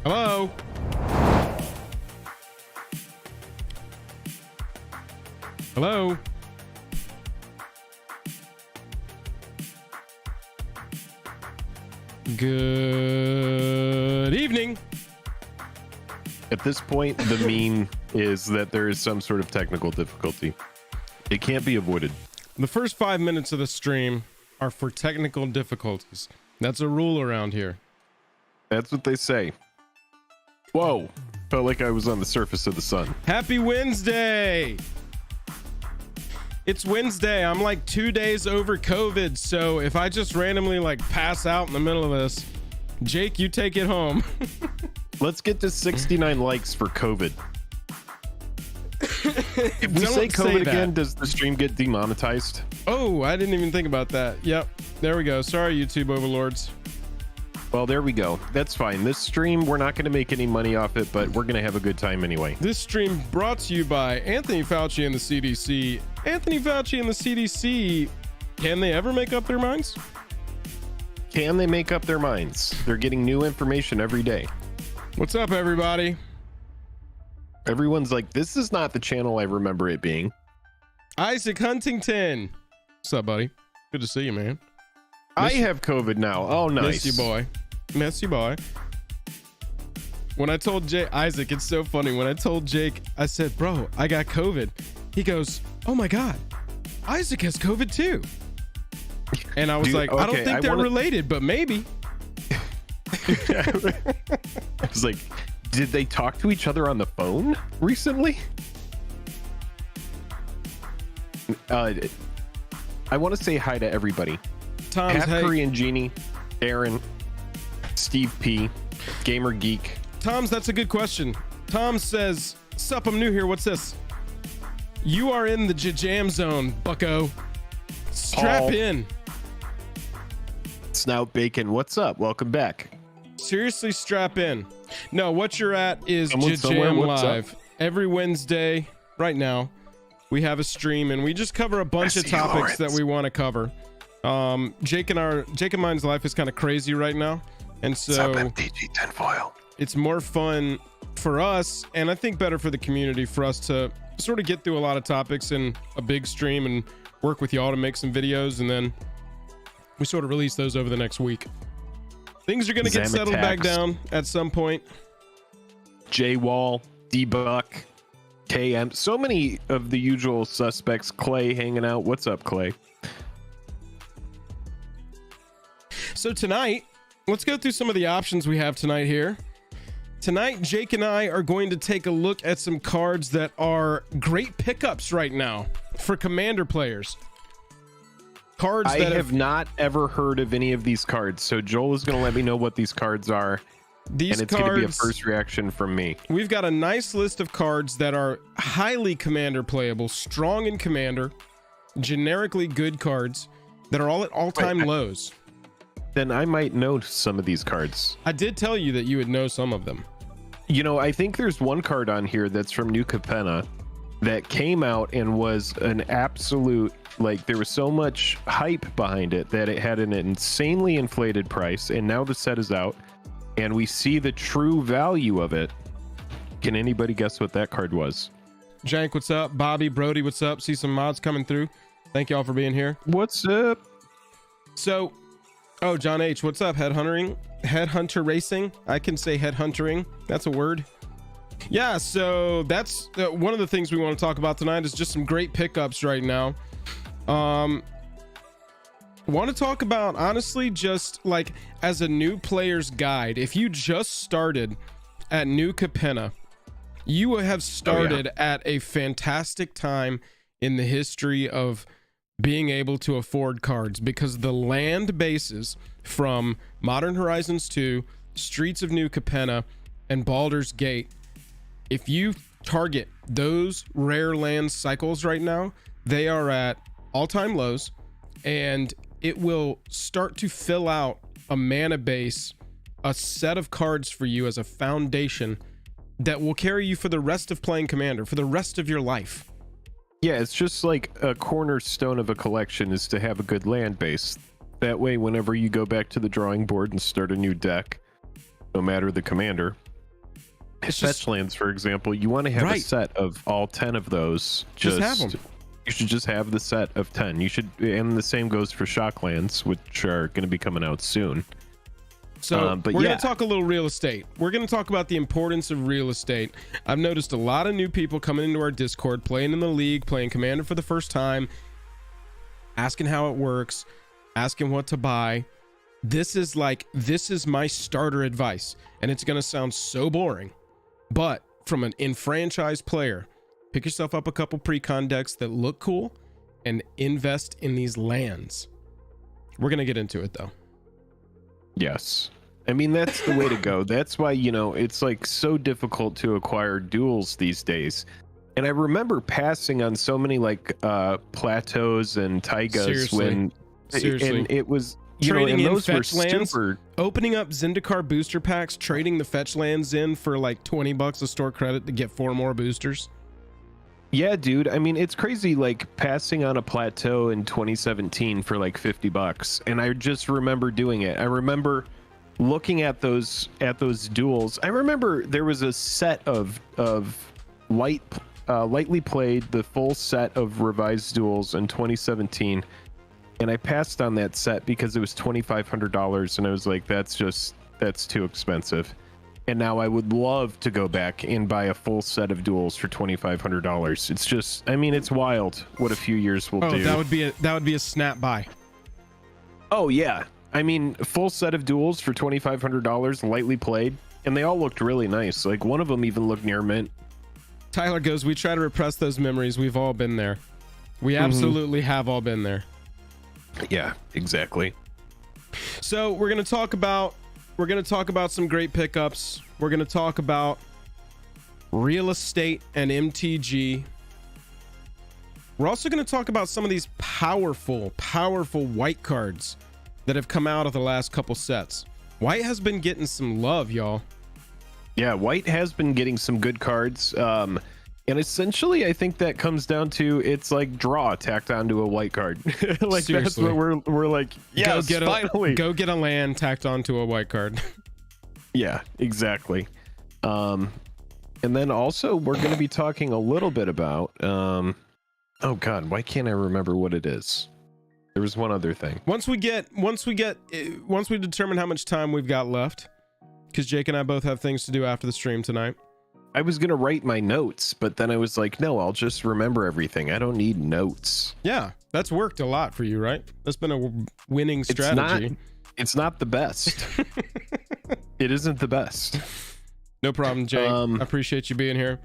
Hello? Hello? Good evening. At this point, the meme is that there is some sort of technical difficulty. It can't be avoided. The first 5 minutes of the stream are for technical difficulties. That's a rule around here. That's what they say. Whoa. Felt like I was on the surface of the sun. Happy Wednesday. It's Wednesday. I'm like 2 days over COVID. So if I just randomly like pass out in the middle of this, Jake, you take it home. Let's get to 69 likes for COVID. If we say COVID again, does the stream get demonetized? Oh, I didn't even think about that. Yep. There we go. Sorry, YouTube overlords. Well, there we go. That's fine. This stream, we're not going to make any money off it, but we're going to have a good time anyway. This stream brought to you by Anthony Fauci and the CDC. Anthony Fauci and the CDC, can they ever make up their minds? Can they make up their minds? They're getting new information every day. What's up, everybody? Everyone's like, this is not the channel I remember it being. Isaac Huntington. What's up, buddy? Good to see you, man. I have COVID now. Oh, nice. Miss you, boy. Miss you, boy. When I told Jake, Isaac, it's so funny. When I told Jake, I said, bro, I got COVID. He goes, oh my God, Isaac has COVID too. And I was like, okay, I don't think they're related, but maybe. I was like, did they talk to each other on the phone recently? I want to say hi to everybody. Tom's, Half Korean Genie, Aaron, Steve P, Gamer Geek. Tom's, that's a good question. Tom says, sup, I'm new here. What's this? You are in the jam zone, bucko. Strap in. Snout Bacon, what's up? Welcome back. Seriously, strap in. No, what you're at is Jam Live. Every Wednesday, right now, we have a stream and we just cover a bunch of topics that we want to cover. Jake and mine's life is kind of crazy right now, and so MTG tinfoil. It's more fun for us, and I think better for the community, for us to sort of get through a lot of topics in a big stream and work with y'all to make some videos, and then we sort of release those over the next week. Things are going to get settled back down at some point. J-Wall, D-Buck, KM, so many of the usual suspects. Clay hanging out. What's up, Clay? So tonight, let's go through some of the options we have tonight here. Tonight, Jake and I are going to take a look at some cards that are great pickups right now for Commander players. Cards that I have not ever heard of any of these cards, so Joel is going to let me know what these cards are. These and it's going to be a first reaction from me. We've got a nice list of cards that are highly Commander playable, strong in Commander, generically good cards that are all at all-time lows. Then I might know some of these cards. I did tell you that you would know some of them. You know, I think there's one card on here that's from New Capenna that came out and was an absolute, like, there was so much hype behind it that it had an insanely inflated price, and now the set is out and we see the true value of it. Can anybody guess what that card was? Jank, what's up? Bobby, Brody, what's up? See some mods coming through. Thank y'all for being here. What's up? So, oh, John H, what's up? Headhunter Racing. I can say headhuntering. That's a word. Yeah, so that's one of the things we want to talk about tonight is just some great pickups right now. Want to talk about, honestly, just like as a new player's guide. If you just started at New Capenna, you will have started at a fantastic time in the history of being able to afford cards, because the land bases from Modern Horizons 2, Streets of New Capenna, and Baldur's Gate, if you target those rare land cycles right now, they are at all-time lows, and it will start to fill out a mana base, a set of cards for you as a foundation that will carry you for the rest of playing Commander, for the rest of your life. Yeah, it's just like a cornerstone of a collection is to have a good land base. That way, whenever you go back to the drawing board and start a new deck, no matter the commander, fetch lands, for example, you want to have a set of all 10 of those. Just have them. You should just have the set of 10. You should, and the same goes for shock lands, which are going to be coming out soon. So we're going to talk a little real estate. We're going to talk about the importance of real estate. I've noticed a lot of new people coming into our Discord, playing in the league, playing Commander for the first time, asking how it works, asking what to buy. This is my starter advice, and it's going to sound so boring, but from an enfranchised player, pick yourself up a couple pre-con decks that look cool and invest in these lands. We're going to get into it though. Yes. I mean, that's the way to go. That's why, you know, it's like so difficult to acquire duels these days. And I remember passing on so many like plateaus and taigas and it was, you trading know, and in those fetch were lands, super... opening up Zendikar booster packs, trading the fetch lands in for like $20 of store credit to get 4 more boosters. Yeah, dude. I mean, it's crazy, like passing on a plateau in 2017 for like $50. And I just remember doing it. I remember looking at those duels. I remember there was a set of lightly played, the full set of revised duels in 2017. And I passed on that set because it was $2,500. And I was like, that's too expensive. And now I would love to go back and buy a full set of duels for $2,500. It's just, I mean, it's wild what a few years will do. That would be a snap buy. Oh yeah, I mean, a full set of duels for $2,500, lightly played, and they all looked really nice. Like one of them even looked near mint. Tyler goes, we try to repress those memories. We've all been there. We absolutely have all been there. Yeah, exactly. So we're gonna talk about some great pickups. We're going to talk about real estate and MTG. We're also going to talk about some of these powerful white cards that have come out of the last couple sets. White has been getting some love, y'all. Yeah, white has been getting some good cards. And essentially, I think that comes down to it's like draw tacked onto a white card. Like seriously. That's what we're like. Yeah, finally. Go get a land tacked onto a white card. Yeah, exactly. And then also we're going to be talking a little bit about. Oh God, why can't I remember what it is? There was one other thing. Once we determine how much time we've got left, because Jake and I both have things to do after the stream tonight. I was going to write my notes, but then I was like, no, I'll just remember everything. I don't need notes. Yeah, that's worked a lot for you, right? That's been a winning strategy. It's not the best. It isn't the best. No problem, Jake. I appreciate you being here.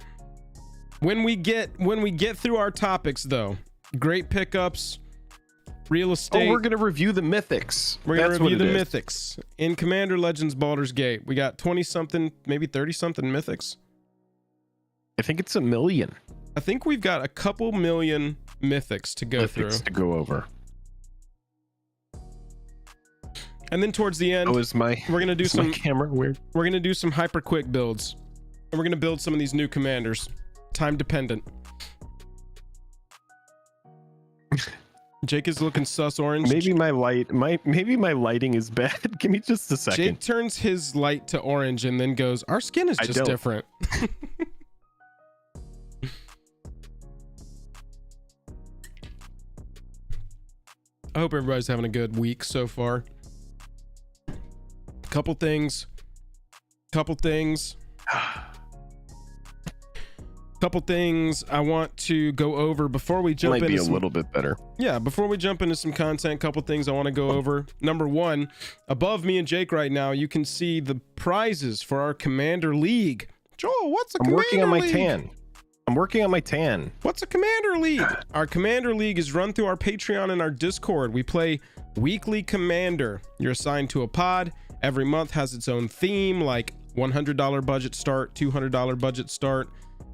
When we get through our topics, though, great pickups, real estate. Oh, we're going to review the Mythics. We're going to review the Mythics. In Commander Legends Baldur's Gate, we got 20-something, maybe 30-something Mythics. I think it's 1 million. I think we've got a couple million Mythics to go through. To go over. And then towards the end, we're gonna do some camera weird. We're gonna do some hyper quick builds, and we're gonna build some of these new commanders, time dependent. Jake is looking sus orange. Maybe my lighting is bad. Give me just a second. Jake turns his light to orange and then goes, "Our skin is just different." I hope everybody's having a good week so far. Couple things I want to go over before we jump into a little bit better. Yeah, before we jump into some content, couple things I want to go over. Number one, above me and Jake right now, you can see the prizes for our Commander League. Joel, what's a Commander League? I'm working on my tan. What's a Commander League? Our Commander League is run through our Patreon and our Discord. We play weekly Commander. You're assigned to a pod. Every month has its own theme, like $100 budget start, $200 budget start.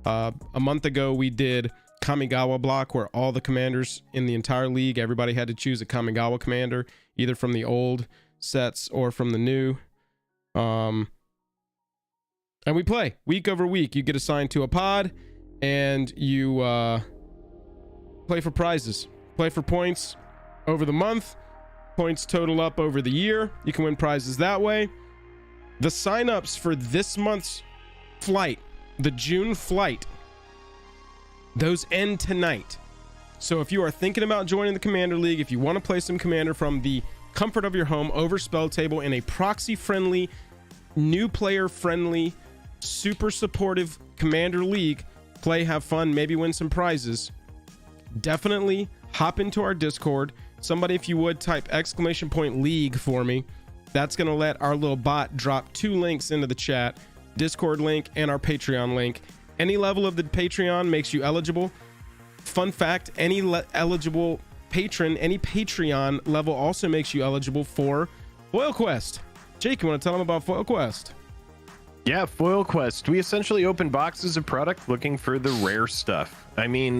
A month ago, we did Kamigawa block, where all the commanders in the entire league, everybody had to choose a Kamigawa commander, either from the old sets or from the new. And we play week over week. You get assigned to a pod, and you play for prizes, play for points over the month. Points total up over the year. You can win prizes that way. The signups for this month's flight, the June flight, those end tonight. So if you are thinking about joining the Commander League, if you want to play some Commander from the comfort of your home over spelltable in a proxy friendly, new player friendly, super supportive Commander League, play, have fun, maybe win some prizes, definitely hop into our Discord. Somebody, if you would, type !league for me. That's going to let our little bot drop 2 links into the chat, Discord link and our Patreon link. Any level of the Patreon makes you eligible. Fun fact, any eligible patron, any Patreon level also makes you eligible for Foil Quest. Jake, you want to tell them about Foil Quest? Yeah, Foil Quest. We essentially open boxes of product looking for the rare stuff. I mean,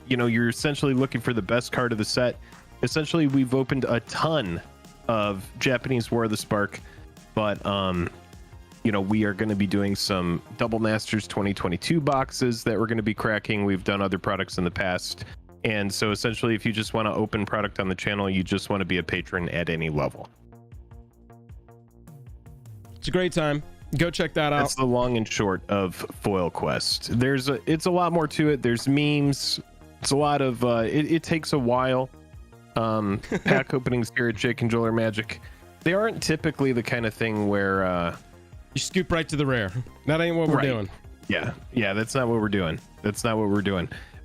you're essentially looking for the best card of the set. Essentially, we've opened a ton of Japanese War of the Spark, but we are going to be doing some Double Masters 2022 boxes that we're going to be cracking. We've done other products in the past. And so essentially, if you just want to open product on the channel, you just want to be a patron at any level. It's a great time. Go check that out. That's the long and short of Foil Quest. It's a lot more to it. There's memes. It's a lot of it takes a while. Pack openings here at Jake and Joel are magic. They aren't typically the kind of thing where you scoop right to the rare. That ain't what we're doing. Yeah, that's not what we're doing.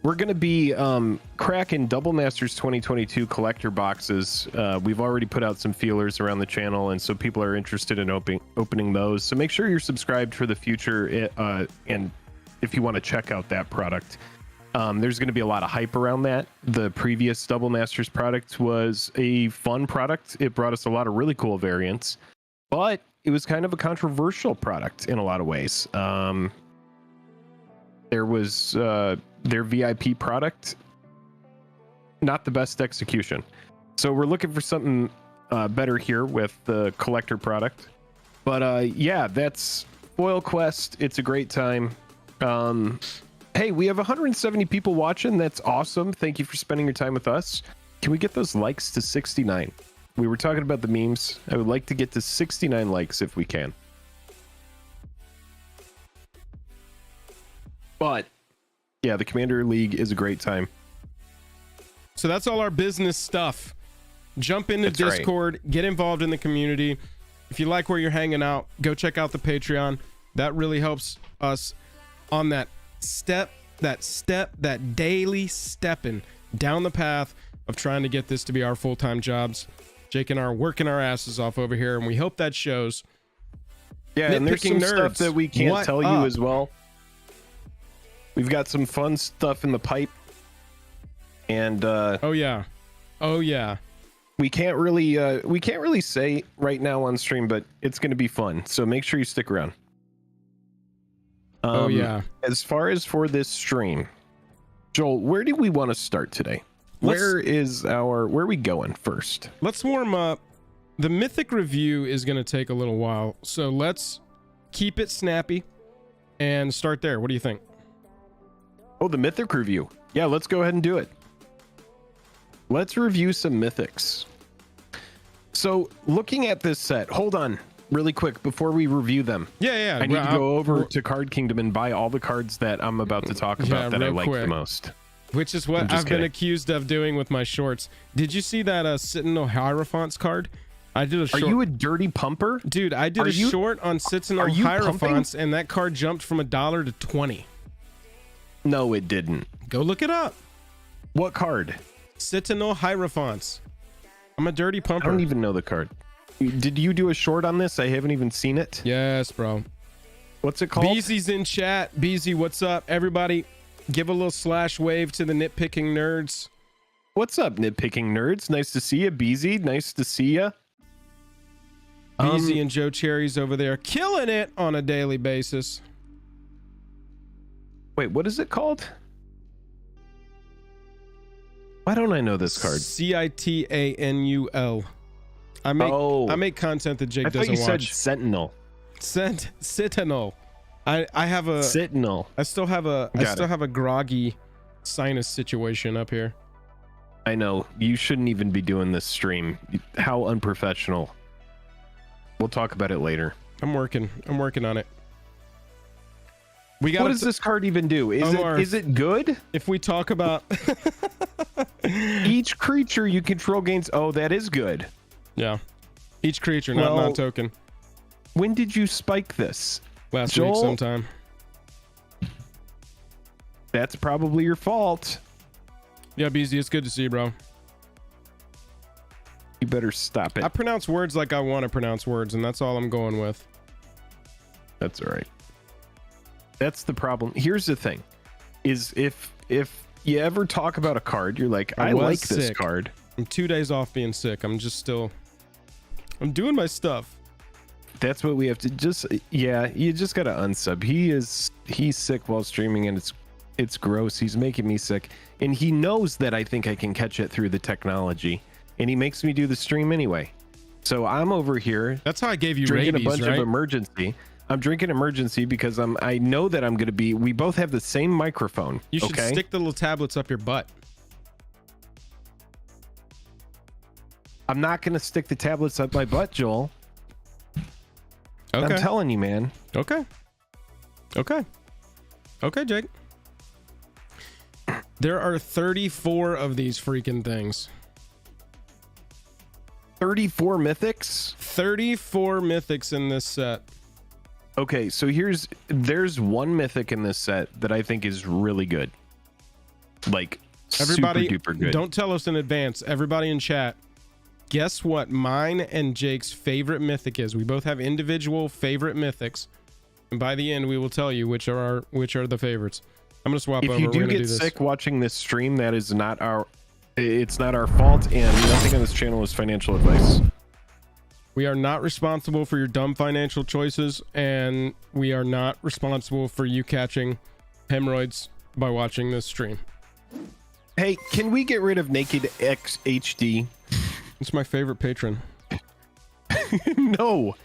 We're going to be cracking Double Masters 2022 collector boxes. We've already put out some feelers around the channel, and so people are interested in opening those. So make sure you're subscribed for the future, and if you want to check out that product. There's going to be a lot of hype around that. The previous Double Masters product was a fun product. It brought us a lot of really cool variants, but it was kind of a controversial product in a lot of ways. There was their VIP product, not the best execution. So we're looking for something better here with the collector product. But that's Foil Quest. It's a great time. Hey, we have 170 people watching. That's awesome. Thank you for spending your time with us. Can we get those likes to 69? We were talking about the memes. I would like to get to 69 likes if we can. But yeah, the Commander League is a great time. So that's all our business stuff. Jump into Discord, get involved in the community. If you like where you're hanging out, go check out the Patreon. That really helps us on that daily stepping down the path of trying to get this to be our full-time jobs. Jake and I are working our asses off over here, and we hope that shows. Yeah, and there's some stuff that we can't tell you as well. We've got some fun stuff in the pipe, and oh yeah, we can't really say right now on stream, but it's going to be fun. So make sure you stick around. As far as for this stream, Joel, where do we want to start today? Where are we going first? Let's warm up. The Mythic review is going to take a little while, so let's keep it snappy and start there. What do you think? Oh, the Mythic review. Yeah, let's go ahead and do it. Let's review some Mythics. So looking at this set, hold on really quick before we review them. Yeah. I need to go over to Card Kingdom and buy all the cards that I'm about to talk about that I like the most. Which is what I've been accused of doing with my shorts. Did you see that Sentinel Hierophants card? I did a short. Are you a dirty pumper? Dude, I did short on Sentinel Hierophants, and that card jumped from $1 to 20. No, it didn't. Go look it up. What card? Sentinel Hierophants. I'm a dirty pumper. I don't even know the card. Did you do a short on this? I haven't even seen it. Yes, bro. What's it called? Beezy's in chat. Beezy, what's up? Everybody, give a little slash wave to the nitpicking nerds. What's up, nitpicking nerds? Nice to see you, Beezy. Nice to see you. Beezy and Joe Cherry's over there killing it on a daily basis. Wait, what is it called? Why don't I know this card? Citanul. I make content that Jake doesn't watch. I thought you said Sentinel. Sentinel. I have a Sentinel. I still have a groggy sinus situation up here. I know. You shouldn't even be doing this stream. How unprofessional. We'll talk about it later. I'm working on it. We got. What does this card even do? Is it good? If we talk about each creature you control gains. Oh, that is good. Yeah. Each creature, not non-token. When did you spike this? Last week sometime. That's probably your fault. Yeah, BZ, it's good to see you, bro. You better stop it. I pronounce words like I want to pronounce words, and that's all I'm going with. That's all right. That's the problem. Here's the thing, is if you ever talk about a card, you're like, I like this card. I'm 2 days off being sick. I'm doing my stuff. That's what we have to you just gotta unsub. He's sick while streaming, and it's gross. He's making me sick, and he knows that I think I can catch it through the technology, and he makes me do the stream anyway. So I'm over here. That's how I gave you drinking rabies, a bunch right? of emergency. I'm drinking emergency because I know that I'm gonna be. We both have the same microphone. You should stick the little tablets up your butt. I'm not gonna stick the tablets up my butt, Joel. Okay. I'm telling you, man. Okay, Jake. There are 34 of these freaking things. 34 mythics? 34 mythics in this set. Okay, so there's one mythic in this set that I think is really good. Like, everybody, super duper good. Don't tell us in advance. Everybody in chat, guess what mine and Jake's favorite mythic is. We both have individual favorite mythics, and by the end we will tell you which are the favorites. I'm gonna swap over. If you We're gonna get do this. sick watching this stream, that is not it's not our fault, and nothing on this channel is financial advice. We are not responsible for your dumb financial choices, and we are not responsible for you catching hemorrhoids by watching this stream. Hey, can we get rid of Naked X HD? It's my favorite patron. No.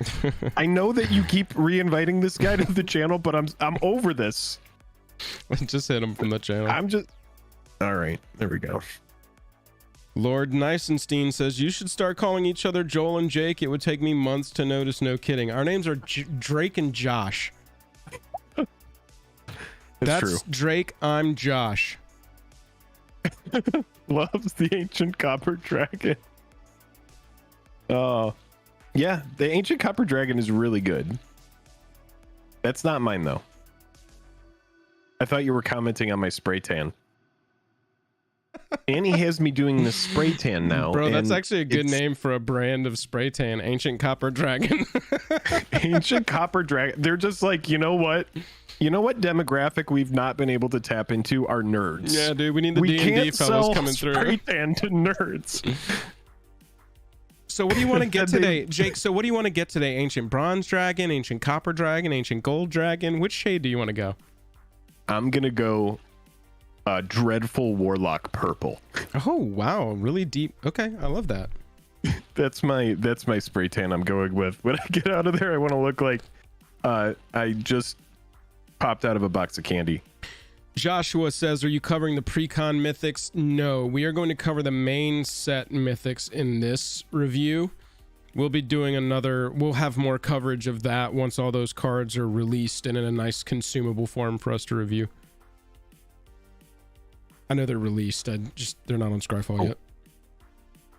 I know that you keep re-inviting this guy to the channel, but I'm over this. Just hit him from the channel. All right, there we go. Lord Nicenstein says, you should start calling each other Joel and Jake. It would take me months to notice. No kidding. Our names are Drake and Josh. That's true. Drake. I'm Josh. Loves the ancient copper dragon. Oh, yeah. The ancient copper dragon is really good. That's not mine, though. I thought you were commenting on my spray tan. Annie has me doing the spray tan now. Bro, that's actually a good name for a brand of spray tan. Ancient Copper Dragon. Ancient Copper Dragon. They're just like, you know what? You know what demographic we've not been able to tap into are nerds. Yeah, dude, we need the D&D fellows coming through. Spray tan to nerds. So what do you want to get today, Jake? So what do you want to get today? Ancient Bronze Dragon, Ancient Copper Dragon, Ancient Gold Dragon? Which shade do you want to go? I'm gonna go Dreadful Warlock Purple. Oh wow, really deep. Okay, I love that. That's my spray tan I'm going with. When I get out of there, I want to look like I just popped out of a box of candy. Joshua says, are you covering the pre-con mythics? No, we are going to cover the main set mythics in this review. We'll be doing we'll have more coverage of that once all those cards are released and in a nice consumable form for us to review. I know they're released. They're not on Scryfall yet.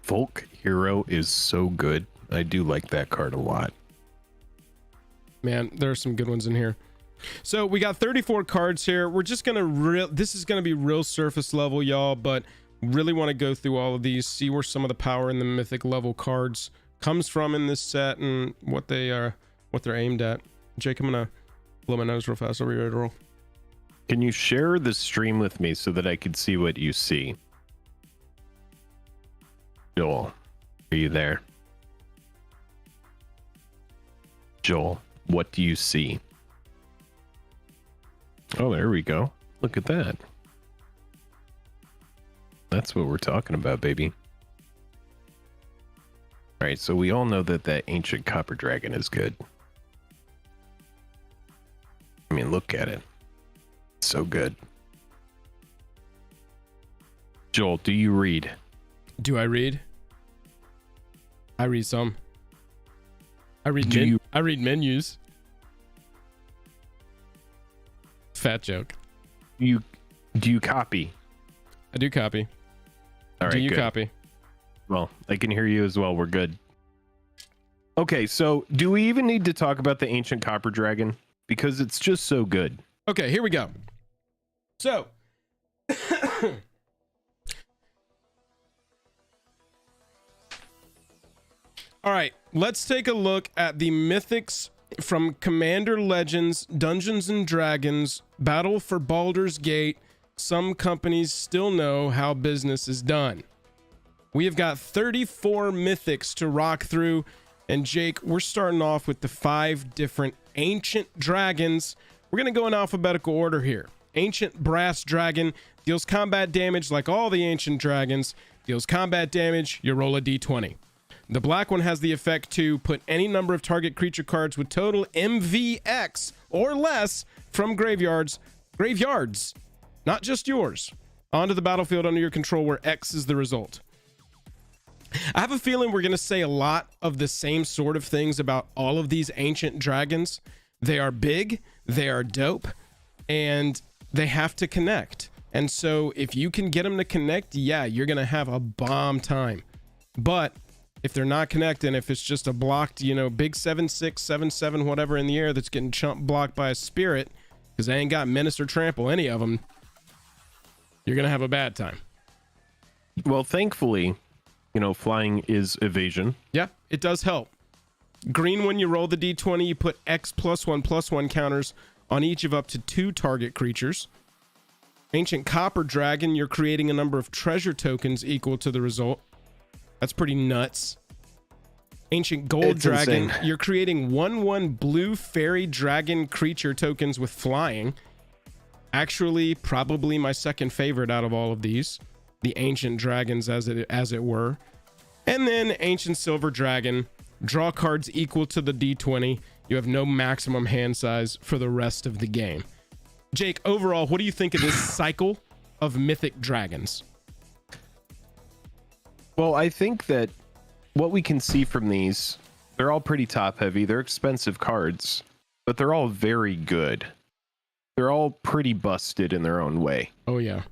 Folk Hero is so good. I do like that card a lot. Man, there are some good ones in here. So we got 34 cards here. We're just gonna this is gonna be real surface level, y'all, but really want to go through all of these, see where some of the power in the mythic level cards comes from in this set and what they're aimed at. Jake, I'm gonna blow my nose real fast. Are we ready to roll? Can you share the stream with me so that I can see what you see? Joel, are you there? Joel, what do you see? Oh, there we go. Look at that. That's what we're talking about, baby. All right, so we all know that ancient copper dragon is good. I mean, look at it. So good. Joel, do you read? Do I read? I read some. I read menus. Fat joke. Do you copy? I do copy. All right, do you good. copy? Well, I can hear you as well. We're good. Okay, so do we even need to talk about the ancient copper dragon? Because it's just so good. Okay, here we go. So, all right, let's take a look at the mythics from Commander Legends, Dungeons and Dragons, Battle for Baldur's Gate. Some companies still know how business is done. We have got 34 mythics to rock through. And Jake, we're starting off with the 5 different ancient dragons. We're going to go in alphabetical order here. Ancient Brass Dragon deals combat damage like all the ancient dragons. Deals combat damage, you roll a d20. The black one has the effect to put any number of target creature cards with total MVX or less from graveyards, not just yours, onto the battlefield under your control where X is the result. I have a feeling we're going to say a lot of the same sort of things about all of these ancient dragons. They are big, they are dope, and they have to connect. And so if you can get them to connect, yeah, you're going to have a bomb time. But if they're not connecting, if it's just a blocked, big 7/6, 7/7, whatever in the air that's getting chump blocked by a spirit, because they ain't got menace or trample, any of them, you're going to have a bad time. Well, thankfully, flying is evasion. Yeah, it does help. Green, when you roll the d20, you put X +1/+1 counters on each of up to 2 target creatures. Ancient Copper Dragon, you're creating a number of treasure tokens equal to the result. That's pretty nuts. Ancient Gold Dragon, insane. You're creating 1/1 blue fairy dragon creature tokens with flying. Actually, probably my second favorite out of all of these. The ancient dragons as it were. And then Ancient Silver Dragon, draw cards equal to the d20. You have no maximum hand size for the rest of the game. Jake, overall, what do you think of this cycle of mythic dragons? Well, I think that what we can see from these, they're all pretty top heavy. They're expensive cards, but they're all very good. They're all pretty busted in their own way. Oh yeah.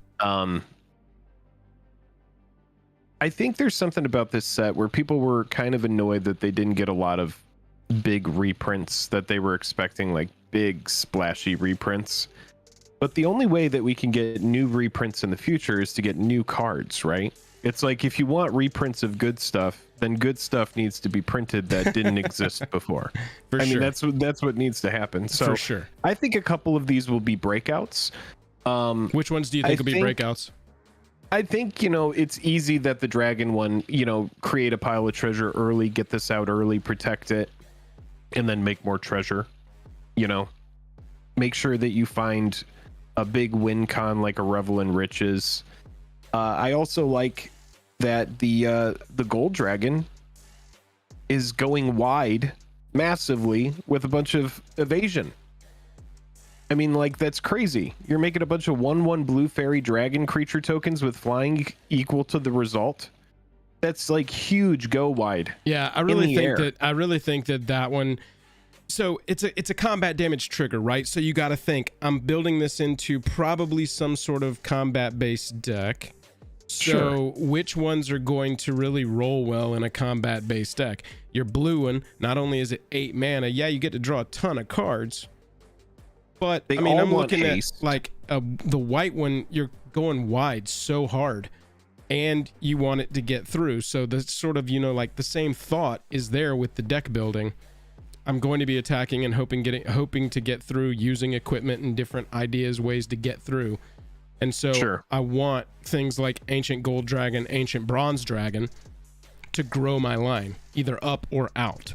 I think there's something about this set where people were kind of annoyed that they didn't get a lot of big reprints, that they were expecting like big splashy reprints. But the only way that we can get new reprints in the future is to get new cards, right? It's like if you want reprints of good stuff, then good stuff needs to be printed that didn't exist before. I mean, that's what needs to happen. So for sure. I think a couple of these will be breakouts. Which ones do you think will be breakouts? I think, it's easy that the dragon one, create a pile of treasure early, get this out early, protect it, and then make more treasure. Make sure that you find a big win con like a Revel in Riches. I also like that the gold dragon is going wide massively with a bunch of evasion. I mean, like, that's crazy. You're making a bunch of 1/1 blue fairy dragon creature tokens with flying equal to the result. That's like huge go wide. Yeah, I really think that one. So it's a combat damage trigger, right? So you got to think, I'm building this into probably some sort of combat based deck. So which ones are going to really roll well in a combat based deck? Your blue one, not only is it 8 mana, yeah, you get to draw a ton of cards. But I'm looking at like the white one, you're going wide so hard and you want it to get through. So the sort of, like the same thought is there with the deck building. I'm going to be attacking and hoping to get through using equipment and different ideas, ways to get through. And so I want things like Ancient Gold Dragon, Ancient Bronze Dragon to grow my line either up or out.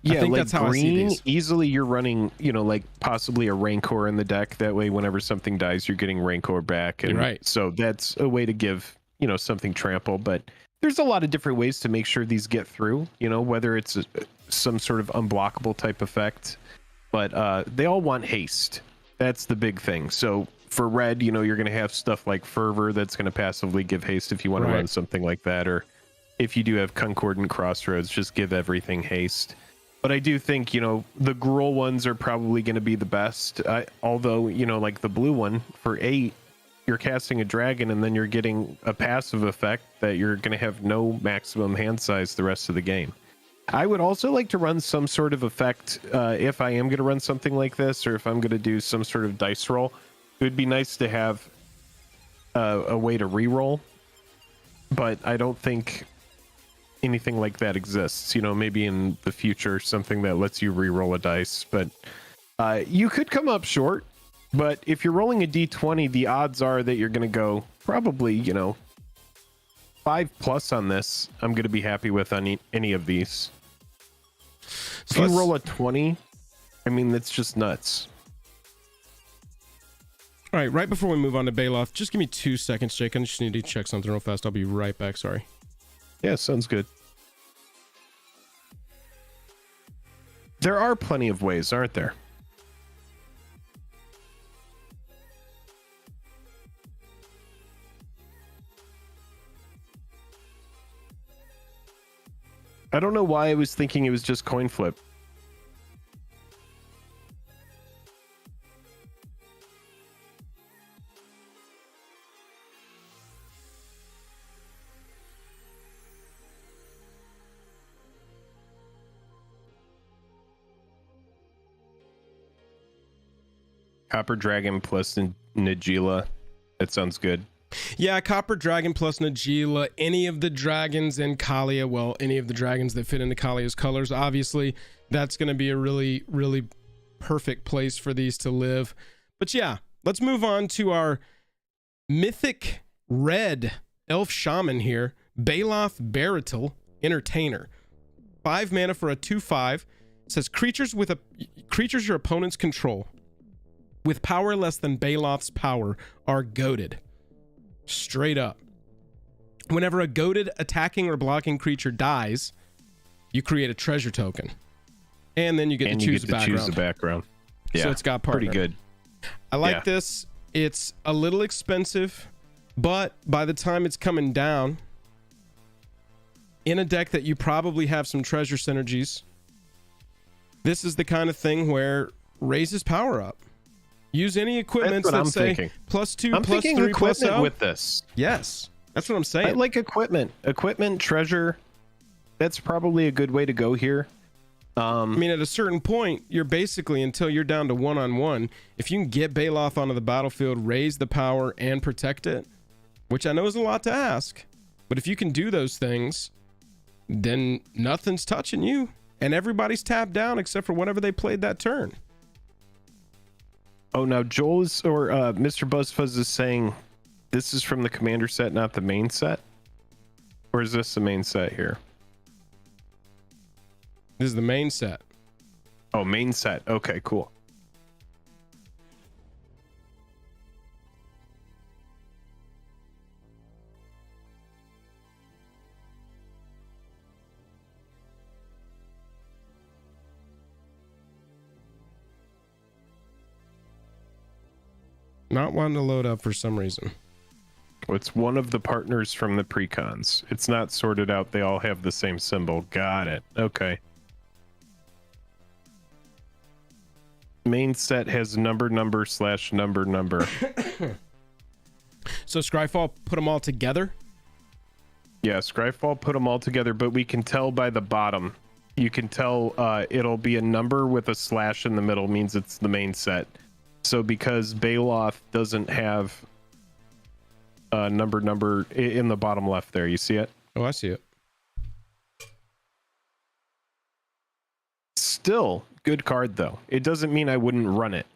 Yeah, I think that's how I see these. Easily you're running, like possibly a Rancor in the deck. That way, whenever something dies, you're getting Rancor back. And right. So that's a way to give, something trample. But there's a lot of different ways to make sure these get through, whether it's some sort of unblockable type effect. But they all want haste. That's the big thing. So for red, you're going to have stuff like Fervor that's going to passively give haste if you want to run something like that. Or if you do have Concordant Crossroads, just give everything haste. But I do think, you know, the Gruul ones are probably going to be the best. Although, you know, like the blue one for 8, you're casting a dragon and then you're getting a passive effect that you're going to have no maximum hand size the rest of the game. I would also like to run some sort of effect if I am going to run something like this, or if I'm going to do some sort of dice roll. It would be nice to have a way to re-roll, but I don't think anything like that exists. You know, maybe in the future something that lets you re-roll a dice, but you could come up short. But if you're rolling a d20, the odds are that you're going to go probably, you know, 5+ on this. I'm going to be happy with on any of these. So if you roll a 20, I mean, that's just nuts. All right, right before we move on to Baylor, just give me 2 seconds, Jake. I just need to check something real fast. I'll be right back. Sorry. Yeah, sounds good. There are plenty of ways, aren't there? I don't know why I was thinking it was just coin flip. Copper Dragon plus Nagila. That sounds good. Yeah, Copper Dragon plus Nagila, any of the dragons in Kalia, well, any of the dragons that fit into Kalia's colors, obviously, that's going to be a really, really perfect place for these to live. But yeah, let's move on to our Mythic Red Elf Shaman here, Baloth Baratil, Entertainer. 5 mana for a 2/5. It says creatures your opponents control with power less than Baloth's power are goated. Straight up. Whenever a goated attacking or blocking creature dies, you create a treasure token. And then you get to choose the background. Yeah, so it's got partner. Pretty good. I like this. It's a little expensive, but by the time it's coming down, in a deck that you probably have some treasure synergies, this is the kind of thing where raises power up. Use any equipment that say thinking. +2, I'm thinking +3, equipment +0 with this. Yes, that's what I'm saying. I like equipment. Equipment, treasure. That's probably a good way to go here. I mean, at a certain point, you're basically, until you're down to 1-on-1, if you can get Baloth onto the battlefield, raise the power, and protect it, which I know is a lot to ask, but if you can do those things, then nothing's touching you, and everybody's tapped down except for whatever they played that turn. Oh, now Joel's or Mr. Buzzfuzz is saying this is from the commander set, not the main set? Or is this the main set here? This is the main set. Oh, main set. Okay, cool. Not wanting to load up for some reason. It's one of the partners from the precons. It's not sorted out. They all have the same symbol. Got it. Okay. Main set has number /number. So Scryfall put them all together? Yeah, Scryfall put them all together, but we can tell by the bottom. You can tell it'll be a number with a slash in the middle, means it's the main set. So because Baloth doesn't have number in the bottom left there, you see it? Oh, I see it. Still good card though. It doesn't mean I wouldn't run it.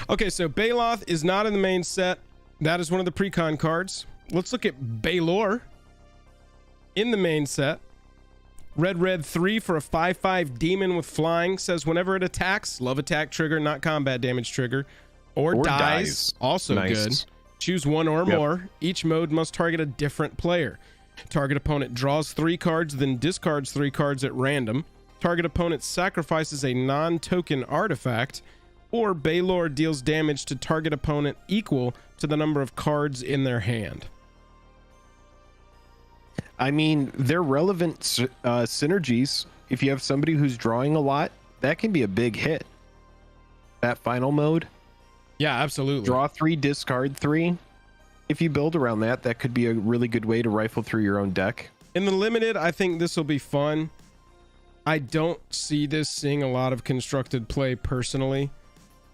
Okay, so Baloth is not in the main set. That is one of the precon cards. Let's look at Baylor in the main set. Red 3 for a 5/5 demon with flying. Says whenever it attacks, love attack trigger, not combat damage trigger, or dies. Also nice. Good. Choose one or more. Each mode must target a different player. Target opponent draws 3 cards, then discards 3 cards at random. Target opponent sacrifices a non-token artifact, or Baylor deals damage to target opponent equal to the number of cards in their hand. I mean, they're relevant synergies. If you have somebody who's drawing a lot, that can be a big hit. That final mode. Yeah, absolutely. Draw 3, discard 3. If you build around that, that could be a really good way to rifle through your own deck. In the limited, I think this will be fun. I don't see this seeing a lot of constructed play personally.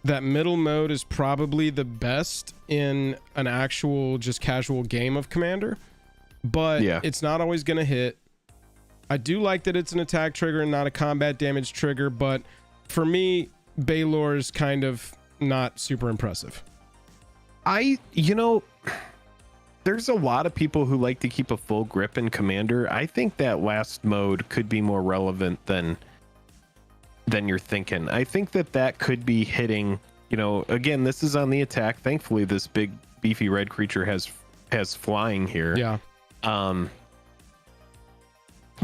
That middle mode is probably the best in an actual just casual game of Commander, but it's not always going to hit. I do like that it's an attack trigger and not a combat damage trigger, but for me, Baylor is kind of not super impressive. There's a lot of people who like to keep a full grip in Commander. I think that last mode could be more relevant than you're thinking. I think that could be hitting, again, this is on the attack. Thankfully, this big beefy red creature has flying here. Yeah.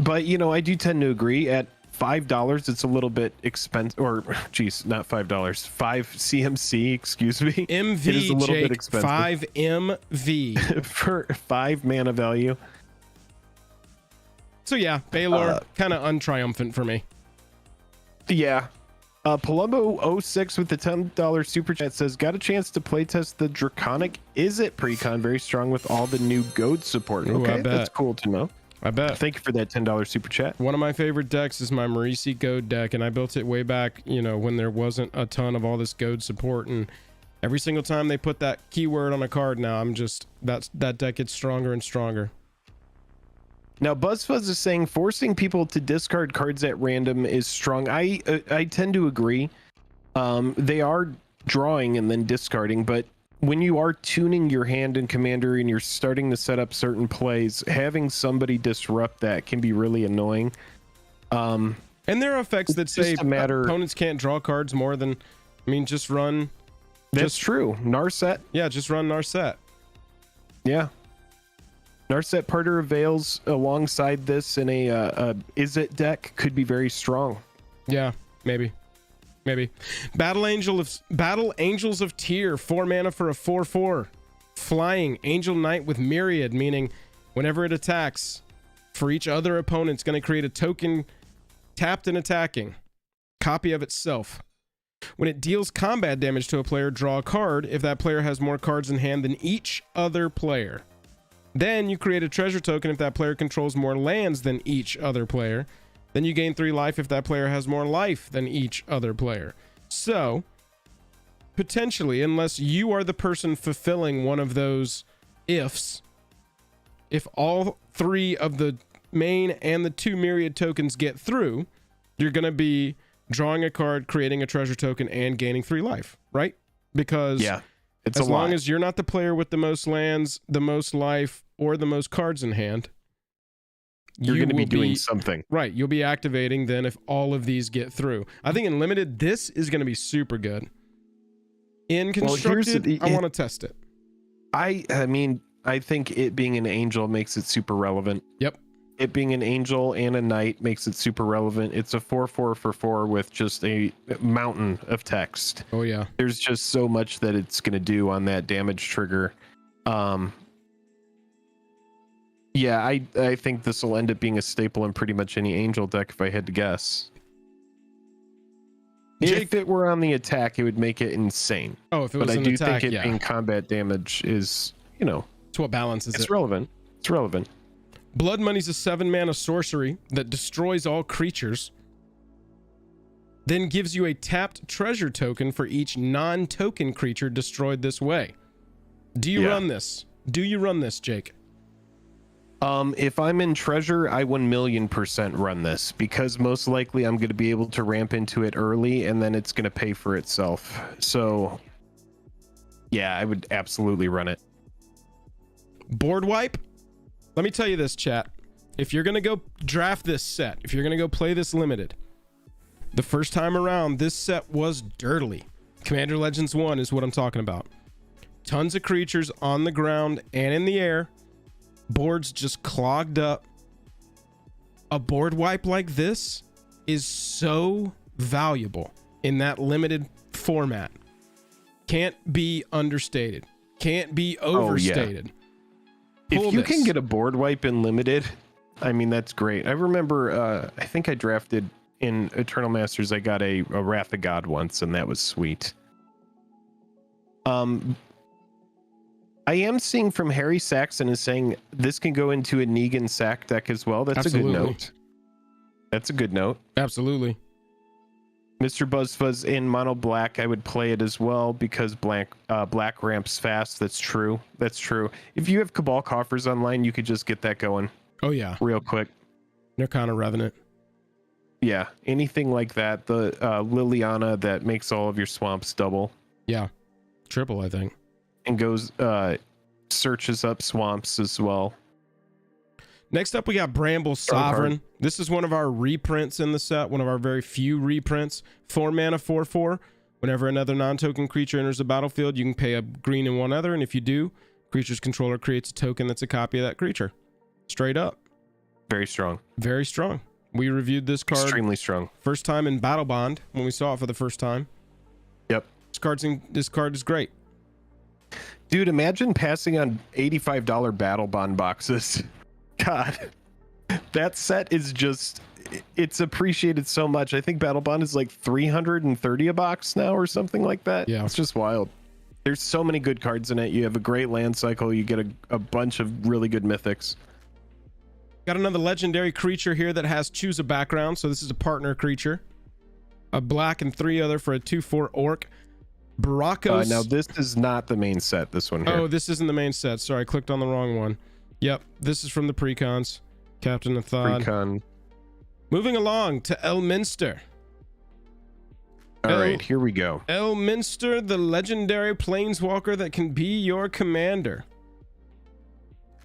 But I do tend to agree at $5 it's a little bit expensive, or geez, not $5, 5 CMC, excuse me. MV, it is a little Jake, bit expensive. 5 MV for 5 mana value. So yeah, Baylor kind of untriumphant for me. Yeah. Palumbo 06 with the $10 super chat says, got a chance to playtest the Draconic Izzet precon, very strong with all the new goad support. Ooh, okay, that's cool to know. I bet. Thank you for that $10 super chat. One of my favorite decks is my Marisi Goad deck, and I built it way back, when there wasn't a ton of all this Goad support, and every single time they put that keyword on a card now, that deck gets stronger and stronger. Now, BuzzFuzz is saying forcing people to discard cards at random is strong. I tend to agree. They are drawing and then discarding, but when you are tuning your hand in Commander and you're starting to set up certain plays, having somebody disrupt that can be really annoying. And there are effects that say opponents can't draw cards more than, just run. That's true. Narset. Yeah, just run Narset. Yeah. Narset Parter of Veils alongside this in a Izzet deck could be very strong. Yeah, maybe. Battle Angels of Tyr, 4 mana for a 4/4. Flying Angel Knight with Myriad, meaning whenever it attacks, for each other opponent, it's going to create a token tapped and attacking, copy of itself. When it deals combat damage to a player, draw a card if that player has more cards in hand than each other player. Then you create a treasure token if that player controls more lands than each other player. Then you gain 3 life if that player has more life than each other player. So, potentially, unless you are the person fulfilling one of those ifs, if all 3 of the main and the 2 myriad tokens get through, you're going to be drawing a card, creating a treasure token, and gaining 3 life, right? Because as long as you're not the player with the most lands, the most life, or the most cards in hand, you're going to be doing something. Right. You'll be activating then if all of these get through. I think in limited, this is going to be super good. In constructed, I want to test it. I think it being an angel makes it super relevant. Yep. It being an angel and a knight makes it super relevant. It's a 4/4 for 4 with just a mountain of text. Oh, yeah. There's just so much that it's going to do on that damage trigger. Yeah, I think this will end up being a staple in pretty much any angel deck if I had to guess. If it were on the attack, it would make it insane. Oh, if it was but an I do attack, think it being combat damage is, it's what balances it. It's relevant. It's relevant. Blood Money's a 7 mana sorcery that destroys all creatures, then gives you a tapped treasure token for each non-token creature destroyed this way. Do you run this? Do you run this, Jake? If I'm in treasure, I 1,000,000% run this, because most likely I'm going to be able to ramp into it early and then it's going to pay for itself. So yeah, I would absolutely run it. Board wipe? Let me tell you this, chat. If you're going to go draft this set, if you're going to go play this limited, the first time around, this set was dirtily. Commander Legends 1 is what I'm talking about. Tons of creatures on the ground and in the air. Boards just clogged up. A board wipe like this is so valuable in that limited format. Can't be understated. Can't be overstated. If you can get a board wipe in limited, I mean, that's great. I remember, I think I drafted in Eternal Masters, I got a Wrath of God once, and that was sweet. I am seeing from Harry Saxon is saying this can go into a Negan sack deck as well. That's Absolutely. a good note. That's a good note. Absolutely. Mr. Buzzfuzz in mono black, I would play it as well because black ramps fast. That's true. That's true. If you have Cabal Coffers online, you could just get that going. Oh yeah, real quick. They're kind of Revenant. Yeah, anything like that. The Liliana that makes all of your swamps double. Yeah, triple, I think. And goes searches up swamps as well. Next up, we got Bramble Sovereign. This is one of our reprints in the set, one of our very few reprints. 4 mana, 4/4. Whenever another non-token creature enters the battlefield, you can pay a green and one other, and if you do, creature's controller creates a token that's a copy of that creature. Straight up. Very strong. Very strong. We reviewed this card. Extremely strong. First time in Battle Bond when we saw it for the first time. Yep. This card is great. Dude, imagine passing on $85 Battle Bond boxes. God, that set is just, it's appreciated so much. I think Battle Bond is like $330 a box now or something like that. Yeah. It's just wild. There's so many good cards in it. You have a great land cycle. You get a bunch of really good mythics. Got another legendary creature here that has choose a background. So this is a partner creature. A black and 3 other for a 2/4 orc. Barakos. Now this is not the main set, this one here. Oh, this isn't the main set. Sorry, I clicked on the wrong one. Yep, this is from the precons. Captain Athad. Precon. Moving along to Elminster. All right, here we go. Elminster, the legendary planeswalker that can be your commander.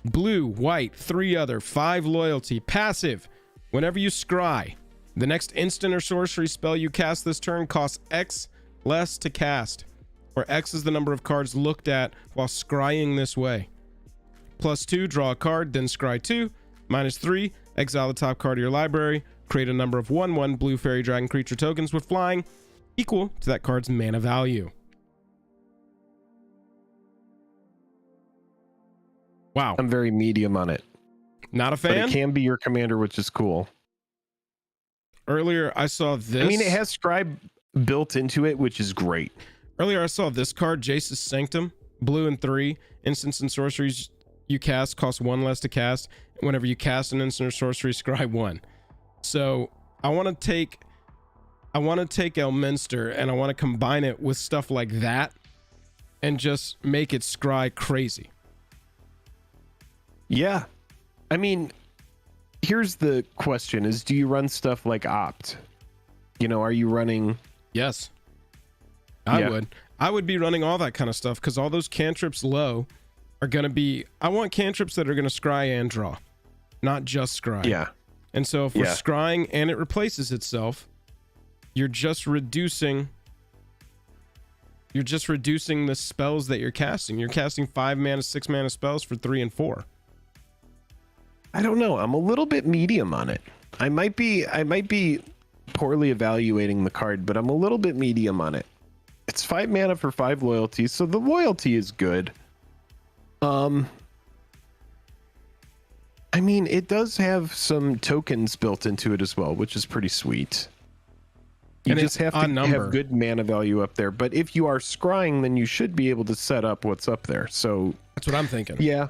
Blue, white, 3 other, 5 loyalty, passive. Whenever you scry, the next instant or sorcery spell you cast this turn costs X less to cast, where X is the number of cards looked at while scrying this way. +2, draw a card, then scry 2. -3, exile the top card of your library. Create a number of 1/1 blue fairy dragon creature tokens with flying equal to that card's mana value. Wow. I'm very medium on it. Not a fan? But it can be your commander, which is cool. Earlier, I saw this. I mean, it has scribe built into it, which is great. Earlier, I saw this card, Jace's Sanctum. Blue and 3. Instants and sorceries you cast cost 1 less to cast. Whenever you cast an instant or sorcery, scry 1. So I want to take Elminster and I want to combine it with stuff like that and just make it scry crazy. Yeah. I mean, here's the question is, do you run stuff like Opt? You know, are you running... Yes. I would be running all that kind of stuff because all those cantrips low are going to be... I want cantrips that are going to scry and draw, not just scry. Yeah. And so if we're scrying and it replaces itself, you're just reducing the spells that you're casting. You're casting 5 mana, 6 mana spells for 3 and 4. I don't know. I'm a little bit medium on it. I might be poorly evaluating the card, but I'm a little bit medium on it. It's 5 mana for 5 loyalty, so the loyalty is good. I mean, it does have some tokens built into it as well, which is pretty sweet. You just have to have good mana value up there. But if you are scrying, then you should be able to set up what's up there. So that's what I'm thinking. Yeah.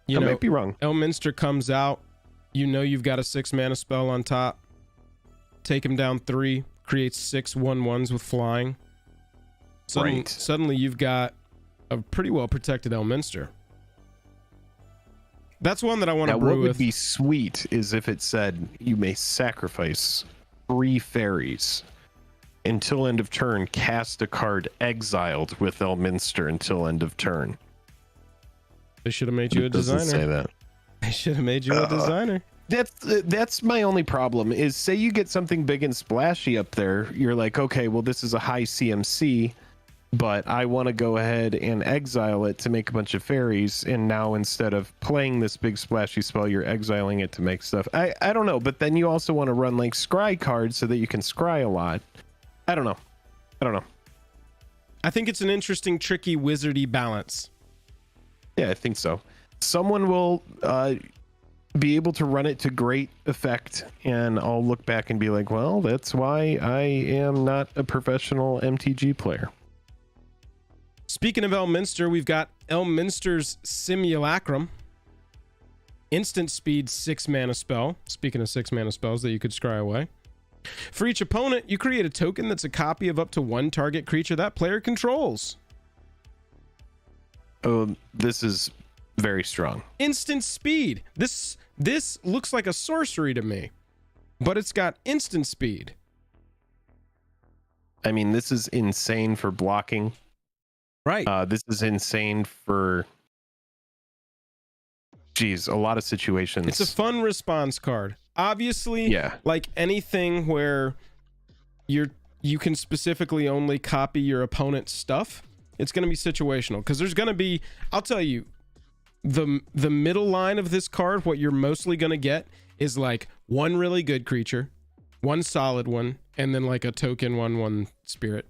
I might be wrong. Elminster comes out. You know you've got a 6 mana spell on top. Take him down 3. Creates 6 1/1s with flying. Suddenly you've got a pretty well protected Elminster. That's one that I want to brew with. What would be sweet is if it said you may sacrifice 3 fairies until end of turn, cast a card exiled with Elminster until end of turn. They should have made you a designer. Doesn't say that. They should have made you a designer. That's my only problem is, say you get something big and splashy up there, you're like, okay, well, this is a high CMC, but I want to go ahead and exile it to make a bunch of fairies, and now instead of playing this big splashy spell, you're exiling it to make stuff. I don't know, but then you also want to run like scry cards so that you can scry a lot. I don't know. I think it's an interesting, tricky, wizardy balance. Yeah, I think so. someone will be able to run it to great effect, and I'll look back and be like, well, that's why I am not a professional MTG player. Speaking of Elminster, we've got Elminster's Simulacrum. Instant speed 6 mana spell. Speaking of 6 mana spells that you could scry away. For each opponent, you create a token that's a copy of up to one target creature that player controls. Oh, this is very strong. Instant speed. This looks like a sorcery to me, but it's got instant speed. I mean, this is insane for blocking. Right. This is insane for, geez, a lot of situations. It's a fun response card. Obviously, yeah, like anything where you can specifically only copy your opponent's stuff, it's going to be situational, because there's going to be, I'll tell you, the middle line of this card, what you're mostly going to get is like one really good creature, one solid one, and then like a token 1/1 spirit,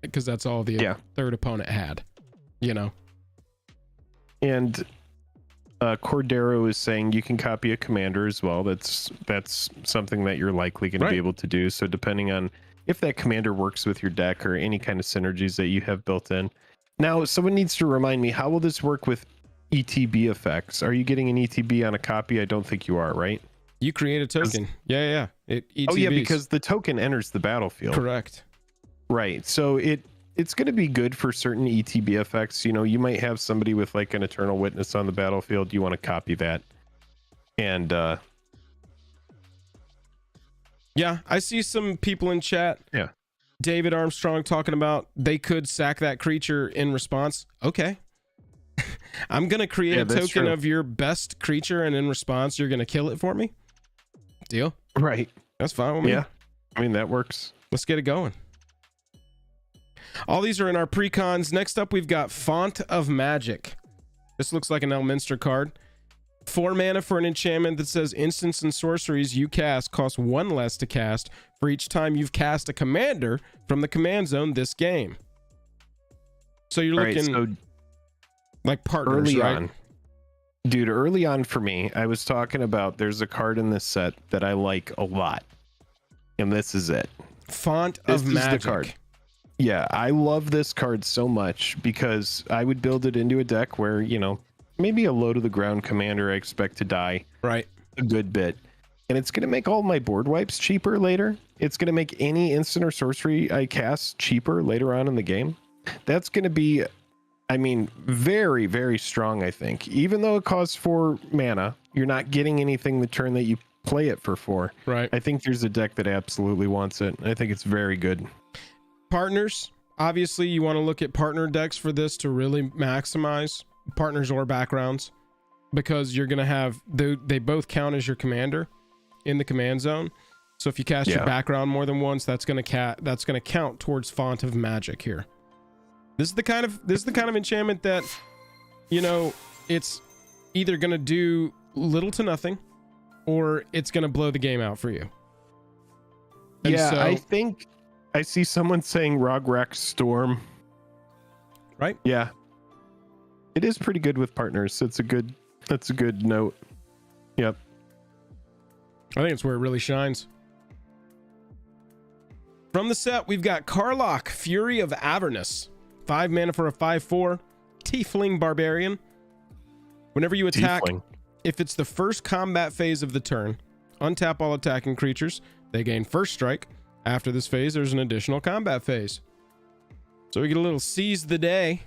because that's all the third opponent had, you know. And Cordero is saying you can copy a commander as well. That's something that you're likely going to be able to do. So depending on if that commander works with your deck or any kind of synergies that you have built in. Now, someone needs to remind me, how will this work with ETB effects? Are you getting an ETB on a copy? I don't think you are, right? You create a token. Yeah. It ETBs. Oh yeah, because the token enters the battlefield. Correct. Right. So it's going to be good for certain ETB effects. You know, you might have somebody with like an Eternal Witness on the battlefield. You want to copy that. And yeah, I see some people in chat. Yeah. David Armstrong talking about they could sack that creature in response. Okay. I'm going to create a token of your best creature, and in response, you're going to kill it for me. Deal? Right. That's fine with me. Yeah. I mean, that works. Let's get it going. All these are in our precons. Next up, we've got Font of Magic. This looks like an Elminster card. 4 mana for an enchantment that says instants and sorceries you cast cost 1 less to cast for each time you've cast a commander from the command zone this game. So you're looking like partners, early right? on. Dude, early on for me, I was talking about there's a card in this set that I like a lot. And this is it. Font of Magic. This is the card. Yeah, I love this card so much because I would build it into a deck where, you know, maybe a low to the ground commander I expect to die a good bit. And it's going to make all my board wipes cheaper later. It's going to make any instant or sorcery I cast cheaper later on in the game. That's going to be, I mean, very, very strong, I think. Even though it costs 4 mana, you're not getting anything the turn that you play it for 4. Right. I think there's a deck that absolutely wants it. I think it's very good. Partners. Obviously, you want to look at partner decks for this to really maximize partners or backgrounds, because you're going to have they both count as your commander in the command zone. So if you cast your background more than once, that's going to count towards Font of Magic here. This is the kind of enchantment that, you know, it's either going to do little to nothing or it's going to blow the game out for you. And yeah, so, I think I see someone saying Rograk Storm. Right? Yeah. It is pretty good with partners. That's a good note. Yep. I think it's where it really shines. From the set, we've got Karlach, Fury of Avernus. 5 mana for a 5/4 Tiefling Barbarian. Whenever you attack, if it's the first combat phase of the turn, untap all attacking creatures. They gain first strike. After this phase, there's an additional combat phase. So we get a little seize the day,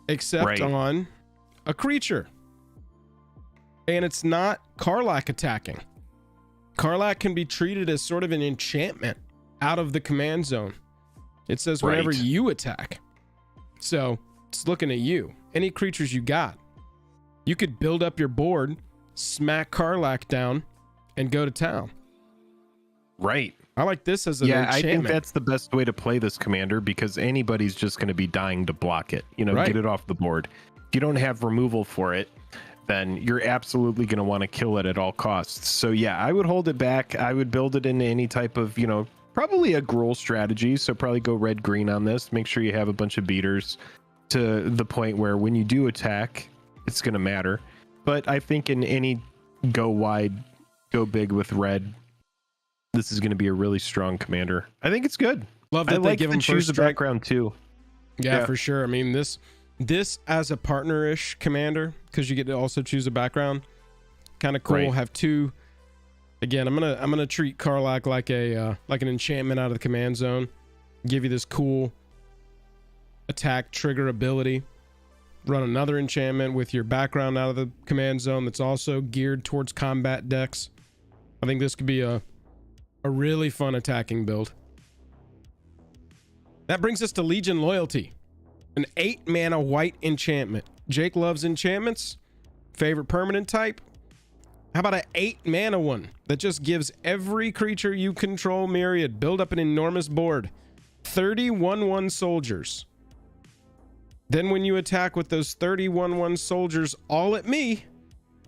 except on a creature. And it's not Karlach attacking. Karlach can be treated as sort of an enchantment out of the command zone. It says whenever you attack. So it's looking at you. Any creatures you got. You could build up your board, smack Karlach down, and go to town. Right. I like this as an enchantment. I think that's the best way to play this commander, because anybody's just going to be dying to block it. You know, get it off the board. If you don't have removal for it, then you're absolutely going to want to kill it at all costs. So yeah, I would hold it back. I would build it into any type of, you know, probably a Gruul strategy. So probably go red-green on this. Make sure you have a bunch of beaters to the point where when you do attack, it's going to matter. But I think in any go wide, go big with red, this is going to be a really strong commander. I think it's good. Love that I they like give to him choose first the strike. background too. Yeah, for sure. I mean, this as a partner-ish commander, because you get to also choose a background, kind of cool. Right. Have two. Again, I'm gonna treat Karlach like an enchantment out of the command zone. Give you this cool attack trigger ability. Run another enchantment with your background out of the command zone that's also geared towards combat decks. I think this could be a really fun attacking build. That brings us to Legion Loyalty, an 8 mana white enchantment. Jake loves enchantments. Favorite permanent type? How about an 8 mana one that just gives every creature you control Myriad? Build up an enormous board. 31-1 soldiers. Then when you attack with those 31-1 soldiers all at me,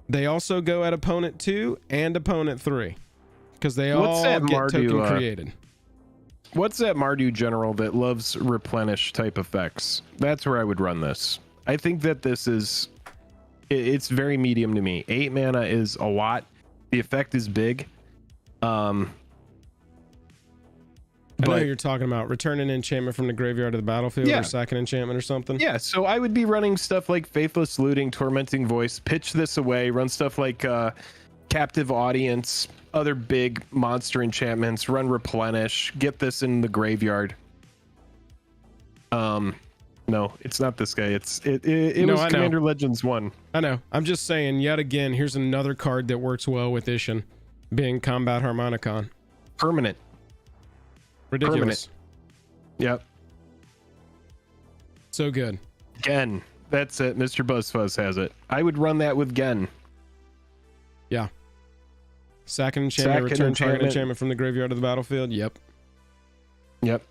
they also go at opponent 2 and opponent 3. Because they all get token created. What's that Mardu general that loves replenish type effects? That's where I would run this. I think that this is... It's very medium to me. 8 mana is a lot. The effect is big. I know you're talking about. Return an enchantment from the graveyard to the battlefield, or sack an enchantment or something. Yeah, so I would be running stuff like Faithless Looting, Tormenting Voice, pitch this away, run stuff like Captive Audience, other big monster enchantments, run Replenish, get this in the graveyard. No, it's not this guy. It was Commander Legends 1. I know. I'm just saying, yet again, here's another card that works well with Ishin, being Combat Harmonicon. Permanent. Ridiculous. Permanent. Yep. So good. Gen. That's it. Mr. Buzzfuzz has it. I would run that with Gen. Yeah. Sack an enchantment, return target enchantment from the graveyard to the battlefield. Yep. Yep.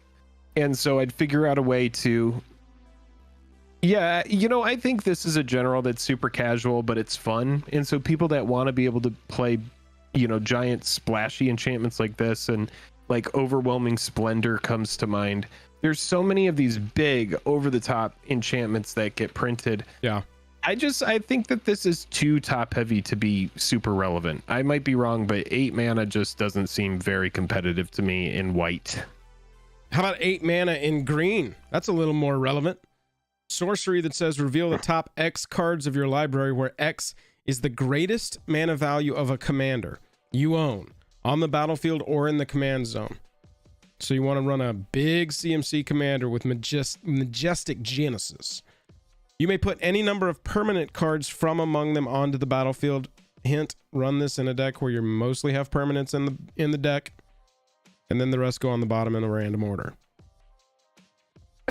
And so I'd figure out a way to... Yeah, I think this is a general that's super casual, but it's fun. And so people that want to be able to play, giant splashy enchantments like this, and like Overwhelming Splendor comes to mind. There's so many of these big over-the-top enchantments that get printed. Yeah. I think that this is too top heavy to be super relevant. I might be wrong, but 8 mana just doesn't seem very competitive to me in white. How about 8 mana in green? That's a little more relevant. Sorcery that says reveal the top X cards of your library, where X is the greatest mana value of a commander you own on the battlefield or in the command zone. So you want to run a big CMC commander with majestic Genesis. You may put any number of permanent cards from among them onto the battlefield. Hint, run this in a deck where you mostly have permanents in the deck, and then the rest go on the bottom in a random order.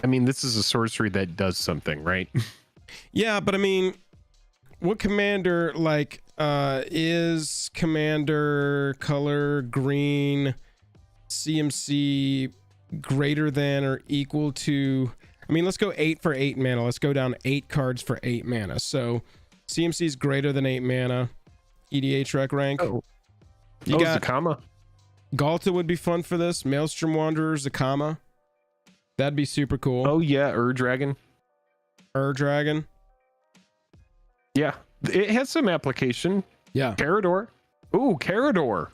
I mean, this is a sorcery that does something, right? Yeah, but I mean, what commander is commander color green CMC greater than or equal to? I mean, let's go 8 for 8 mana. Let's go down 8 cards for 8 mana. So CMC is greater than 8 mana. EDHREC rank. You got Zakama. Galta would be fun for this. Maelstrom Wanderer, Zakama. That'd be super cool. Oh yeah, Dragon. Dragon. Yeah, it has some application. Yeah. Carador. Ooh, Carador.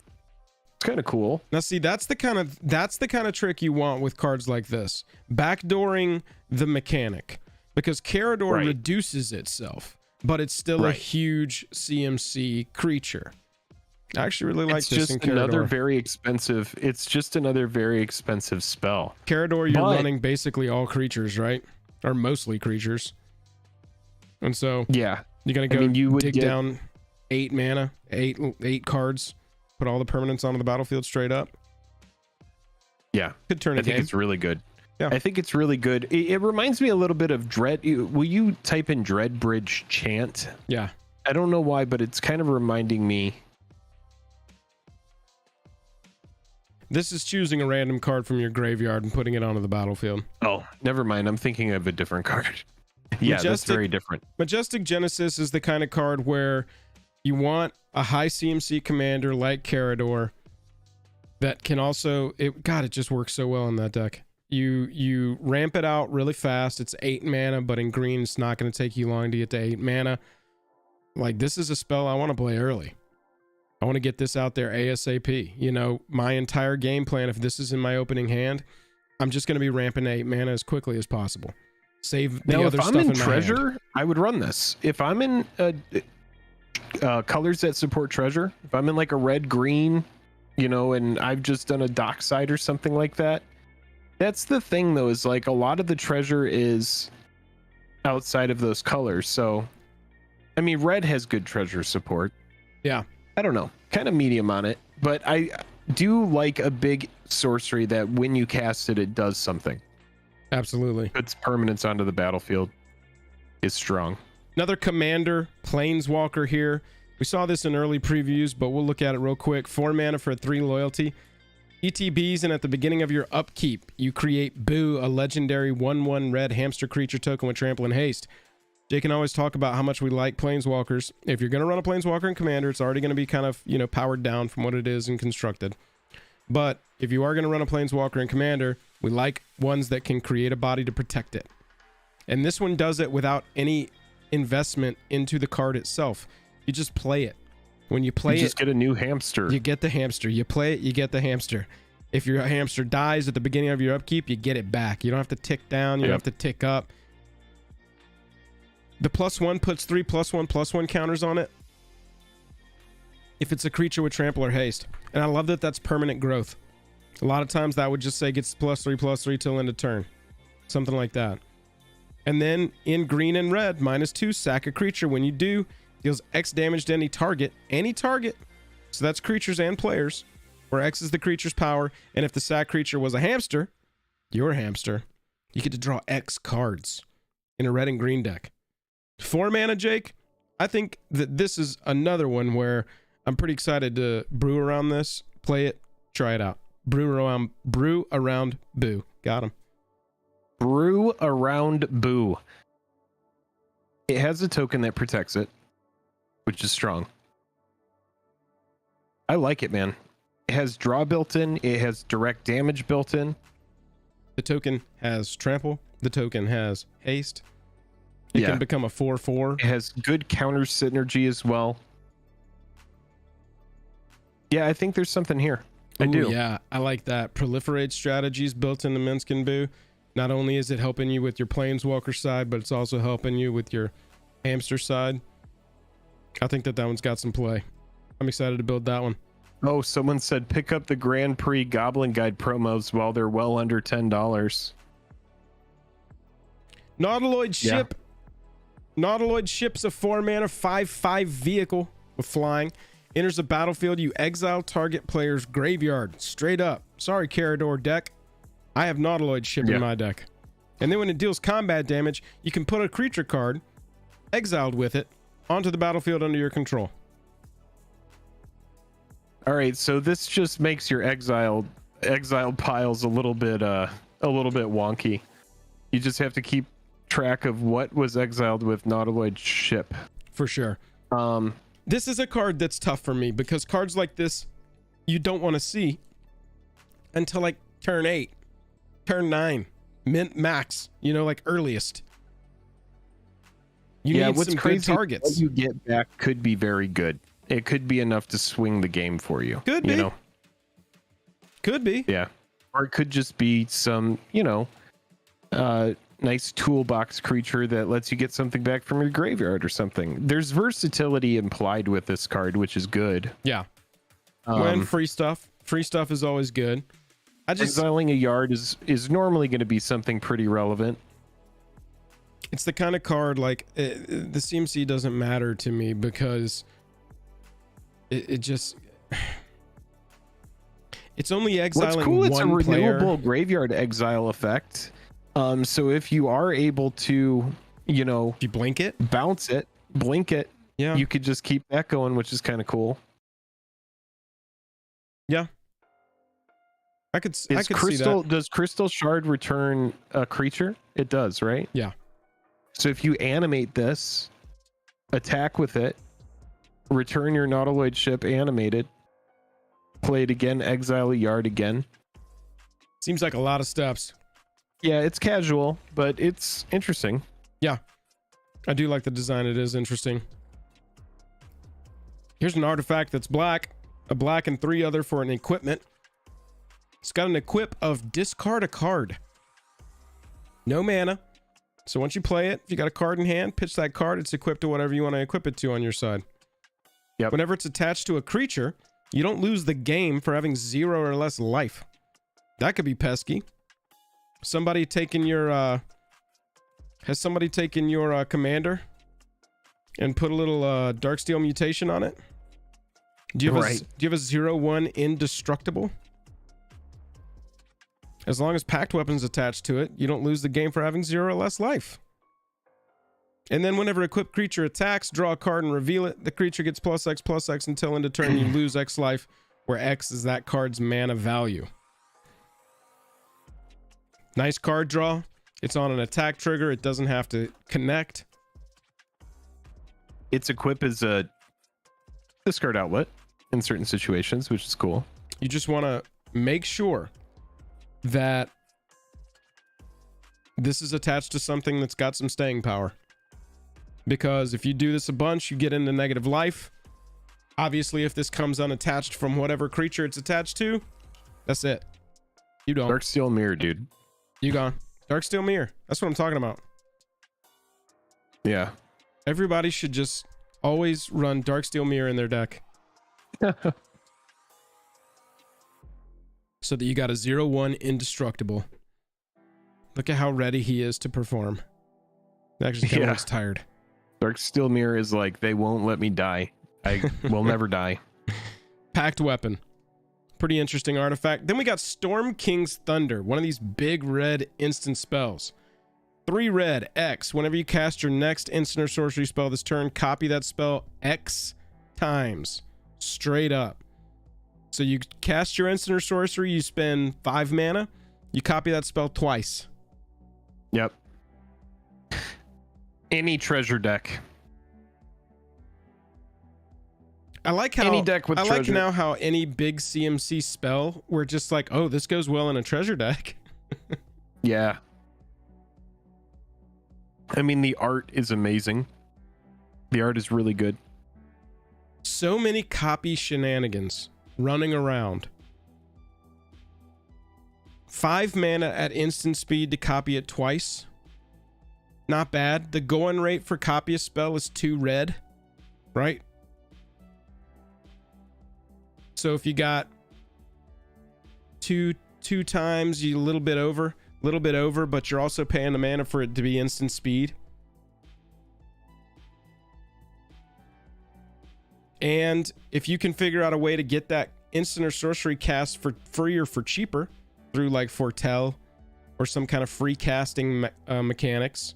It's kind of cool. Now see, that's the kind of trick you want with cards like this. Backdooring the mechanic, because Carador reduces itself, but it's still a huge CMC creature. I actually really like this in Carador. It's just another very expensive spell. Carador, you're running basically all creatures, right? Or mostly creatures. And so you're gonna go dig down 8 mana, 8 cards, put all the permanents onto the battlefield straight up. Yeah, could turn. I think it's really good. Yeah, I think it's really good. It reminds me a little bit of Dread. Will you type in Dreadbridge Chant? Yeah. I don't know why, but it's kind of reminding me. This is choosing a random card from your graveyard and putting it onto the battlefield. Oh, never mind. I'm thinking of a different card. Yeah, that's very different. Majestic Genesis is the kind of card where you want a high CMC commander like Carador that can also... it just works so well in that deck. You ramp it out really fast. It's 8 mana, but in green, it's not going to take you long to get to 8 mana. like this is a spell I want to play early. I want to get this out there ASAP. You know, my entire game plan, if this is in my opening hand, I'm just going to be ramping 8 mana as quickly as possible. Save the other stuff in my treasure, hand. I would run this. If I'm in colors that support treasure, if I'm in like a red green, you know, and I've just done a dockside or something like that. That's the thing though, is like a lot of the treasure is outside of those colors. So, I mean, red has good treasure support. Yeah. I don't know, kind of medium on it, but I do like a big sorcery that when you cast it, it does something. Absolutely. Puts permanence onto the battlefield. Is strong. Another commander, Planeswalker here. We saw this in early previews, but we'll look at it real quick. 4 mana for 3 loyalty. ETBs, and at the beginning of your upkeep, you create Boo, a legendary 1/1 red hamster creature token with trample and haste. Jake can always talk about how much we like Planeswalkers. If you're going to run a Planeswalker in Commander, it's already going to be kind of, you know, powered down from what it is in Constructed. But if you are going to run a Planeswalker in Commander, we like ones that can create a body to protect it. And this one does it without any investment into the card itself. You just play it. When you play you just get a new hamster. You get the hamster. You play it, you get the hamster. If your hamster dies at the beginning of your upkeep, you get it back. You don't have to tick down. You don't have to tick up. The +1 puts 3 +1/+1 counters on it if it's a creature with trample or haste. And I love that that's permanent growth. A lot of times that would just say gets +3/+3 till end of turn. Something like that. And then in green and red, -2, sack a creature. When you do, deals X damage to any target. Any target. So that's creatures and players, where X is the creature's power. And if the sack creature was a hamster, your hamster, you get to draw X cards in a red and green deck. 4 mana, Jake. I think that this is another one where I'm pretty excited to brew around this, play it, try it out. Brew around Boo. Got him. Brew around Boo. It has a token that protects it, which is strong. I like it, man. It has draw built in. It has direct damage built in. The token has trample. The token has haste. It can become a 4/4. It has good counter synergy as well. Yeah, I think there's something here. I do. Yeah, I like that. Proliferate strategies built into Minsc and Boo. Not only is it helping you with your Planeswalker side, but it's also helping you with your hamster side. I think that one's got some play. I'm excited to build that one. Oh, someone said pick up the Grand Prix Goblin Guide promos while they're well under $10. Nautilus Ship. Nautilus Ship's a 4 mana 5/5 vehicle with flying. Enters the battlefield, you exile target player's graveyard. Straight up. Sorry, Carador deck. I have Nautilus Ship in my deck. And then when it deals combat damage, you can put a creature card, exiled with it, onto the battlefield under your control. All right, so this just makes your exiled piles a little bit wonky. You just have to keep track of what was exiled with Nautilus Ship. For sure. This is a card that's tough for me because cards like this you don't want to see until like turn 8, turn 9, mint max, you know, like earliest. You need what's some crazy, good targets. what you get back could be very good. It could be enough to swing the game for you. Could be. You know? Could be. Yeah. Or it could just be some, you know, nice toolbox creature that lets you get something back from your graveyard or something. There's versatility implied with this card, which is good. Yeah. When free stuff is always good. Exiling a yard is normally going to be something pretty relevant. It's the kind of card like the CMC doesn't matter to me because it just it's only exiling. What's cool? It's a renewable player. Graveyard exile effect. So if you are able to, you know, if you blink it, bounce it, blink it, you could just keep that going, which is kind of cool. Yeah. I could see that. Does Crystal Shard return a creature? It does, right? Yeah. So if you animate this, attack with it, return your Nautilus Ship animated, play it again, exile a yard again. Seems like a lot of steps. Yeah, it's casual, but it's interesting. Yeah. I do like the design. It is interesting. Here's an artifact that's black, a black and 3 other for an equipment. It's got an equip of discard a card. No mana. So once you play it, if you got a card in hand, pitch that card. It's equipped to whatever you want to equip it to on your side. Yep. Whenever it's attached to a creature, you don't lose the game for having 0 or less life. That could be pesky. Somebody taken your has somebody taken your commander and put a little Darksteel mutation on it? Do you have a 0/1 indestructible? As long as pact weapons attached to it, you don't lose the game for having 0 or less life. And then whenever equipped creature attacks, draw a card and reveal it. The creature gets +X/+X until end of turn you lose X life, where X is that card's mana value. Nice card draw. It's on an attack trigger. It doesn't have to connect. Its equip is a discard outlet in certain situations, which is cool. You just want to make sure that this is attached to something that's got some staying power. Because if you do this a bunch, you get into negative life. Obviously, if this comes unattached from whatever creature it's attached to, that's it. You don't. Darksteel Mirror, dude. You gone. Darksteel Mirror. That's what I'm talking about. Yeah. Everybody should just always run Darksteel Mirror in their deck. So that you got a 0/1 indestructible. Look at how ready he is to perform. Actually, kind of looks tired. Darksteel Mirror is like, they won't let me die. I will never die. Pact weapon. Pretty interesting artifact. Then we got Storm King's Thunder, one of these big red instant spells. 3 red, X. Whenever you cast your next instant or sorcery spell this turn, copy that spell X times. Straight up. So you cast your instant or sorcery, you spend 5 mana, you copy that spell twice. Yep. Any treasure deck. I like how any deck with I treasure. like now how any big CMC spell, we're just like, oh, this goes well in a treasure deck. Yeah. I mean, the art is amazing. The art is really good. So many copy shenanigans running around. 5 mana at instant speed to copy it twice. Not bad. The going rate for copy a spell is 2 red, right? So if you got two times, you a little bit over, but you're also paying the mana for it to be instant speed. And if you can figure out a way to get that instant or sorcery cast for free or for cheaper through like Foretell or some kind of free casting mechanics,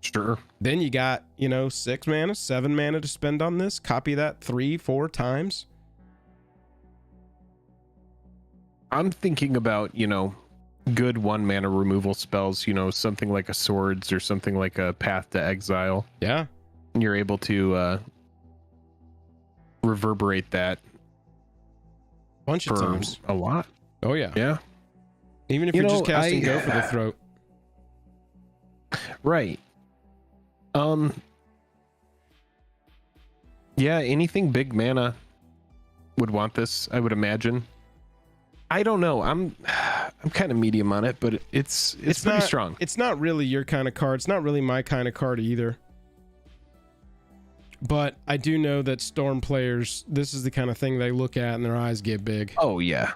sure, then you got, 6 mana, 7 mana to spend on this. Copy that 3-4 times. I'm thinking about, good 1 mana removal spells, something like a Swords or something like a Path to Exile. Yeah. And you're able to reverberate that Bunch of times. A lot. Oh, yeah. Yeah. Even if you're just casting Go for the Throat. Right. Yeah, anything big mana would want this, I would imagine. I don't know. I'm kind of medium on it, but it's pretty strong. It's not really your kind of card. It's not really my kind of card either. But I do know that Storm players, this is the kind of thing they look at and their eyes get big. Oh yeah.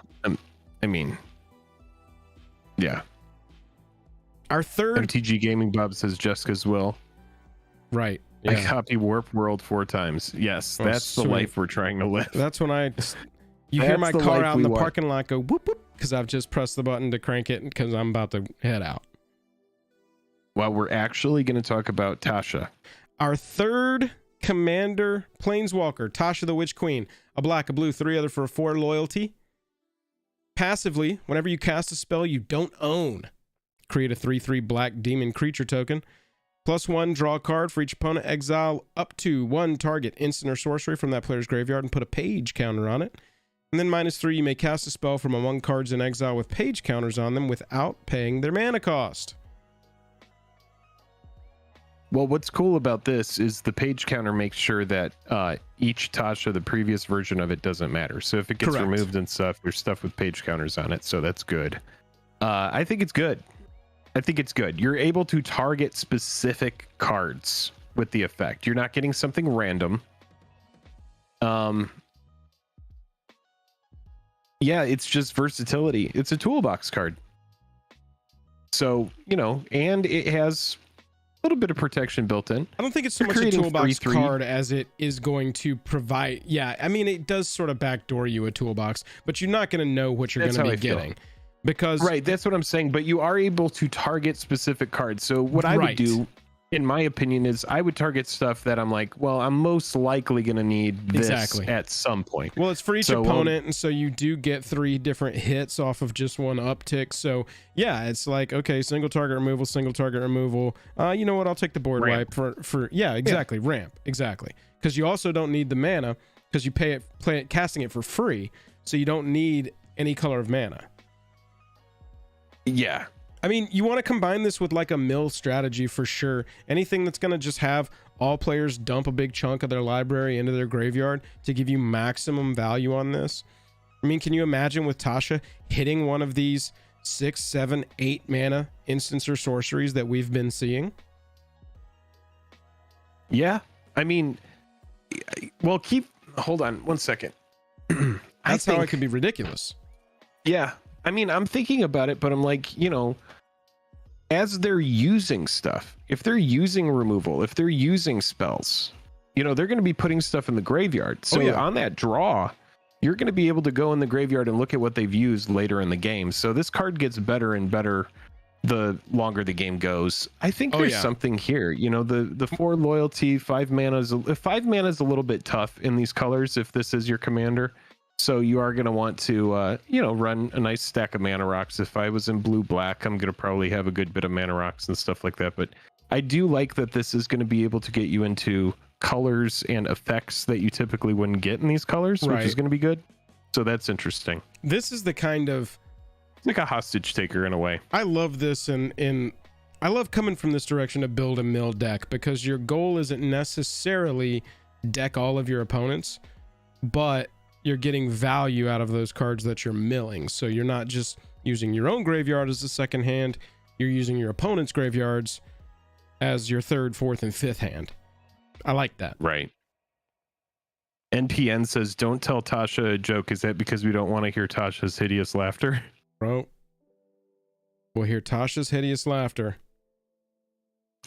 I mean, yeah. Our third MTG Gaming Bob says Jessica's will. Right. Yeah. I copy Warp World 4 times. Yes, that's the life we're trying to live. That's when you hear my car out in the parking lot go whoop whoop because I've just pressed the button to crank it because I'm about to head out. Well, we're actually going to talk about Tasha. Our third commander Planeswalker, Tasha the Witch Queen. A black, a blue, 3 other for a 4 loyalty. Passively, whenever you cast a spell you don't own, create a 3/3 black demon creature token. +1, draw a card for each opponent, exile up to 1 target instant or sorcery from that player's graveyard and put a page counter on it. And then -3, you may cast a spell from among cards in exile with page counters on them without paying their mana cost. Well, what's cool about this is the page counter makes sure that each Tasha, the previous version of it, doesn't matter. So if it gets removed and stuff, there's stuff with page counters on it. So that's good. I think it's good. You're able to target specific cards with the effect. You're not getting something random. Yeah, it's just versatility. It's a toolbox card. So, and it has a little bit of protection built in. I don't think it's so much a toolbox card as it is going to provide. Yeah, I mean, it does sort of backdoor you a toolbox, but you're not going to know what you're going to be getting. Because right, that's what I'm saying. But you are able to target specific cards. So what I would do, in my opinion, is I would target stuff that I'm like, well, I'm most likely going to need this at some point. Well, it's for each opponent, and so you do get 3 different hits off of just one uptick. So yeah, it's like, okay, single target removal, single target removal. You know what? I'll take the board wipe for yeah, exactly, ramp, exactly. Because you also don't need the mana because you play it casting it for free, so you don't need any color of mana. Yeah. I mean, you want to combine this with like a mill strategy for sure. Anything that's going to just have all players dump a big chunk of their library into their graveyard to give you maximum value on this. I mean, can you imagine with Tasha hitting one of these 6, 7, 8 mana instants or sorceries that we've been seeing? Yeah. I mean, well, hold on one second. That's how it could be ridiculous. Yeah. I mean, I'm thinking about it, but I'm like, as they're using stuff, if they're using removal, if they're using spells, they're going to be putting stuff in the graveyard. So on that draw, you're going to be able to go in the graveyard and look at what they've used later in the game. So this card gets better and better the longer the game goes. I think there's something here. The 4 loyalty, 5 mana is 5 mana is a little bit tough in these colors if this is your commander. So you are going to want to, run a nice stack of mana rocks. If I was in blue-black, I'm going to probably have a good bit of mana rocks and stuff like that. But I do like that this is going to be able to get you into colors and effects that you typically wouldn't get in these colors, which is going to be good. So that's interesting. This is the kind of... It's like a hostage taker in a way. I love this I love coming from this direction to build a mill deck because your goal isn't necessarily deck all of your opponents, but you're getting value out of those cards that you're milling. So you're not just using your own graveyard as a second hand, you're using your opponent's graveyards as your 3rd, 4th, and 5th hand. I like that. Right. NPN says, don't tell Tasha a joke. Is that because we don't want to hear Tasha's hideous laughter? Bro, we'll hear Tasha's hideous laughter.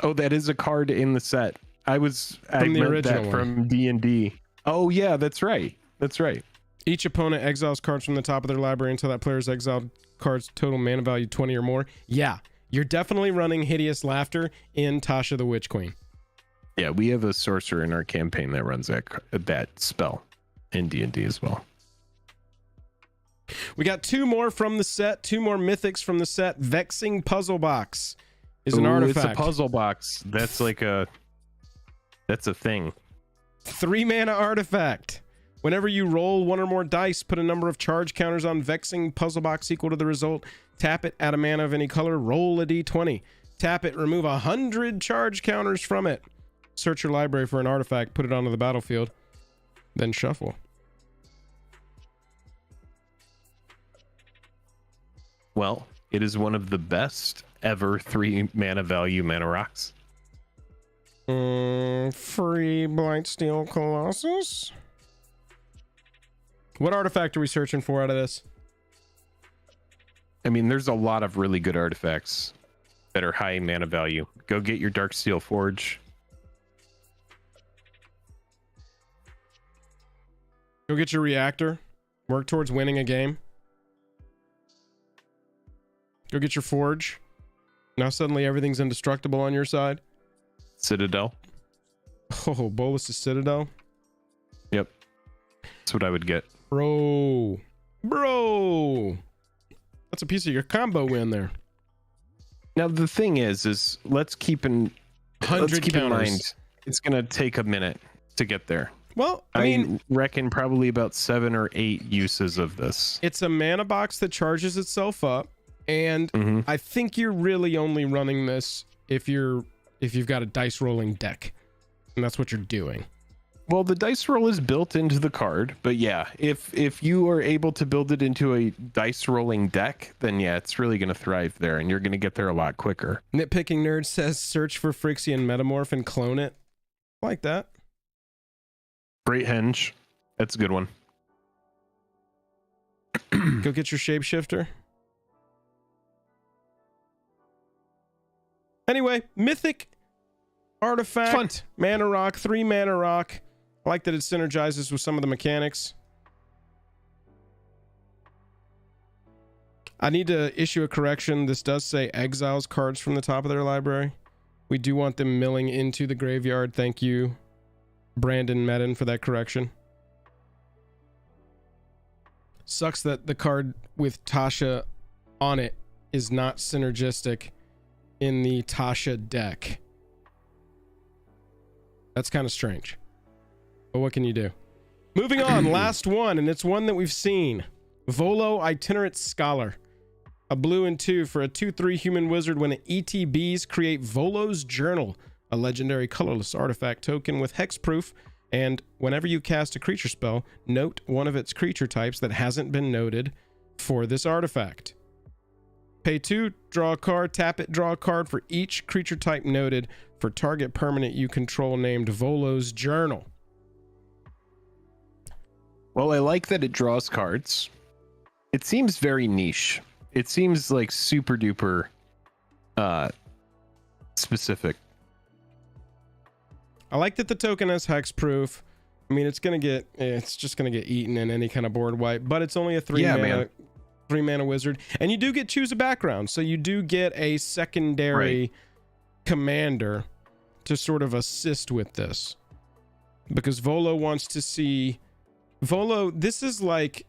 Oh, that is a card in the set. I meant that from D&D. Oh yeah, that's right. That's right. Each opponent exiles cards from the top of their library until that player's exiled cards total mana value 20 or more. Yeah, you're definitely running Hideous Laughter in Tasha the Witch Queen. Yeah, we have a sorcerer in our campaign that runs that spell in D&D as well. We got 2 more from the set, 2 more mythics from the set. Vexing Puzzle Box is an artifact. It's a puzzle box. That's that's a thing. 3 mana artifact. Whenever you roll 1 or more dice, put a number of charge counters on Vexing Puzzle Box equal to the result. Tap it, add a mana of any color, roll a d20. Tap it, remove 100 charge counters from it. Search your library for an artifact, put it onto the battlefield, then shuffle. Well, it is one of the best ever 3 mana value mana rocks. Free Blightsteel Colossus. What artifact are we searching for out of this? I mean, there's a lot of really good artifacts that are high mana value. Go get your Darksteel Forge. Go get your reactor. Work towards winning a game. Go get your forge. Now suddenly everything's indestructible on your side. Citadel. Oh, Bolus's Citadel. Yep. That's what I would get. Bro. That's a piece of your combo win there. Now the thing is let's keep in mind it's gonna take a minute to get there. Well, I mean, reckon probably about 7 or 8 uses of this. It's a mana box that charges itself up, and I think you're really only running this if you're if you've got a dice rolling deck, and that's what you're doing. Well, the dice roll is built into the card, but yeah, if you are able to build it into a dice rolling deck, then yeah, it's really going to thrive there, and you're going to get there a lot quicker. Nitpicking Nerd says search for Phyrexian Metamorph and clone it. I like that. Great henge. That's a good one. Go get your shapeshifter. Anyway, Mythic artifact, Fun. mana rock, 3 mana rock. I like that it synergizes with some of the mechanics. I need to issue a correction. This does say exiles cards from the top of their library. We do want them milling into the graveyard. Thank you, Brandon Medin, for that correction. Sucks that the card with Tasha on it is not synergistic in the Tasha deck. That's kind of strange. But what can you do? Moving on, last one, and it's one that we've seen. Volo Itinerant Scholar. A blue and 2 for a 2/3 human wizard. When it ETBs, create Volo's Journal, a legendary colorless artifact token with hexproof. And whenever you cast a creature spell, note one of its creature types that hasn't been noted for this artifact. Pay 2, draw a card, tap it, draw a card for each creature type noted for target permanent you control named Volo's Journal. Well, I like that it draws cards. It seems very niche. It seems like super duper specific. I like that the token has hexproof. I mean, it's just gonna get eaten in any kind of board wipe, but it's only a 3 mana wizard, and you do get choose a background, so you do get a secondary commander to sort of assist with this, because Volo wants to see Volo. This is like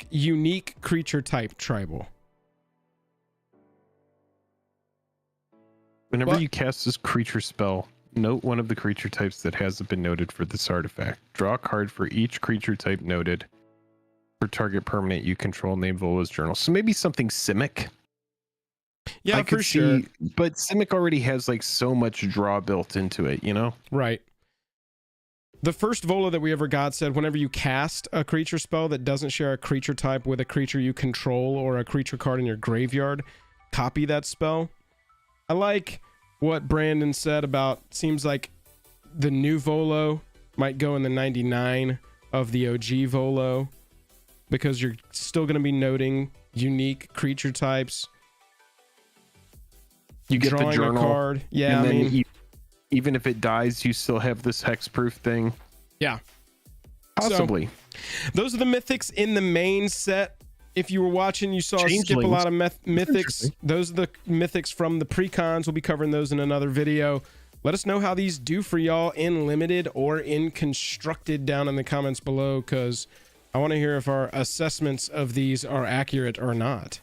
unique creature type tribal. Whenever you cast this creature spell, note one of the creature types that hasn't been noted for this artifact. Draw a card for each creature type noted for target permanent you control named Volo's Journal. So maybe something Simic. Yeah, I could for sure. But Simic already has like so much draw built into it, you know? Right. The first Volo that we ever got said whenever you cast a creature spell that doesn't share a creature type with a creature you control or a creature card in your graveyard, copy that spell. I like what Brandon said about, seems like the new Volo might go in the 99 of the OG Volo, because you're still going to be noting unique creature types. You get the journal a card. Yeah, and I then mean, even if it dies, you still have this hexproof thing. Yeah. Possibly. So, those are the mythics in the main set. If you were watching, you saw us skip a Changelings. lot of mythics. Those are the mythics from the pre-cons. We'll be covering those in another video. Let us know how these do for y'all in limited or in constructed down in the comments below, because I want to hear if our assessments of these are accurate or not.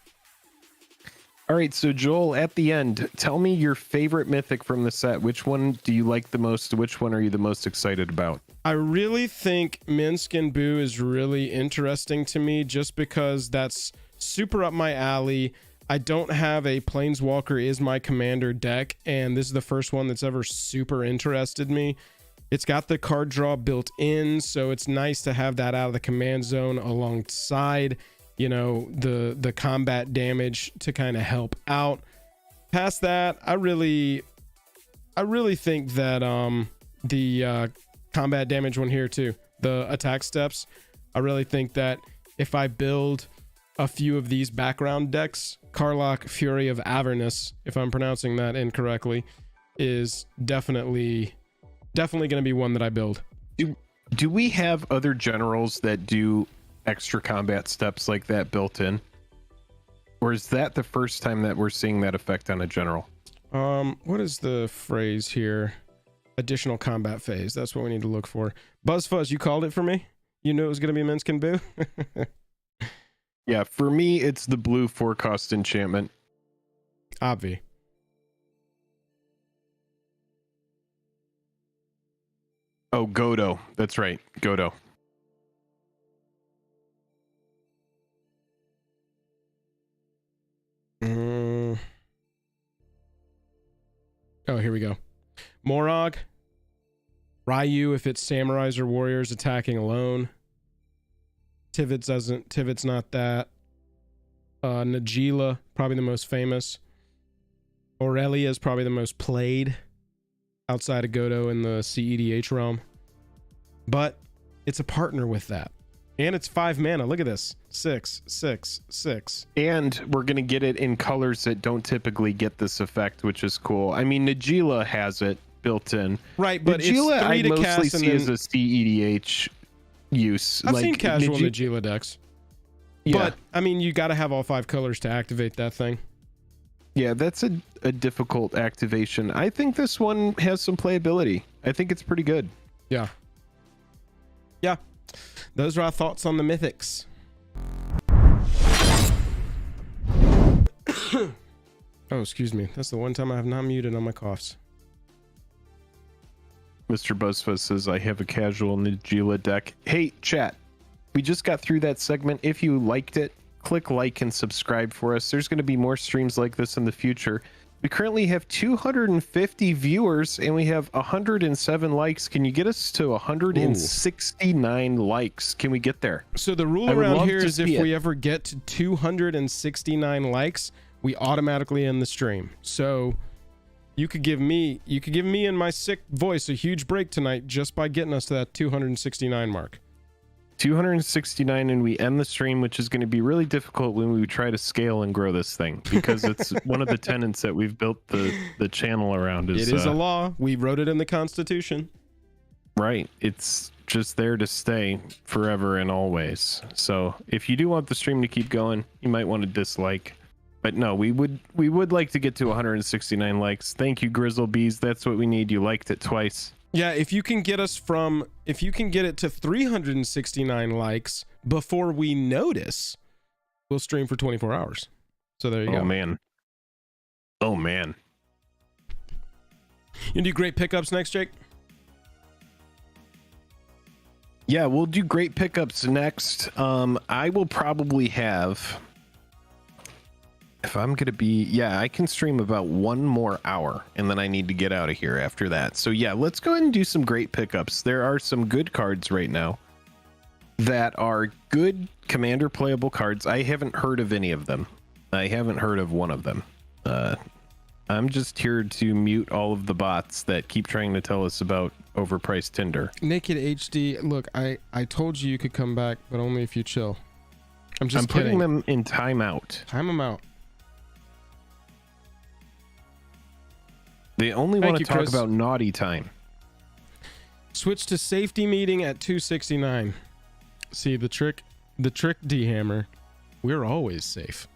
All right, so Joel, at the end, tell me your favorite mythic from the set. Which one do you like the most? Which one are you the most excited about? I really think Minsc and Boo is really interesting to me, just because that's super up my alley. I don't have a Planeswalker is my commander deck, and this is the first one that's ever super interested me. It's got the card draw built in, so it's nice to have that out of the command zone alongside, you know, the combat damage to kind of help out. Past that, I really think that the combat damage one here too, the attack steps, I really think that if I build a few of these background decks, Karlach Fury of Avernus, if I'm pronouncing that incorrectly, is definitely going to be one that I build. Do we have other generals that do extra combat steps like that built in, or is that the first time that we're seeing that effect on a general? What is the phrase here? Additional combat phase. That's what we need to look for. BuzzFuzz, you called it for me? You knew it was going to be Minsc and Boo? Yeah, for me, it's the blue 4-cost enchantment. Obvi. Oh, Godo. That's right. Godo. Oh, here we go. Morog. Ryu if it's samurais or warriors attacking alone. Tivit's not that. Najila, probably the most famous. Aurelia is probably the most played outside of Godo in the CEDH realm. But it's a partner with that. And it's 5 mana. Look at this. 6, 6, 6. And we're going to get it in colors that don't typically get this effect, which is cool. I mean, Najila has it built in. Right, but Najila, it's 3 to I mostly cast see as a CEDH use. I've seen casual Najila decks. Yeah. But, I mean, you got to have all 5 colors to activate that thing. Yeah, that's a difficult activation. I think this one has some playability. I think it's pretty good. Yeah. Yeah. Those are our thoughts on the Mythics. Oh, excuse me. That's the one time I have not muted on my coughs. Mr. Buzzfuzz says, I have a casual Najila deck. Hey, chat. We just got through that segment. If you liked it, click like and subscribe for us. There's going to be more streams like this in the future. We currently have 250 viewers and we have 107 likes. Can you get us to 169 likes? Can we get there? So the rule around here is if we ever get to 269 likes, we automatically end the stream. So you could give me and my sick voice a huge break tonight just by getting us to that 269 mark. 269 and we end the stream, which is going to be really difficult when we try to scale and grow this thing, because it's one of the tenets that we've built the channel around. It is a law. We wrote it in the Constitution. Right. It's just there to stay forever and always. So if you do want the stream to keep going, you might want to dislike. But no, we would like to get to 169 likes. Thank you, Grizzlebees. That's what we need. You liked it twice. Yeah, if you can get it to 369 likes before we notice, we'll stream for 24 hours. So there you go. Oh man. Oh man. You do great pickups next, Jake? Yeah, we'll do great pickups next. I will probably have, if I'm going to be, yeah, I can stream about 1 more hour and then I need to get out of here after that. So yeah, let's go ahead and do some great pickups. There are some good cards right now that are good commander playable cards. I haven't heard of any of them. I haven't heard of one of them. I'm just here to mute all of the bots that keep trying to tell us about overpriced Tinder. Naked HD, look, I told you could come back, but only if you chill. I'm kidding. Putting them in timeout. Time them out. They only want to talk Chris. about naughty time. Switch to safety meeting at 269. See the trick, D-Hammer. We're always safe.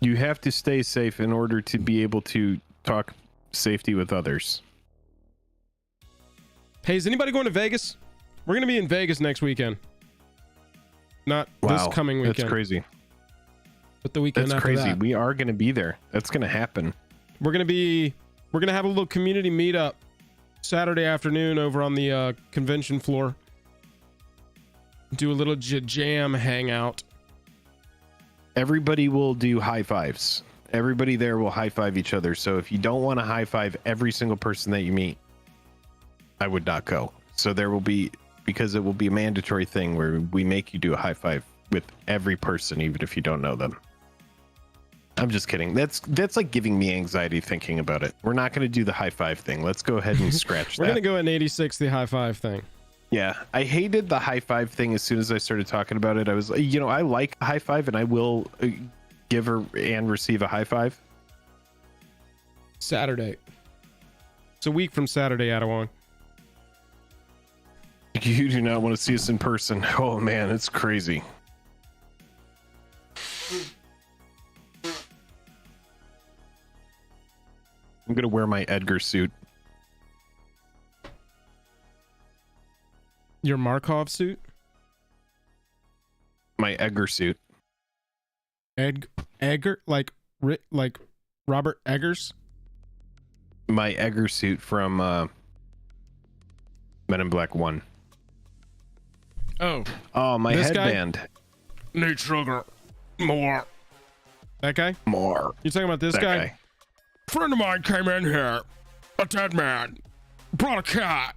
You have to stay safe in order to be able to talk safety with others. Hey, is anybody going to Vegas? We're going to be in Vegas next weekend. Not this coming weekend. That's crazy. But the weekend after crazy. that. We are going to be there. That's going to happen. We're going to have a little community meetup Saturday afternoon over on the convention floor. Do a little jam hangout. Everybody will do high fives. Everybody there will high five each other. So if you don't want to high five every single person that you meet, I would not go. So there will be, because it will be a mandatory thing where we make you do a high five with every person, even if you don't know them. I'm just kidding. That's like giving me anxiety thinking about it. We're not going to do the high five thing. Let's go ahead and scratch that. We're going to go at 86, the high five thing. Yeah, I hated the high five thing as soon as I started talking about it. I was, I like a high five and I will give her and receive a high five. Saturday. It's a week from Saturday, Adawan. You do not want to see us in person. Oh man, it's crazy. I'm going to wear my Edgar suit. Your Markov suit? My Edgar suit. Edgar? Like Robert Eggers? My Edgar suit from Men in Black 1. Oh, my headband. Need sugar. More. That guy? More. You talking about this guy? friend of mine came in here, a dead man, brought a cat.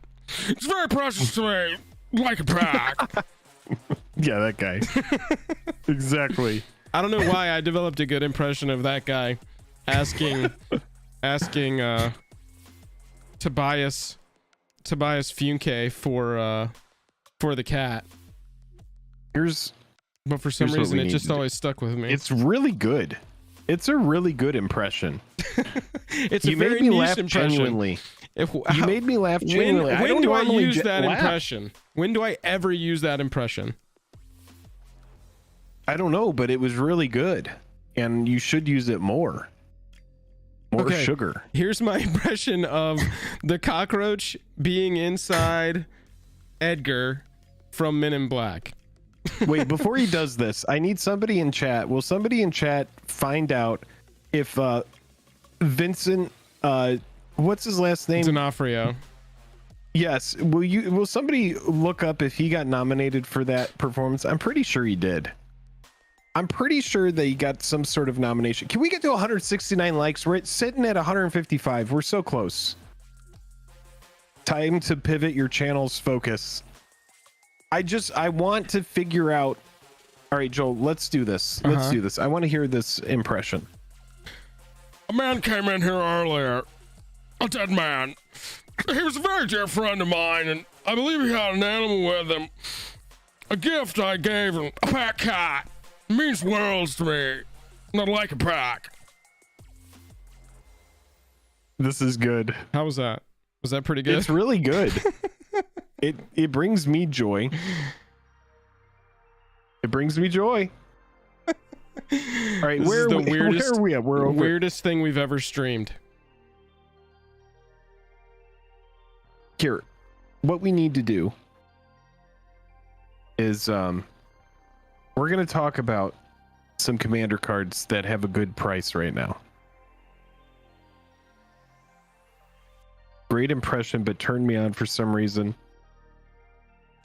It's very precious to me, like a pack. Yeah, that guy. Exactly. I don't know why I developed a good impression of that guy asking Tobias Funke for the cat. But for some reason it just always stuck with me. It's really good. It's a really good impression. It's a very niche impression. Genuinely. You made me laugh genuinely. When do I use that impression? When do I ever use that impression? I don't know, but it was really good, and you should use it more. More sugar. Here's my impression of the cockroach being inside Edgar from Men in Black. Wait, before he does this, I need somebody in chat. Will somebody in chat find out if Vincent, what's his last name? D'Onofrio. Yes. Will somebody look up if he got nominated for that performance? I'm pretty sure he did. I'm pretty sure that he got some sort of nomination. Can we get to 169 likes? We're sitting at 155. We're so close. Time to pivot your channel's focus. I want to figure out. All right, Joel, let's do this. Let's do this. I want to hear this impression. A man came in here earlier. A dead man. He was a very dear friend of mine, and I believe he had an animal with him. A gift I gave him, a pet cat. It means worlds to me. Not like a pack. This is good. How was that? Was that pretty good? It's really good. It brings me joy. It brings me joy. All right, where are we at? We're over. Weirdest thing we've ever streamed. Here, what we need to do is we're going to talk about some commander cards that have a good price right now. Great impression, but turned me on for some reason.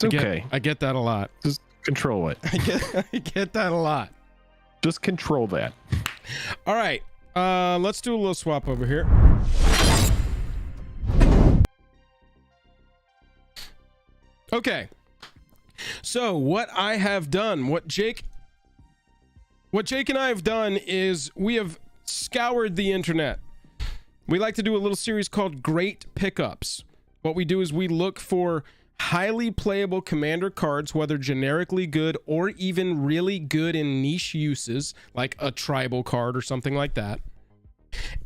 It's okay. I get that a lot. Just control it. I get that a lot. Just control that. All right. Let's do a little swap over here. Okay. So what I have done, what Jake and I have done is we have scoured the internet. We like to do a little series called Great Pickups. What we do is we look for highly playable commander cards, whether generically good or even really good in niche uses, like a tribal card or something like that.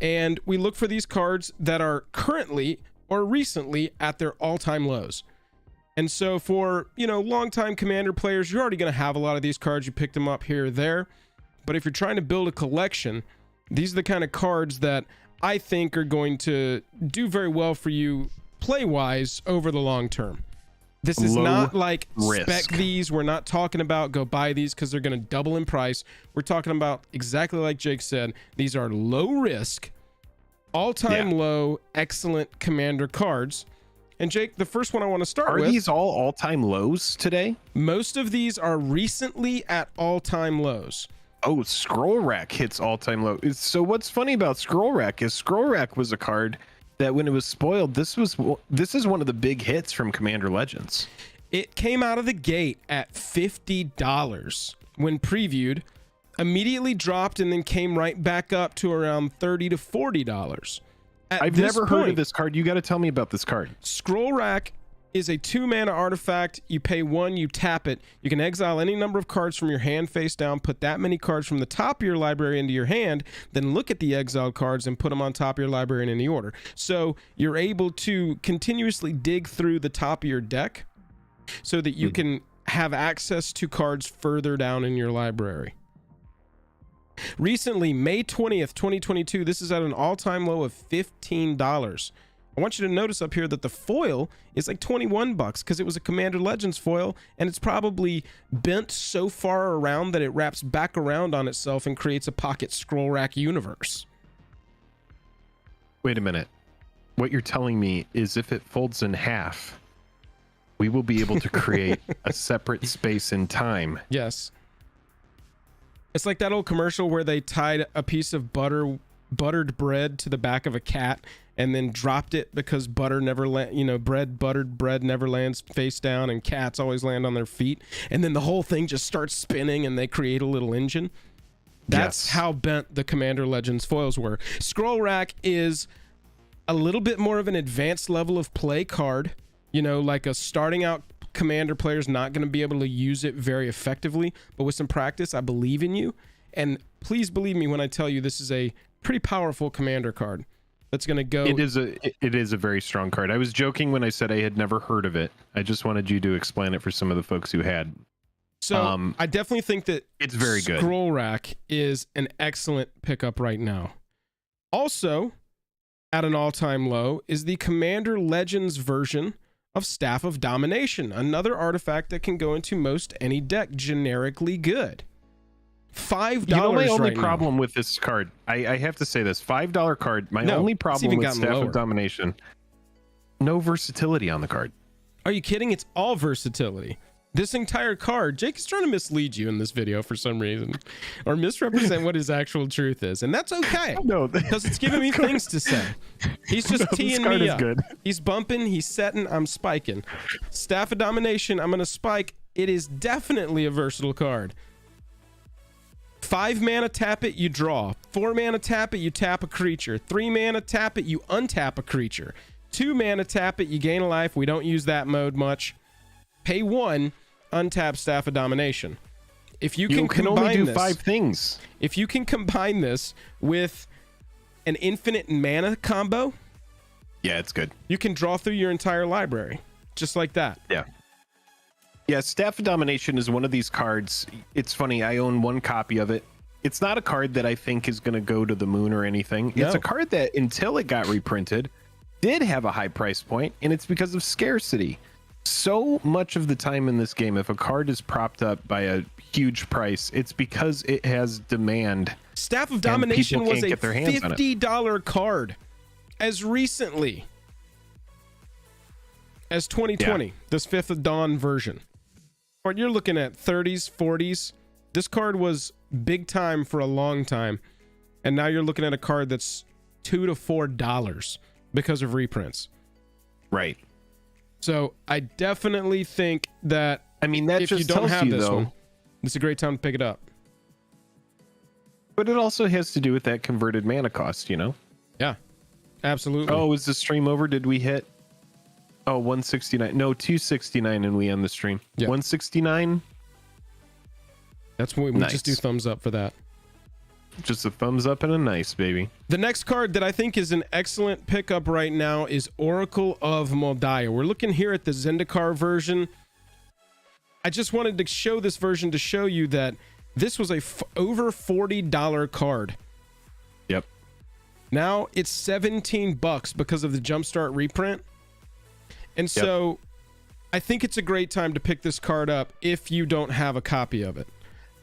And we look for these cards that are currently or recently at their all-time lows. And so for, longtime commander players, you're already going to have a lot of these cards. You picked them up here or there. But if you're trying to build a collection, these are the kind of cards that I think are going to do very well for you play-wise over the long term. This is not like spec these. We're not talking about go buy these because they're going to double in price. We're talking about exactly like Jake said. These are low risk, all-time low, excellent commander cards. And Jake, the first one I want to start with. Are these all-time lows today? Most of these are recently at all-time lows. Oh, Scroll Rack hits all-time low. So what's funny about Scroll Rack is Scroll Rack was a card that when it was spoiled, this is one of the big hits from Commander Legends. It came out of the gate at $50 when previewed, immediately dropped, and then came right back up to around $30 to $40. I've never heard of this card. You got to tell me about this card. Scroll Rack is a 2-mana artifact. You pay 1, you tap it. You can exile any number of cards from your hand face down, put that many cards from the top of your library into your hand, then look at the exiled cards and put them on top of your library in any order. So you're able to continuously dig through the top of your deck so that you can have access to cards further down in your library. Recently, May 20th, 2022, this is at an all-time low of $15. I want you to notice up here that the foil is like $21 because it was a Commander Legends foil, and it's probably bent so far around that it wraps back around on itself and creates a pocket Scroll Rack universe. Wait a minute. What you're telling me is if it folds in half, we will be able to create a separate space in time. Yes. It's like that old commercial where they tied a piece of butter buttered bread to the back of a cat and then dropped it because butter never buttered bread never lands face down and cats always land on their feet, and then the whole thing just starts spinning and they create a little engine. That's how bent the Commander Legends foils were. Scroll Rack is a little bit more of an advanced level of play card. Like a starting out Commander player is not going to be able to use it very effectively, but with some practice, I believe in you. And please believe me when I tell you this is a pretty powerful Commander card. That's going to go. It is a very strong card. I was joking when I said I had never heard of it. I just wanted you to explain it for some of the folks who had. So I definitely think that it's very good. Scroll Rack is an excellent pickup right now. Also, at an all-time low is the Commander Legends version of Staff of Domination, another artifact that can go into most any deck, generically good. $5 my only right problem now. with this card, I have to say this, $5 card, only problem with Staff of Domination, no versatility on the card. Are you kidding? It's all versatility. This entire card, Jake is trying to mislead you in this video for some reason, or misrepresent what his actual truth is, and that's okay. No, because it's giving me things to say. He's just teeing me up. Good. He's bumping, he's setting, I'm spiking. Staff of Domination, I'm gonna spike. It is definitely a versatile card. 5 mana tap it, you draw. 4 mana tap it, you tap a creature. 3 mana tap it, you untap a creature. 2 mana tap it, you gain a life. We don't use that mode much. Pay 1, untap Staff of Domination. If you can only do this, 5 things. If you can combine this with an infinite mana combo, yeah, it's good. You can draw through your entire library just like that. Yeah, Staff of Domination is one of these cards. It's funny, I own 1 copy of it. It's not a card that I think is going to go to the moon or anything. No. It's a card that, until it got reprinted, did have a high price point, and it's because of scarcity. So much of the time in this game, if a card is propped up by a huge price, it's because it has demand. Staff of Domination was a $50 card as recently as 2020, this 5th of Dawn version. Or you're looking at 30s, 40s. This card was big time for a long time, and now you're looking at a card that's $2 to $4 because of reprints. Right. So I definitely think that that if just you don't have this though, one, it's a great time to pick it up. But it also has to do with that converted mana cost, Yeah, absolutely. Oh, is the stream over? Did we hit? Oh, 169. No, 269, and we end the stream. Yeah. 169. That's when we just do thumbs up for that. Just a thumbs up and a nice, baby. The next card that I think is an excellent pickup right now is Oracle of Moldiah. We're looking here at the Zendikar version. I just wanted to show this version to show you that this was a over $40 card. Yep. Now it's $17 because of the Jumpstart reprint. And so I think it's a great time to pick this card up if you don't have a copy of it.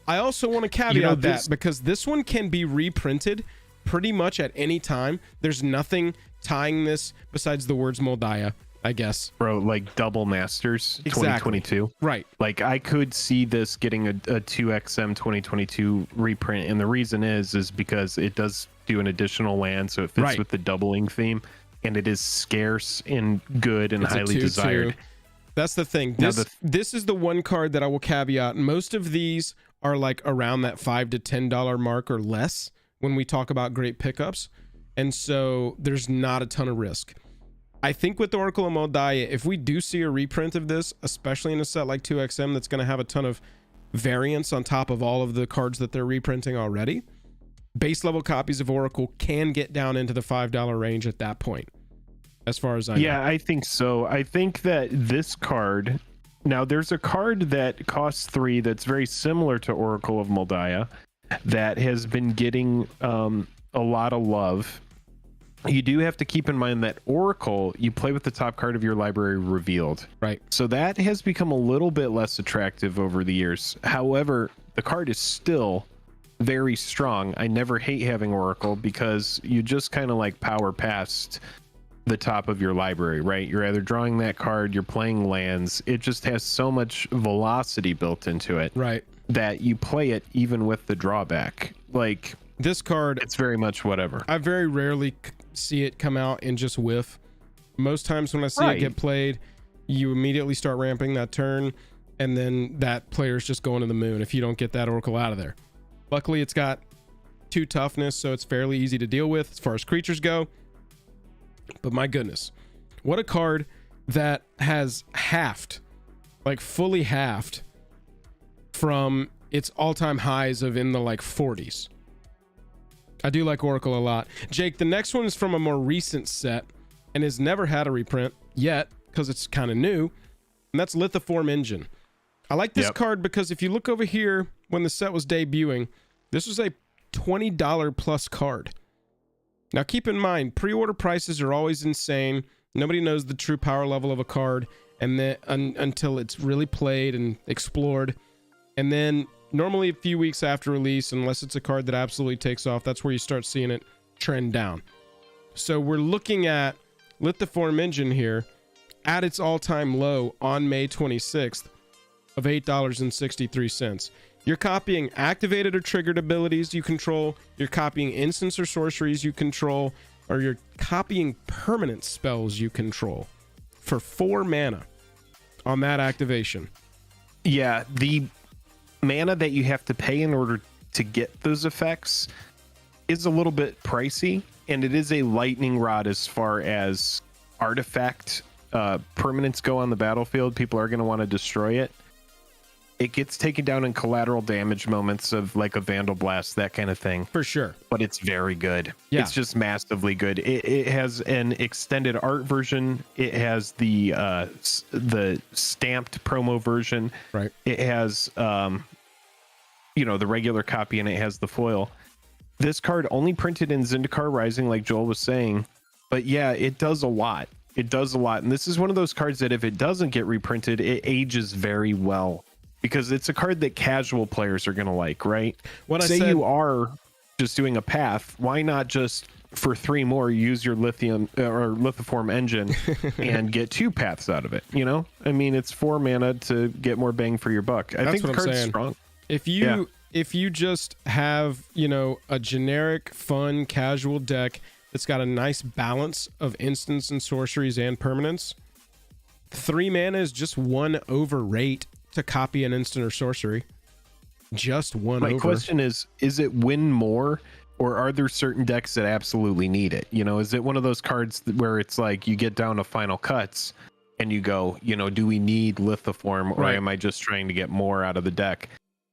I also want to caveat that because this one can be reprinted pretty much at any time. There's nothing tying this besides the words Moldiah, I guess. Bro, like double Masters 2022. Right. Like I could see this getting a 2XM 2022 reprint. And the reason is because it does do an additional land. So it fits with the doubling theme. And it is scarce and good and highly desired. That's the thing. This is the one card that I will caveat. Most of these are like around that $5 to $10 mark or less when we talk about great pickups. And so there's not a ton of risk. I think with Oracle of Moldiah, if we do see a reprint of this, especially in a set like 2XM that's going to have a ton of variants on top of all of the cards that they're reprinting already, base level copies of Oracle can get down into the $5 range at that point, as far as I know. Yeah, I think so. I think that this card, now there's a card that costs 3 that's very similar to Oracle of Moldiah that has been getting a lot of love. You do have to keep in mind that Oracle, you play with the top card of your library revealed. Right. So that has become a little bit less attractive over the years. However, the card is still very strong. I never hate having Oracle because you just kind of like power past the top of your library, right? You're either drawing that card, you're playing lands. It just has so much velocity built into it, right, that you play it even with the drawback. Like This card, It's very much whatever. I very rarely see it come out and just whiff. Most times when I see it get played, you immediately start ramping that turn, and then that player's just going to the moon if you don't get that Oracle out of there. Luckily, it's got 2 toughness, so it's fairly easy to deal with as far as creatures go. But my goodness, what a card that has halved, like fully halved from its all-time highs of in the like 40s. I do like Oracle a lot. Jake, the next one is from a more recent set and has never had a reprint yet because it's kind of new, and that's Lithiform Engine. I like this card because if you look over here when the set was debuting, this was a $20 plus card. Now keep in mind, pre-order prices are always insane. Nobody knows the true power level of a card and then until it's really played and explored. And then normally a few weeks after release, unless it's a card that absolutely takes off, that's where you start seeing it trend down. So we're looking at Lithiform Engine here at its all-time low on May 26th of $8.63. You're copying activated or triggered abilities you control, you're copying instants or sorceries you control, or you're copying permanent spells you control for 4 mana on that activation. Yeah, the mana that you have to pay in order to get those effects is a little bit pricey, and it is a lightning rod as far as artifact permanents go on the battlefield. People are going to want to destroy it. It gets taken down in collateral damage moments of like a Vandal Blast, that kind of thing. For sure. But it's very good. Yeah. It's just massively good. It has an extended art version. It has the stamped promo version. Right. It has, the regular copy, and it has the foil. This card only printed in Zendikar Rising, like Joel was saying. But yeah, it does a lot. It does a lot. And this is one of those cards that if it doesn't get reprinted, it ages very well. Because it's a card that casual players are going to like, right? When Say you are just doing a path, why not just for 3 more use your Lithiform Engine and get 2 paths out of it? You know, I mean, it's 4 mana to get more bang for your buck. I think the card's strong. If you just have, a generic, fun, casual deck that's got a nice balance of instants and sorceries and permanents, 3 mana is just 1 over rate to copy an instant or sorcery. Just 1 over. My question is it win more, or are there certain decks that absolutely need it? Is it one of those cards where it's like you get down to final cuts and you go, do we need Lithiform, or am I just trying to get more out of the deck?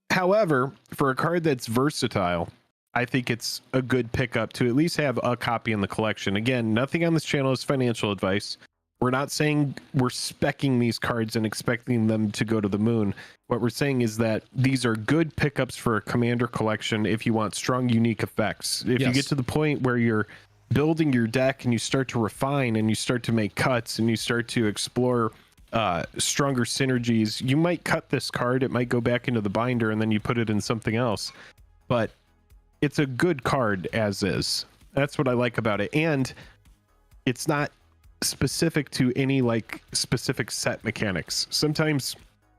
However, for a card that's versatile, I think it's a good pickup to at least have a copy in the collection. Again, nothing on this channel is financial advice. We're not saying we're speccing these cards and expecting them to go to the moon. What we're saying is that these are good pickups for a commander collection if you want strong, unique effects. If you get to the point where you're building your deck and you start to refine and you start to make cuts and you start to explore stronger synergies, you might cut this card. It might go back into the binder and then you put it in something else. But it's a good card as is. That's what I like about it. And it's not specific to any like specific set mechanics. Sometimes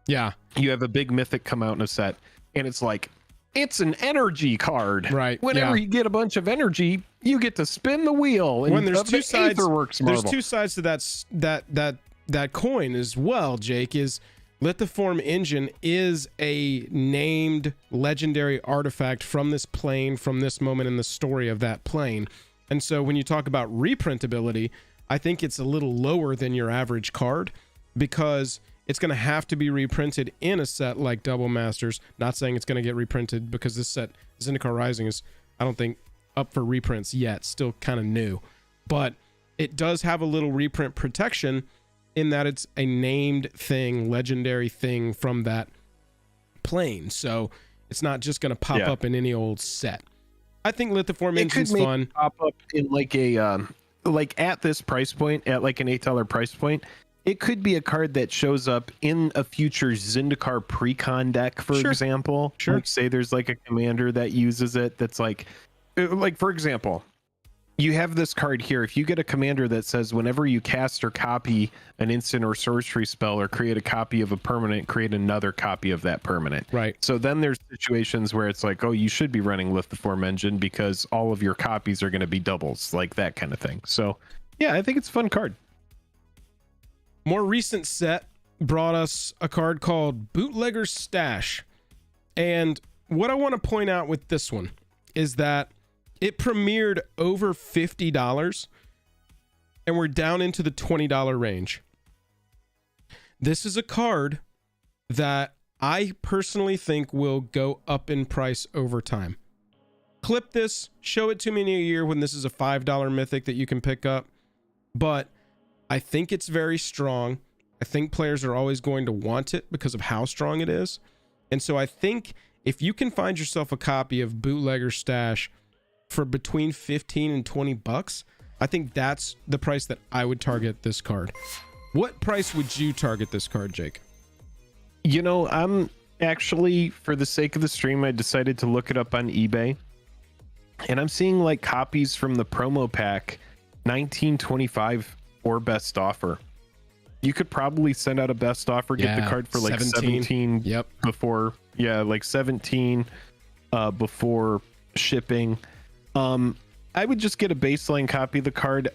you have a big mythic come out in a set and it's like it's an energy card, right? Whenever you get a bunch of energy, you get to spin the wheel, and when there's 2 sides, there's 2 sides to that coin as well. Jake, is Lithiform Engine is a named legendary artifact from this plane, from this moment in the story of that plane. And so when you talk about reprintability, I think it's a little lower than your average card because it's going to have to be reprinted in a set like Double Masters. Not saying it's going to get reprinted because this set, Zendikar Rising, is, I don't think, up for reprints yet. Still kind of new. But it does have a little reprint protection in that it's a named thing, legendary thing from that plane. So it's not just going to pop up in any old set. I think Lithiform Engine's fun. It pop up in like a... like at this price point, at like an $8 price point, it could be a card that shows up in a future Zendikar precon deck, for example. Like say there's like a commander that uses it that's like for example, you have this card here. If you get a commander that says whenever you cast or copy an instant or sorcery spell or create a copy of a permanent, create another copy of that permanent. Right. So then there's situations where it's like, oh, you should be running Lift the Form engine because all of your copies are going to be doubles, like that kind of thing. So yeah, I think it's a fun card. More recent set brought us a card called Bootlegger's Stash. And what I want to point out with this one is that it premiered over $50 and we're down into the $20 range. This is a card that I personally think will go up in price over time. Clip this, show it to me in a year when this is a $5 mythic that you can pick up. But I think it's very strong. I think players are always going to want it because of how strong it is. And so I think if you can find yourself a copy of Bootlegger's Stash for between 15 and 20 bucks, I think that's the price that I would target this card. What price would you target this card, Jake? You know, I'm actually, for the sake of the stream, I decided to look it up on eBay. And I'm seeing like copies from the promo pack, $19.25 or best offer. You could probably send out a best offer, get the card for like 17 yep. before, like 17 before shipping. I would just get a baseline copy of the card.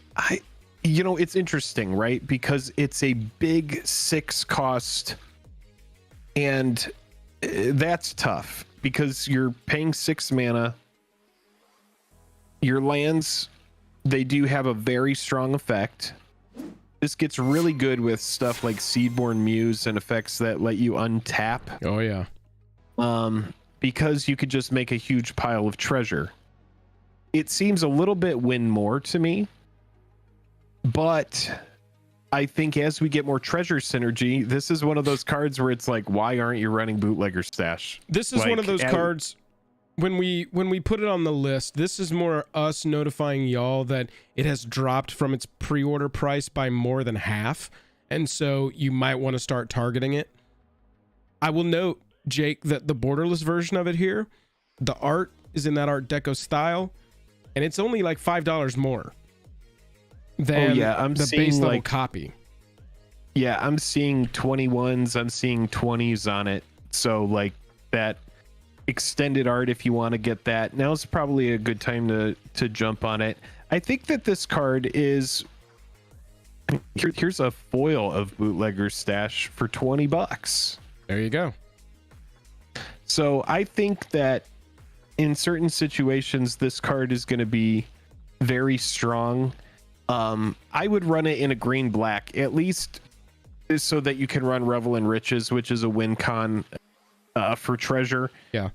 It's interesting, right? Because it's a big 6 cost, and that's tough because you're paying 6 mana. Your lands, they do have a very strong effect. This gets really good with stuff like Seedborn Muse and effects that let you untap. Oh yeah. Because you could just make a huge pile of treasure. It seems a little bit win more to me, but I think as we get more treasure synergy, this is one of those cards where it's like, why aren't you running Bootlegger Stash? This is one of those cards. When we put it on the list, this is more us notifying y'all that it has dropped from its pre-order price by more than half, and so you might want to start targeting it. I will note, Jake, that the borderless version of it here, the art is in that Art Deco style, and it's only like $5 more than the base level copy. Yeah, I'm seeing 21s, I'm seeing 20s on it. So like that extended art, if you want to get that, now's probably a good time to jump on it. I think that this card is here's a foil of Bootlegger's Stash for 20 bucks. There you go. So I think that in certain situations this card is going to be very strong. I would run it in a green black, at least so that you can run Revel in Riches, which is a win con for treasure. Yeah.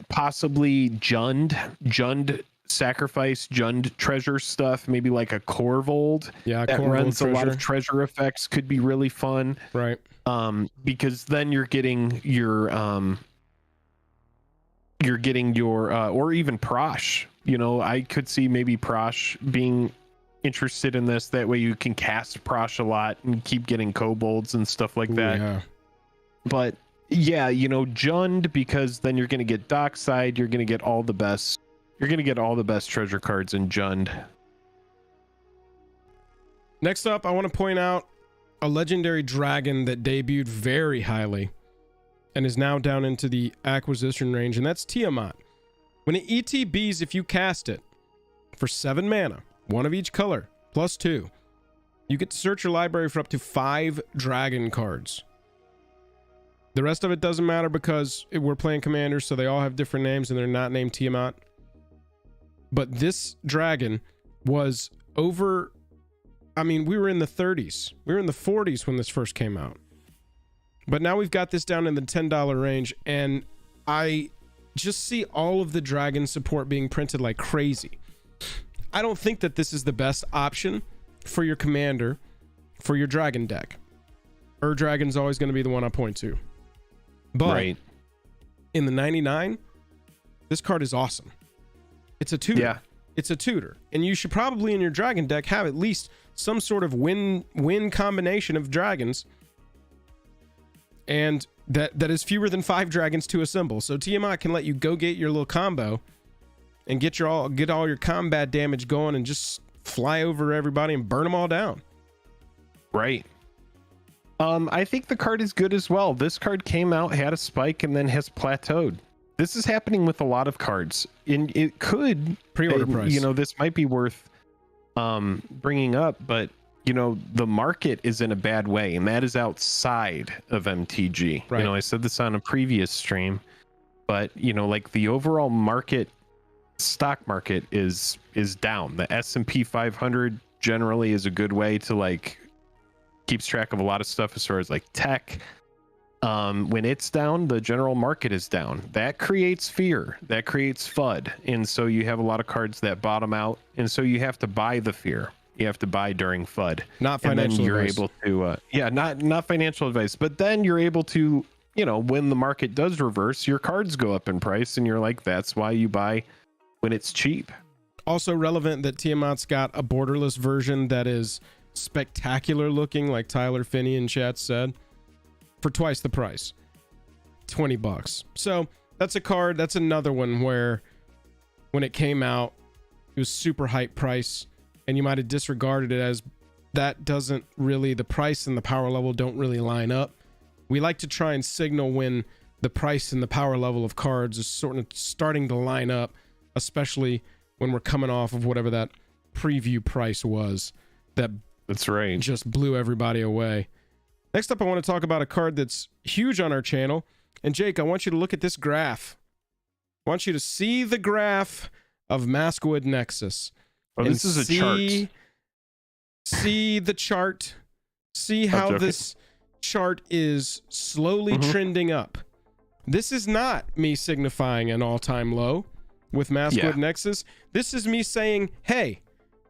Possibly Jund sacrifice, Jund treasure stuff, maybe like a Corvold. Yeah, that Corvold runs treasure. A lot of treasure effects, could be really fun. Right. Because then you're getting your or even Prosh. You know, I could see maybe Prosh being interested in this. That way you can cast Prosh a lot and keep getting kobolds and stuff like that. Yeah. But yeah, Jund, because then you're going to get Dockside, you're going to get all the best treasure cards in Jund. Next up, I want to point out a legendary dragon that debuted very highly and is now down into the acquisition range, and that's Tiamat. When it ETBs, if you cast it for 7 mana, 1 of each color, +2, you get to search your library for up to 5 dragon cards. The rest of it doesn't matter because we're playing commanders, so they all have different names and they're not named Tiamat. But this dragon was over, we were in the 30s. We were in the 40s when this first came out. But now we've got this down in the $10 range, and I just see all of the dragon support being printed like crazy. I don't think that this is the best option for your commander for your dragon deck. Dragon's always going to be the one I point to. But in the 99, this card is awesome. It's a tutor. Yeah. It's a tutor. And you should probably in your dragon deck have at least some sort of win combination of dragons. And that is fewer than 5 dragons to assemble. So Tiamat can let you go get your little combo and get all your combat damage going and just fly over everybody and burn them all down. Right. I think the card is good as well. This card came out, had a spike, and then has plateaued. This is happening with a lot of cards. And it could pre-order price. You know, this might be worth bringing up, but you know, the market is in a bad way, and that is outside of MTG. Right. You know, I said this on a previous stream, but you know, like the overall market, stock market is down. The S&P 500 generally is a good way to like keeps track of a lot of stuff as far as like tech. When it's down, the general market is down. That creates fear. That creates FUD. And so you have a lot of cards that bottom out. And so you have to buy the fear. You have to buy during FUD. Not financial advice. And then you're able to, not financial advice, but then you're able to, you know, when the market does reverse, your cards go up in price. And you're like, that's why you buy when it's cheap. Also relevant that Tiamat's got a borderless version that is spectacular looking, like Tyler Finney in chat said, for twice the price, $20. So that's a card. That's another one where when it came out, it was super hype price, and you might have disregarded it as that doesn't really, the price and the power level don't really line up. We like to try and signal when the price and the power level of cards is sort of starting to line up, especially when we're coming off of whatever that preview price was. That's right. Just blew everybody away. Next up, I want to talk about a card that's huge on our channel. And Jake, I want you to look at this graph. I want you to see the graph of Maskwood Nexus. Oh, this is a chart. See the chart. See how this chart is slowly trending up. This is not me signifying an all-time low with Maskwood Nexus. This is me saying, hey,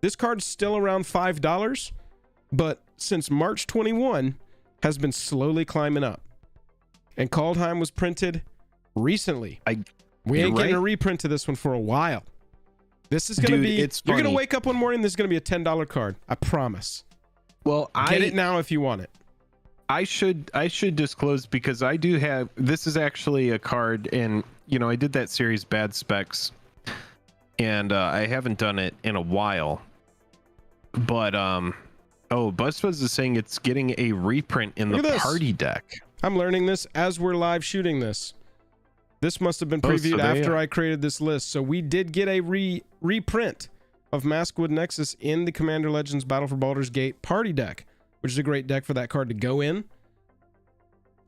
this card's still around $5, but since March 21 has been slowly climbing up. And Kaldheim was printed recently. We ain't getting a reprint to this one for a while. This is going to be, you're going to wake up one morning, this is going to be a $10 card. I promise. Well, get it now if you want it. I should disclose, because I do have, this is actually a card, and you know, I did that series Bad Specs, and I haven't done it in a while. But BuzzFuzz is saying it's getting a reprint in the party deck. I'm learning this as we're live shooting this. This must have been previewed after I created this list. So we did get a reprint of Maskwood Nexus in the Commander Legends Battle for Baldur's Gate party deck, which is a great deck for that card to go in.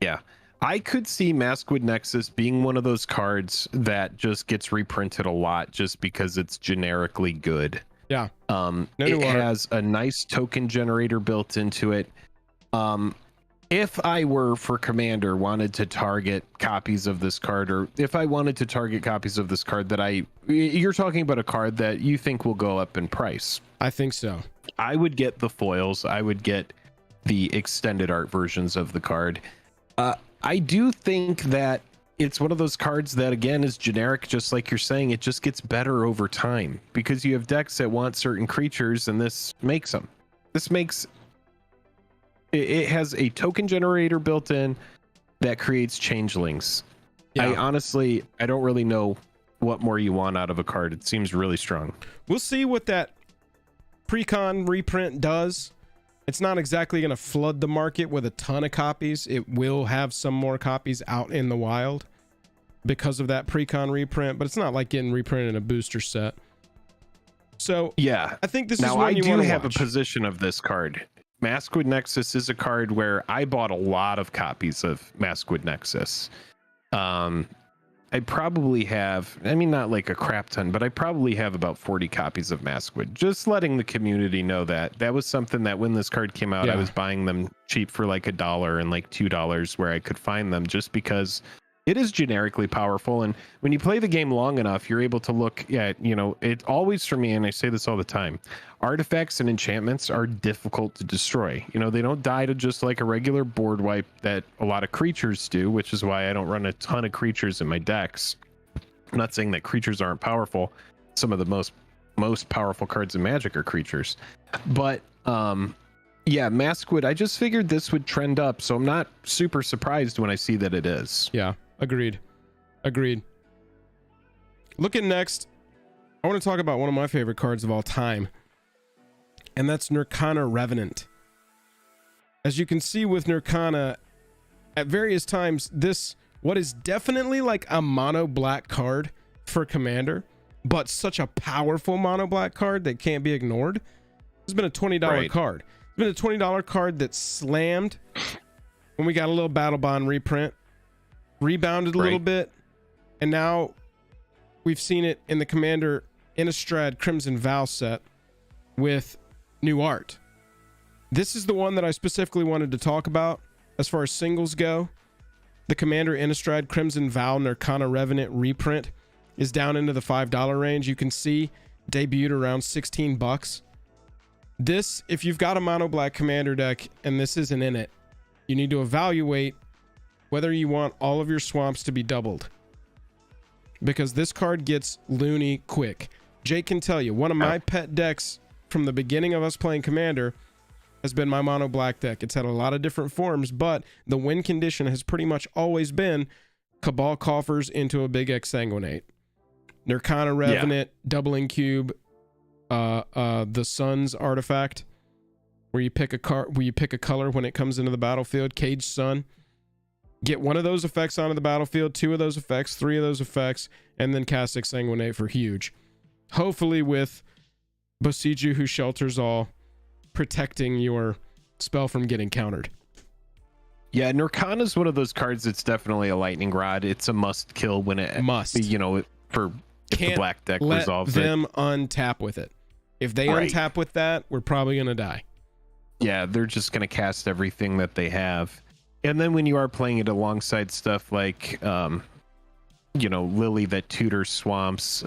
Yeah. I could see Maskwood Nexus being one of those cards that just gets reprinted a lot just because it's generically good. Yeah. It has a nice token generator built into it. If I were, for Commander, wanted to target copies of this card, or if I wanted to target copies of this card that you're talking about a card that you think will go up in price. I think so. I would get the foils. I would get the extended art versions of the card. I do think that it's one of those cards that, again, is generic, just like you're saying. It just gets better over time because you have decks that want certain creatures, and this makes them. It has a token generator built in that creates changelings. Yeah. I don't really know what more you want out of a card. It seems really strong. We'll see what that pre-con reprint does. It's not exactly going to flood the market with a ton of copies. It will have some more copies out in the wild because of that pre-con reprint, but it's not like getting reprinted in a booster set. So yeah, I think this is one you want to watch. Now I do have a position of this card. Maskwood Nexus is a card where I bought a lot of copies of Maskwood Nexus. I probably have, not like a crap ton, but I probably have about 40 copies of Maskwood. Just letting the community know that was something that when this card came out, I was buying them cheap for like $1 and like $2 where I could find them, just because it is generically powerful. And when you play the game long enough, you're able to look at, it always, for me, and I say this all the time, artifacts and enchantments are difficult to destroy. They don't die to just like a regular board wipe that a lot of creatures do, which is why I don't run a ton of creatures in my decks. I'm not saying that creatures aren't powerful. Some of the most powerful cards in Magic are creatures. But Maskwood, I just figured this would trend up, so I'm not super surprised when I see that it is. Yeah. Agreed. Looking next I want to talk about one of my favorite cards of all time, and that's Nirkana Revenant. As you can see with Nirkana, at various times, this, what is definitely like a mono black card for Commander, but such a powerful mono black card that can't be ignored. It's been a $20 card. It's been a $20 card that slammed when we got a little Battle Bond reprint, rebounded a little bit, and now we've seen it in the Commander Innistrad Crimson Vow set with new art. This is the one that I specifically wanted to talk about as far as singles go. The Commander Innistrad Crimson Vow Nirkana Revenant reprint is down into the $5 range. You can see debuted around 16 bucks. This, if you've got a mono black Commander deck and this isn't in it, you need to evaluate whether you want all of your swamps to be doubled, because this card gets loony quick. Jake can tell you, one of my pet decks from the beginning of us playing Commander has been my mono black deck. It's had a lot of different forms, but the win condition has pretty much always been Cabal Coffers into a big Exsanguinate. Nirkana Revenant, doubling cube, the Sun's artifact, where you pick a card, where you pick a color when it comes into the battlefield. Cage Sun. Get one of those effects onto the battlefield, 2 of those effects, 3 of those effects, and then cast Exsanguinate for huge. Hopefully with Bosiju, who shelters all, protecting your spell from getting countered. Yeah, Nirkana is one of those cards that's definitely a lightning rod. It's a must kill when it you know, for if the black deck resolves it. Them untap with it. If they untap with that, we're probably gonna die. Yeah, they're just gonna cast everything that they have. And then when you are playing it alongside stuff like you know, Lily that tutors swamps,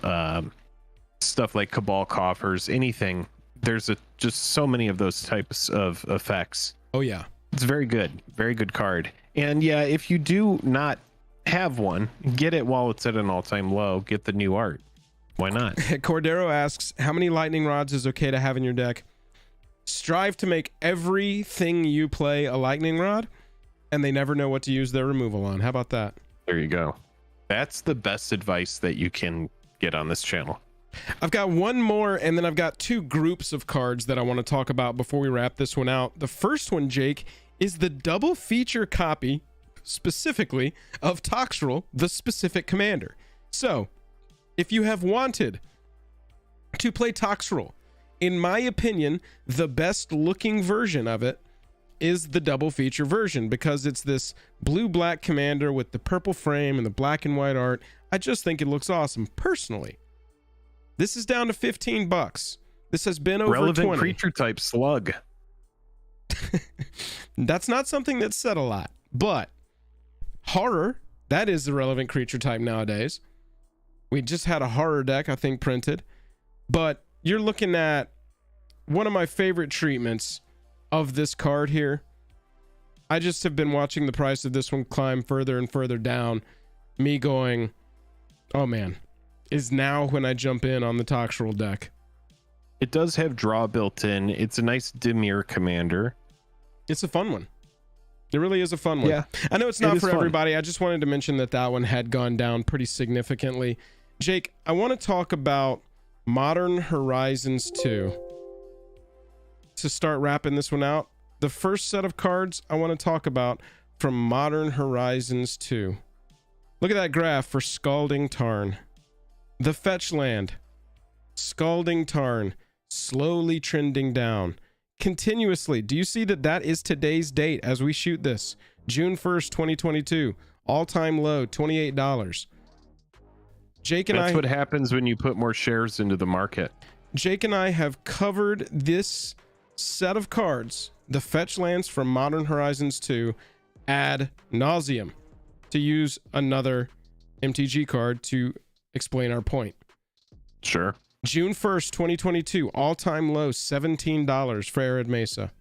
stuff like Cabal Coffers, anything, there's just so many of those types of effects. Oh yeah, it's very good card. And yeah, if you do not have one, get it while it's at an all-time low. Get the new art. Why not? Cordero asks, how many lightning rods is okay to have in your deck? Strive to make everything you play a lightning rod, and they never know what to use their removal on. How about that? There you go. That's the best advice that you can get on this channel. I've got one more, and then I've got 2 groups of cards that I want to talk about before we wrap this one out. The first one, Jake, is the double feature copy, specifically, of Toxtrol, the specific commander. So, if you have wanted to play Toxtrol, in my opinion, the best looking version of it is the double feature version, because it's this blue-black commander with the purple frame and the black and white art. I just think it looks awesome, personally. This is down to 15 bucks. This has been over relevant 20. Creature type slug. That's not something that's said a lot, but horror, that is the relevant creature type nowadays. We just had a horror deck, I think, printed, but you're looking at one of my favorite treatments of this card here. I just have been watching the price of this one climb further and further down, me going, oh man, is now when I jump in on the Toxtrol deck. It does have draw built in. It's a nice Dimir commander. It's a fun one. It really is a fun one. Yeah, I know it's not for everybody. I just wanted to mention that that one had gone down pretty significantly. Jake, I want to talk about Modern Horizons 2 to start wrapping this one out. The first set of cards I want to talk about from Modern Horizons 2. Look at that graph for Scalding Tarn. The fetch land, Scalding Tarn, slowly trending down continuously. Do you see that that is today's date as we shoot this? June 1st, 2022. All-time low, $28. Jake and That's what happens when you put more shares into the market. Jake and I have covered this set of cards, the fetch lands from Modern Horizons 2, ad nauseum, to use another MTG card to explain our point. Sure. June 1st, 2022, all-time low, $17 for Arid Mesa.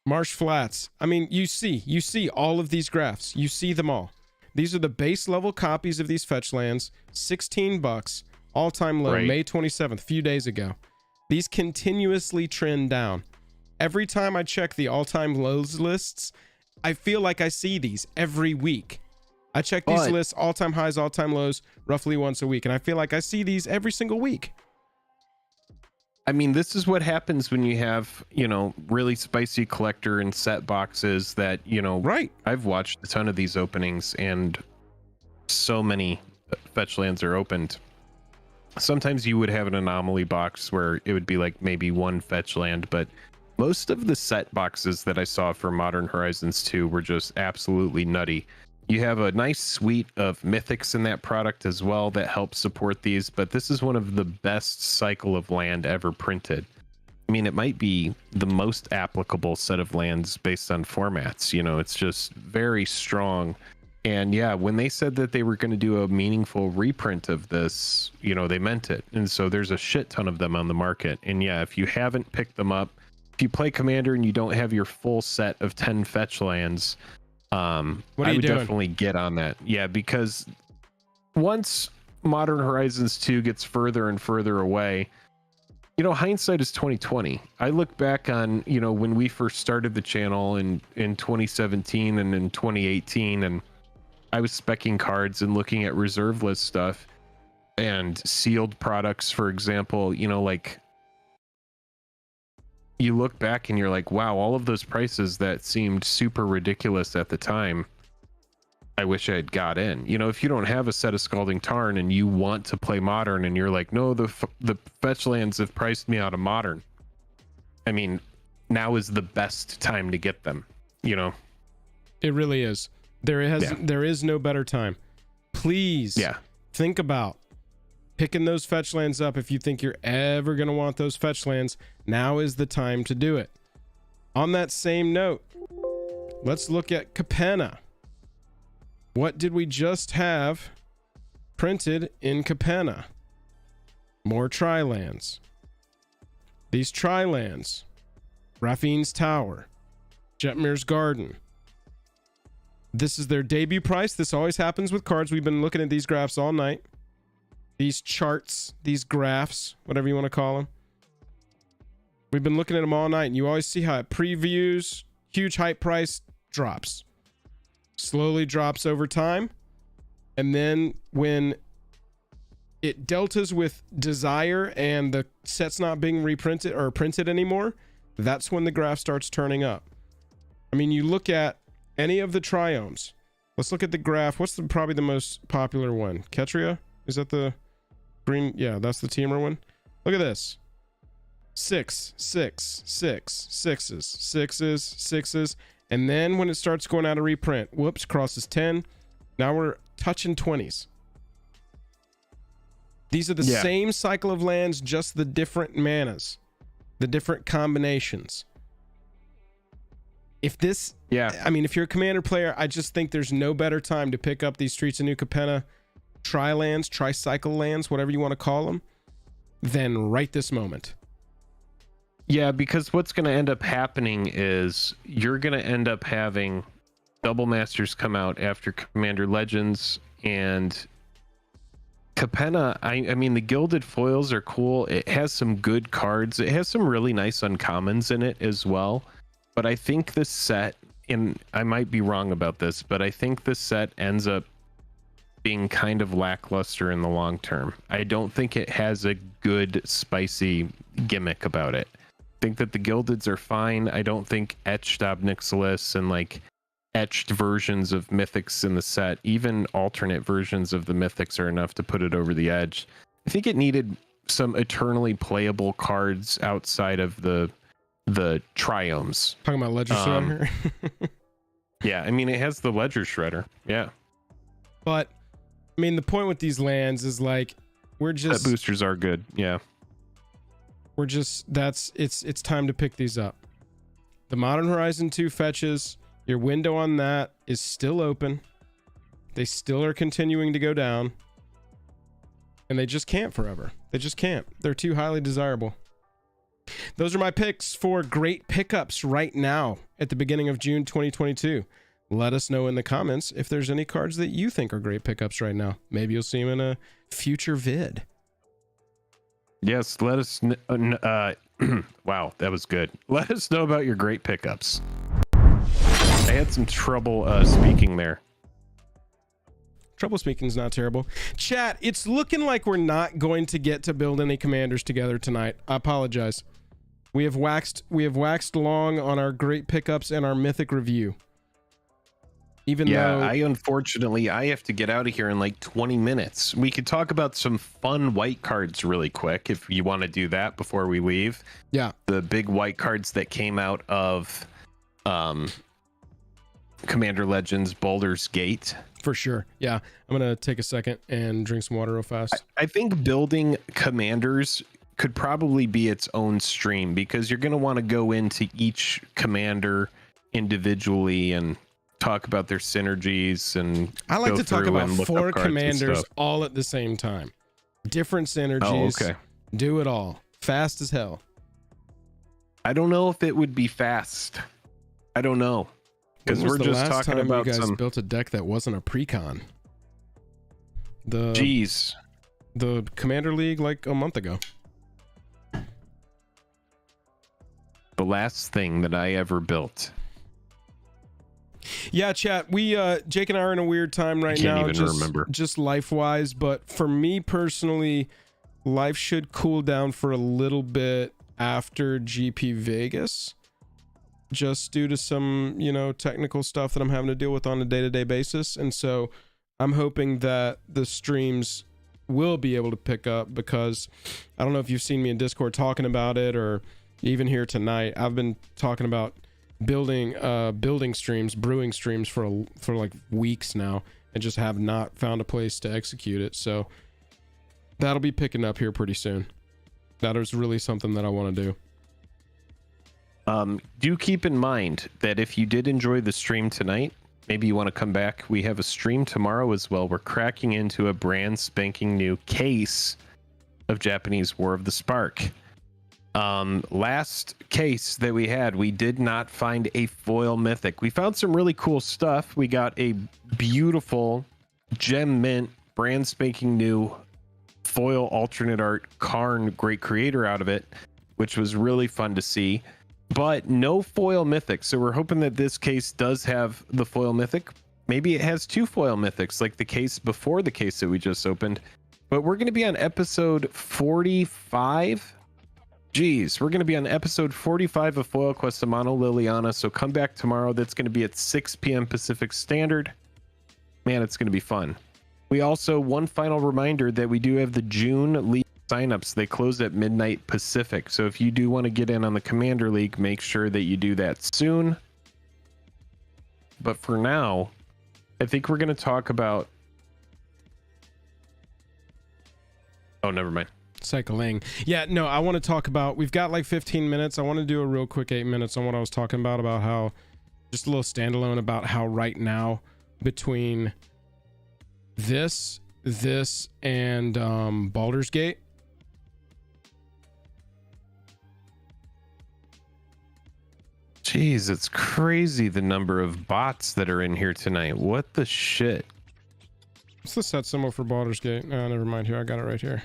Marsh Flats. I mean, you see all of these graphs. You see them all. These are the base level copies of these fetch lands. 16 bucks, all-time low, May 27th, a few days ago. These continuously trend down. Every time I check the all-time lows lists, I feel like I see these every week. I check these lists, all-time highs, all-time lows, roughly once a week, and I feel like I see these every single week. I mean, this is what happens when you have, really spicy collector and set boxes that, Right. I've watched a ton of these openings and so many fetch lands are opened. Sometimes you would have an anomaly box where it would be like maybe one fetch land, but most of the set boxes that I saw for Modern Horizons 2 were just absolutely nutty. You have a nice suite of mythics in that product as well that help support these, but this is one of the best cycle of land ever printed. I mean, it might be the most applicable set of lands based on formats. It's just very strong. And yeah, when they said that they were going to do a meaningful reprint of this, they meant it. And so there's a shit ton of them on the market. And yeah, if you haven't picked them up, if you play Commander and you don't have your full set of 10 fetch lands, I would definitely get on that. Yeah, because once Modern Horizons 2 gets further and further away, hindsight is 2020. I look back on, when we first started the channel in 2017 and in 2018, and I was speccing cards and looking at reserve list stuff and sealed products, for example, like you look back and you're like, wow, all of those prices that seemed super ridiculous at the time, I wish I had got in. If you don't have a set of Scalding Tarn and you want to play Modern and you're like, no, the fetch lands have priced me out of Modern. I mean, now is the best time to get them, It really is. There is no better time. Please think about picking those fetch lands up. If you think you're ever going to want those fetch lands, now is the time to do it. On that same note, let's look at Capenna. What did we just have printed in Capenna? More tri-lands. These tri-lands: Raffine's Tower, Jetmir's Garden. This is their debut price. This always happens with cards. We've been looking at these graphs all night. These charts, these graphs, whatever you want to call them. We've been looking at them all night, and you always see how it previews, huge hype price, drops. Slowly drops over time. And then when it deltas with desire and the set's not being reprinted or printed anymore, that's when the graph starts turning up. I mean, you look at any of the triomes. Let's look at the graph. What's probably the most popular one? Ketria? Is that the green? Yeah, that's the teamer one. Look at this. 6, 6, 6, 6s, 6s. And then when it starts going out of reprint, whoops, crosses 10. Now we're touching 20s. These are the same cycle of lands, just the different manas, the different combinations. If this, I mean, if you're a Commander player, I just think there's no better time to pick up these Streets of New Capenna tri-lands, tri-cycle lands, whatever you want to call them, than right this moment. Yeah, because what's going to end up happening is you're going to end up having Double Masters come out after Commander Legends, and Capenna, I mean, the Gilded Foils are cool. It has some good cards. It has some really nice uncommons in it as well. But I think this set, and I might be wrong about this, but I think this set ends up being kind of lackluster in the long term. I don't think it has a good spicy gimmick about it. I think that the Gildeds are fine. I don't think etched Obnixilis and like etched versions of Mythics in the set, even alternate versions of the Mythics, are enough to put it over the edge. I think it needed some eternally playable cards outside of the triomes. Talking about Ledger Shredder. Yeah, I mean, it has the Ledger Shredder. Yeah. But, I mean, the point with these lands is like, we're just... Set boosters are good, yeah. We're just, it's time to pick these up. The Modern Horizon 2 fetches, your window on that is still open. They still are continuing to go down. And they just can't forever. They just can't. They're too highly desirable. Those are my picks for great pickups right now at the beginning of June 2022. Let us know in the comments if there's any cards that you think are great pickups right now. Maybe you'll see them in a future vid. Yes, let us wow, that was good. Let us know about your great pickups. I had some trouble speaking there. Trouble speaking is not terrible. Chat, it's looking like we're not going to get to build any commanders together tonight. I apologize. We have waxed long on our great pickups and our Mythic review. Even though unfortunately I have to get out of here in like 20 minutes. We could talk about some fun white cards really quick if you want to do that before we leave. Yeah. The big white cards that came out of Commander Legends Baldur's Gate. For sure. Yeah. I'm going to take a second and drink some water real fast. I think building commanders could probably be its own stream, because you're going to want to go into each commander individually and talk about their synergies. And I like to talk about 4 commanders stuff all at the same time. Different synergies. Oh, okay. Do it all. Fast as hell. I don't know if it would be fast. I don't know. Because we're just talking about you guys built a deck that wasn't a precon. The Commander League like a month ago. The last thing that I ever built. Yeah, chat. We Jake and I are in a weird time right now. Can't even remember. Just life-wise, but for me personally, life should cool down for a little bit after GP Vegas, just due to some, technical stuff that I'm having to deal with on a day-to-day basis. And so I'm hoping that the streams will be able to pick up, because I don't know if you've seen me in Discord talking about it, or even here tonight. I've been talking about building streams, brewing streams for like weeks now, and just have not found a place to execute it. So that'll be picking up here pretty soon. That is really something that I want to do. Do keep in mind that if you did enjoy the stream tonight, maybe you want to come back. We have a stream tomorrow as well. We're cracking into a brand spanking new case of Japanese War of the Spark. Last case that we had, we did not find a foil mythic. We found some really cool stuff. We got a beautiful gem mint, brand spanking new foil alternate art Karn Great Creator out of it, which was really fun to see, but no foil mythic. So we're hoping that this case does have the foil mythic. Maybe it has 2 foil mythics like the case before the case that we just opened. But we're going to be on episode 45. Geez, we're going to be on episode 45 of Foil Quest of Mono Liliana. So come back tomorrow. That's going to be at 6 p.m. Pacific Standard. Man, it's going to be fun. We also, one final reminder that we do have the June League signups. They close at midnight Pacific. So if you do want to get in on the Commander League, make sure that you do that soon. But for now, I think we're going to talk about... Oh, never mind. Cycling. Yeah, no, I want to talk about, we've got like 15 minutes. I want to do a real quick 8 minutes on what I was talking about how, just a little standalone about how right now between this and Baldur's Gate, jeez, it's crazy the number of bots that are in here tonight. What the shit? What's the set symbol for Baldur's Gate? No, never mind. Here, I got it right here.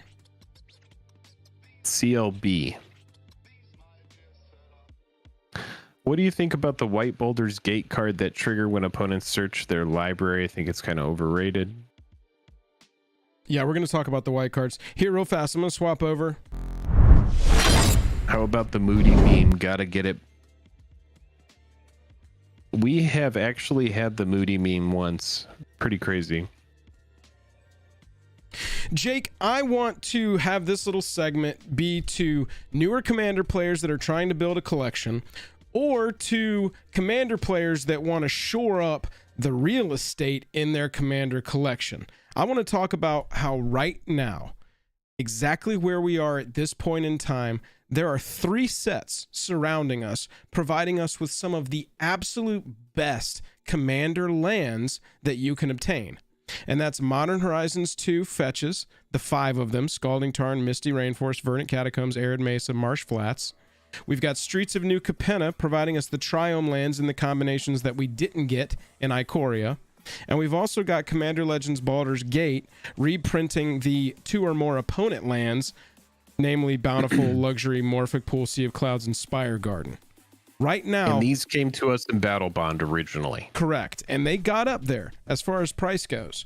CLB. What do you think about the white Baldur's Gate card that trigger when opponents search their library? I think it's kind of overrated. Yeah, we're going to talk about the white cards. Here, real fast, I'm going to swap over. How about the Moody meme? Gotta get it. We have actually had the Moody meme once. Pretty crazy. Jake, I want to have this little segment be to newer Commander players that are trying to build a collection, or to Commander players that want to shore up the real estate in their Commander collection. I want to talk about how right now, exactly where we are at this point in time, there are 3 sets surrounding us, providing us with some of the absolute best Commander lands that you can obtain. And that's Modern Horizons 2 fetches, the 5 of them: Scalding Tarn, Misty Rainforest, Verdant Catacombs, Arid Mesa, Marsh Flats. We've got Streets of New Capenna providing us the Triome lands in the combinations that we didn't get in Ikoria. And we've also got Commander Legends Baldur's Gate reprinting the 2 or more opponent lands, namely Bountiful, Luxury, Morphic Pool, Sea of Clouds, and Spire Garden. Right now, and these came to us in Battle Bond originally. Correct. And they got up there as far as price goes.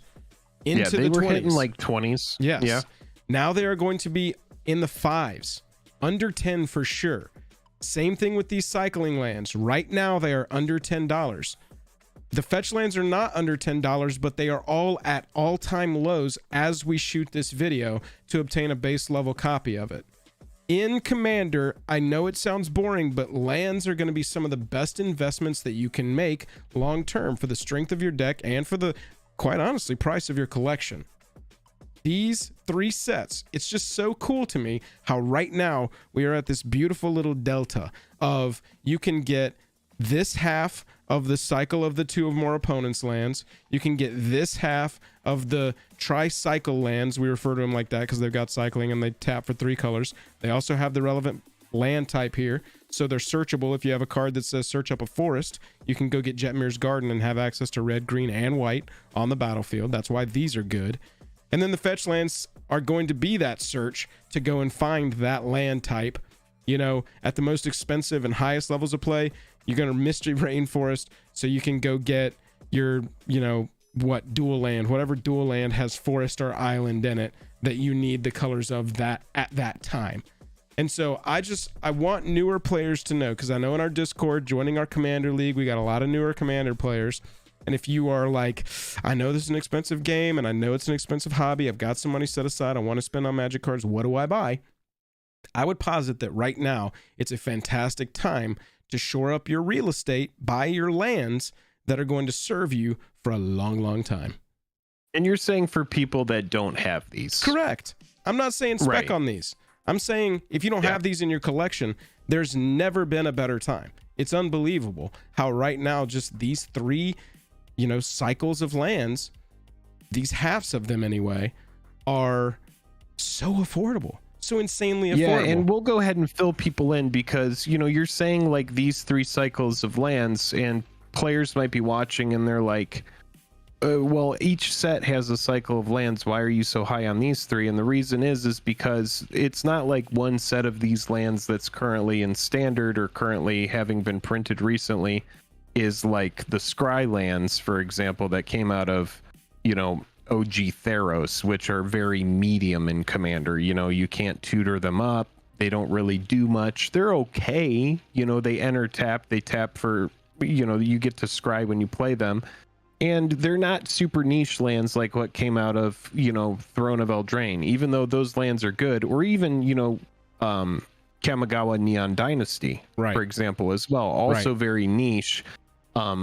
into they the were 20s. hitting like 20s. Yes. Yeah. Now they are going to be in the 5s, under 10 for sure. Same thing with these cycling lands. Right now they are under $10. The fetch lands are not under $10, but they are all at all-time lows as we shoot this video to obtain a base level copy of it. In Commander, I know it sounds boring, but lands are going to be some of the best investments that you can make long-term for the strength of your deck and for the, quite honestly, price of your collection. These 3 sets, it's just so cool to me how right now we are at this beautiful little delta of you can get this half of the cycle of the 2 of more opponents lands. You can get this half of the tri-cycle lands. We refer to them like that because they've got cycling and they tap for 3 colors. They also have the relevant land type here, so they're searchable. If you have a card that says search up a forest, you can go get Jetmir's Garden and have access to red, green, and white on the battlefield. That's why these are good. And then the fetch lands are going to be that search to go and find that land type. You know, at the most expensive and highest levels of play, you're going to Mystery Rainforest, so you can go get your, you know, what, dual land, whatever dual land has forest or island in it that you need the colors of that at that time. And so I want newer players to know, because I know in our Discord, joining our Commander League, we got a lot of newer Commander players. And if you are like, I know this is an expensive game and I know it's an expensive hobby, I've got some money set aside, I want to spend on Magic cards, what do I buy? I would posit that right now it's a fantastic time to shore up your real estate, buy your lands that are going to serve you for a long, long time. And you're saying for people that don't have these. Correct. I'm not saying spec on these. I'm saying if you don't have these in your collection, there's never been a better time. It's unbelievable how right now just these 3, you know, cycles of lands, these halves of them anyway, are so affordable. So insanely affordable. Yeah, and we'll go ahead and fill people in because, you know, you're saying like these 3 cycles of lands and players might be watching and they're like, well, each set has a cycle of lands. Why are you so high on these 3? And the reason is because it's not like one set of these lands that's currently in standard or currently having been printed recently is like the Scry lands, for example, that came out of, you know, OG Theros, which are very medium in Commander. You know, you can't tutor them up. They don't really do much. They're okay. You know, they enter tap. They tap for, you know, you get to scry when you play them. And they're not super niche lands like what came out of, you know, Throne of Eldraine, even though those lands are good. Or even, you know, Kamigawa Neon Dynasty, for example, as well. Also very niche.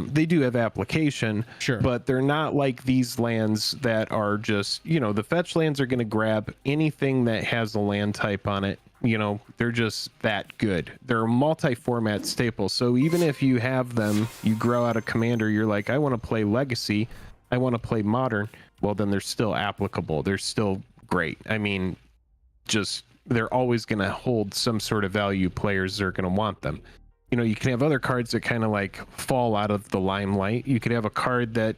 They do have application, but they're not like these lands that are just, you know, the fetch lands are going to grab anything that has a land type on it. You know, they're just that good. They're a multi-format staple. So even if you have them, you grow out a Commander, you're like, I want to play Legacy, I want to play Modern. Well, then they're still applicable. They're still great. I mean, just they're always going to hold some sort of value. Players are going to want them. You know, you can have other cards that kind of like fall out of the limelight. You could have a card that,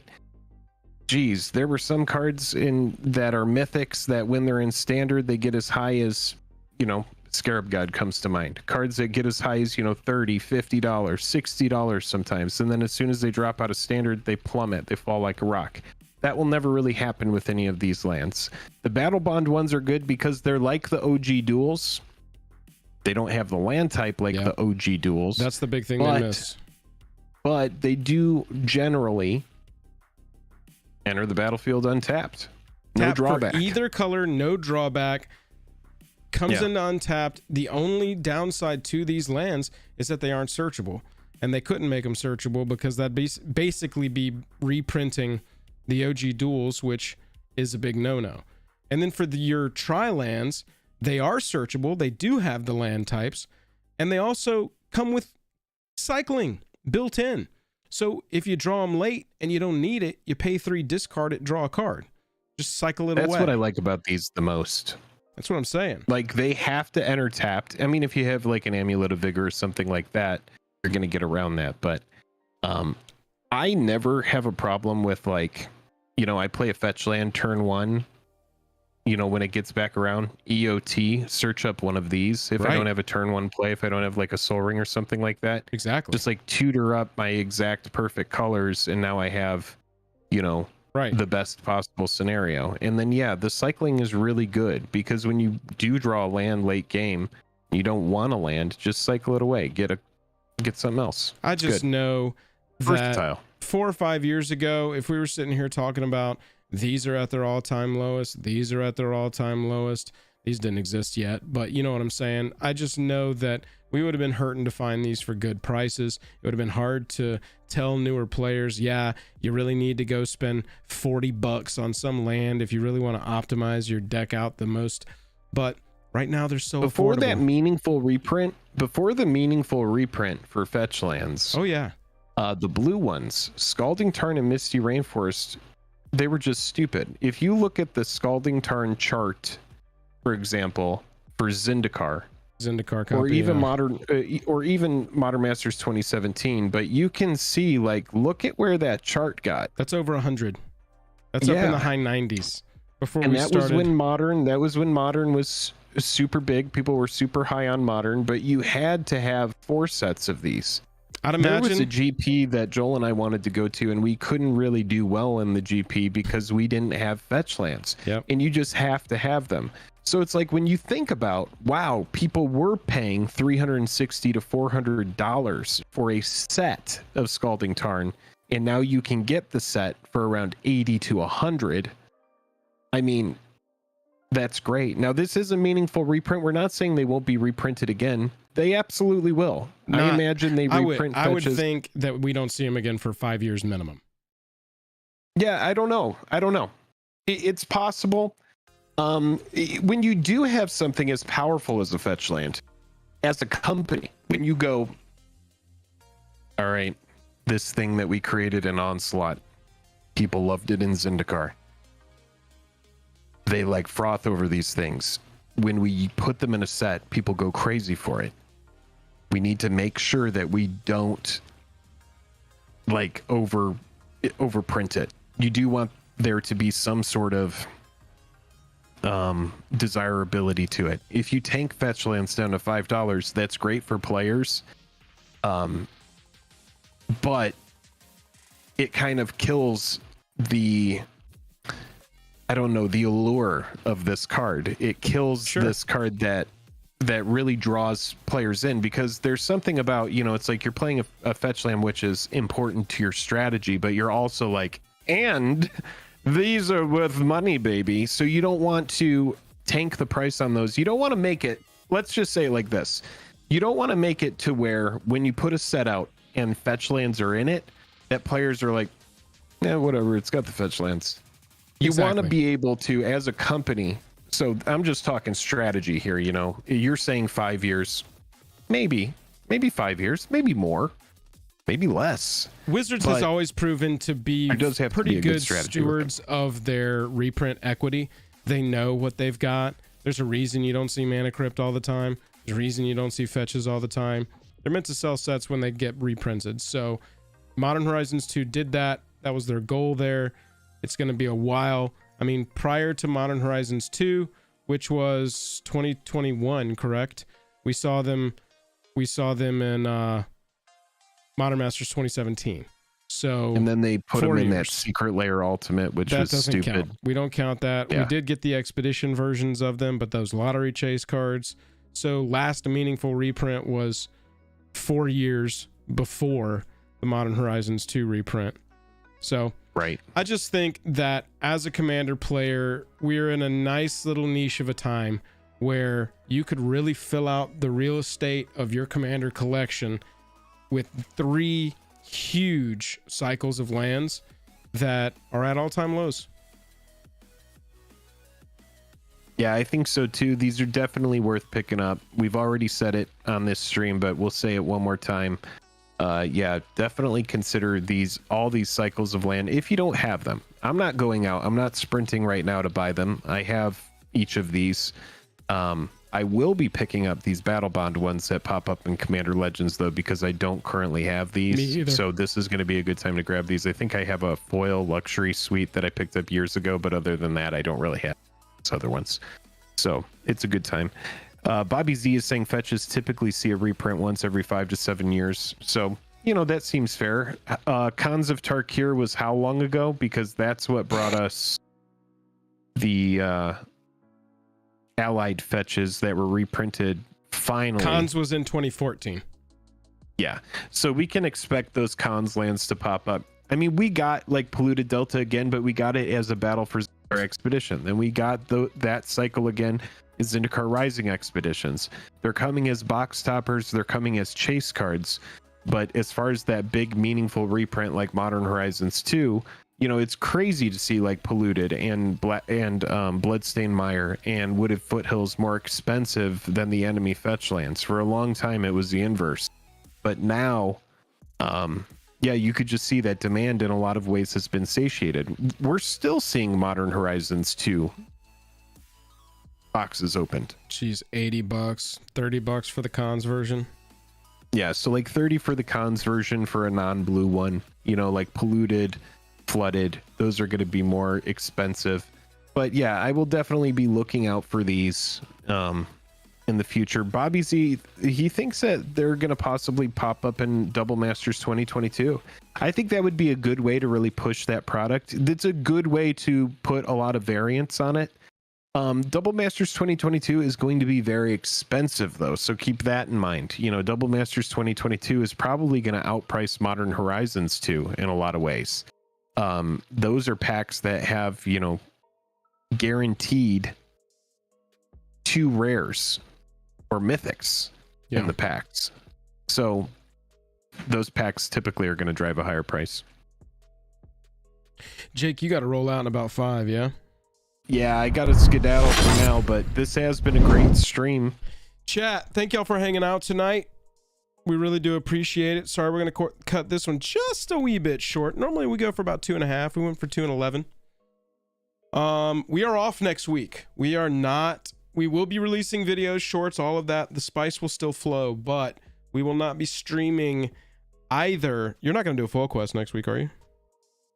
geez, there were some cards in that are mythics that when they're in standard, they get as high as, you know, Scarab God comes to mind. Cards that get as high as, you know, $30, $50, $60 sometimes. And then as soon as they drop out of standard, they plummet. They fall like a rock. That will never really happen with any of these lands. The Battle Bond ones are good because they're like the OG duels. They don't have the land type like the OG duels. That's the big thing they miss. But they do generally enter the battlefield untapped. No drawback. For either color, no drawback. Comes into untapped. The only downside to these lands is that they aren't searchable. And they couldn't make them searchable because that'd basically be reprinting the OG duels, which is a big no-no. And then for your tri-lands, they are searchable. They do have the land types, and they also come with cycling built in. So if you draw them late and you don't need it, you pay 3, discard it, draw a card. Just cycle it away. That's what I like about these the most. That's what I'm saying. Like, they have to enter tapped. I mean, if you have like an Amulet of Vigor or something like that, you're going to get around that. But I never have a problem with, like, you know, I play a fetch land turn 1. You know, when it gets back around, EOT, search up one of these. If I don't have a turn 1 play, if I don't have like a Soul Ring or something like that. Exactly. Just like tutor up my exact perfect colors. And now I have, you know, Right. the best possible scenario. And then the cycling is really good, because when you do draw a land late game, you don't want to land, just cycle it away, get something else. I just know that Versatile. 4 or 5 years ago, if we were sitting here talking about these are at their all-time lowest, these are at their all-time lowest, these didn't exist yet, but you know what I'm saying. I just know that we would have been hurting to find these for good prices. It would have been hard to tell newer players, yeah, you really need to go spend $40 on some land if you really want to optimize your deck out the most. But right now they're so before affordable. that meaningful reprint, before the meaningful reprint for fetch lands. Oh yeah. The blue ones, Scalding Tarn and Misty Rainforest, they were just stupid. If you look at the Scalding Tarn chart, for example, for Zendikar Copy, or even Modern Masters 2017, but you can see, like, look at where that chart got. That's over 100. That's up in the high 90s before and we that started. was when Modern was super big. People were super high on Modern, but you had to have 4 sets of these. I'd imagine there was a GP that Joel and I wanted to go to, and we couldn't really do well in the GP because we didn't have fetch lands. Yep. And you just have to have them. So it's like, when you think about, wow, people were paying $360 to $400 for a set of Scalding Tarn, and now you can get the set for around 80 to 100. I mean, that's great. Now, this is a meaningful reprint. We're not saying they won't be reprinted again. They absolutely will. I imagine they reprint fetches. I would think that we don't see them again for 5 years minimum. Yeah, I don't know. It's possible. When you do have something as powerful as a fetch land, as a company, when you go, all right, this thing that we created in Onslaught, people loved it in Zendikar. They like froth over these things. When we put them in a set, people go crazy for it. We need to make sure that we don't like overprint it. You do want there to be some sort of desirability to it. If you tank fetch lands down to $5, that's great for players, but it kind of kills the allure of this card. It kills this card that really draws players in, because there's something about, it's like you're playing a fetch land which is important to your strategy, but you're also like, and these are worth money, baby. So you don't want to tank the price on those. You don't want to make it, let's just say it like this. You don't want to make it to where when you put a set out and fetch lands are in it, that players are like, yeah, whatever, it's got the fetch lands. You want to be able to, as a company, so I'm just talking strategy here, you're saying 5 years, maybe 5 years, maybe more, maybe less. Wizards has always proven to be pretty good stewards of their reprint equity. They know what they've got. There's a reason you don't see Mana Crypt all the time. There's a reason you don't see fetches all the time. They're meant to sell sets when they get reprinted. So Modern Horizons 2 did that. That was their goal there. It's going to be a while. I mean, prior to Modern Horizons 2, which was 2021, correct? We saw them in Modern Masters 2017. So, and then they put them in that Secret Lair Ultimate, which was stupid. Count. We don't count that. Yeah. We did get the Expedition versions of them, but those Lottery Chase cards. So last meaningful reprint was 4 years before the Modern Horizons 2 reprint. So right. I just think that as a Commander player, we're in a nice little niche of a time where you could really fill out the real estate of your Commander collection with 3 huge cycles of lands that are at all-time lows. Yeah, I think so too. These are definitely worth picking up. We've already said it on this stream, but we'll say it one more time. Yeah, definitely consider all these cycles of land if you don't have them. I'm not going out. I'm not sprinting right now to buy them. I have each of these. I will be picking up these Battle Bond ones that pop up in Commander Legends, though, because I don't currently have these. Me either. So this is going to be a good time to grab these. I think I have a foil luxury suite that I picked up years ago, but other than that, I don't really have these other ones. So it's a good time. Bobby Z is saying fetches typically see a reprint once every 5 to 7 years. So, that seems fair. Khans of Tarkir was how long ago? Because that's what brought us the allied fetches that were reprinted finally. Khans was in 2014. Yeah, so we can expect those Khans lands to pop up. I mean, we got like Polluted Delta again, but we got it as a Battle for Zendikar expedition. Then we got that cycle again is Zendikar Rising expeditions. They're coming as box toppers. They're coming as chase cards. But as far as that big meaningful reprint like Modern Horizons 2, it's crazy to see like Polluted and Bloodstained Mire and Wooded Foothills more expensive than the enemy fetch lands. For a long time, it was the inverse. But now, you could just see that demand in a lot of ways has been satiated. We're still seeing Modern Horizons 2 boxes opened. Geez, $80, $30 for the Khans version. Yeah, so like 30 for the Khans version for a non-blue one. Like Polluted, Flooded, those are going to be more expensive. But yeah, I will definitely be looking out for these in the future. Bobby Z, he thinks that they're going to possibly pop up in Double Masters 2022. I think that would be a good way to really push that product. It's a good way to put a lot of variants on it. Double Masters 2022 is going to be very expensive though, so keep that in mind. Double Masters 2022 is probably going to outprice Modern Horizons 2 in a lot of ways. Those are packs that have, guaranteed 2 rares or mythics in the packs. So those packs typically are going to drive a higher price. Jake, you got to roll out in about 5, yeah? Yeah, I got to skedaddle for now, but this has been a great stream. Chat, thank y'all for hanging out tonight. We really do appreciate it. Sorry, we're going to cut this one just a wee bit short. Normally we go for about 2.5. We went for 2 and 11. We are off next week. We will be releasing videos, shorts, all of that. The spice will still flow, but we will not be streaming either. You're not going to do a foil quest next week, are you?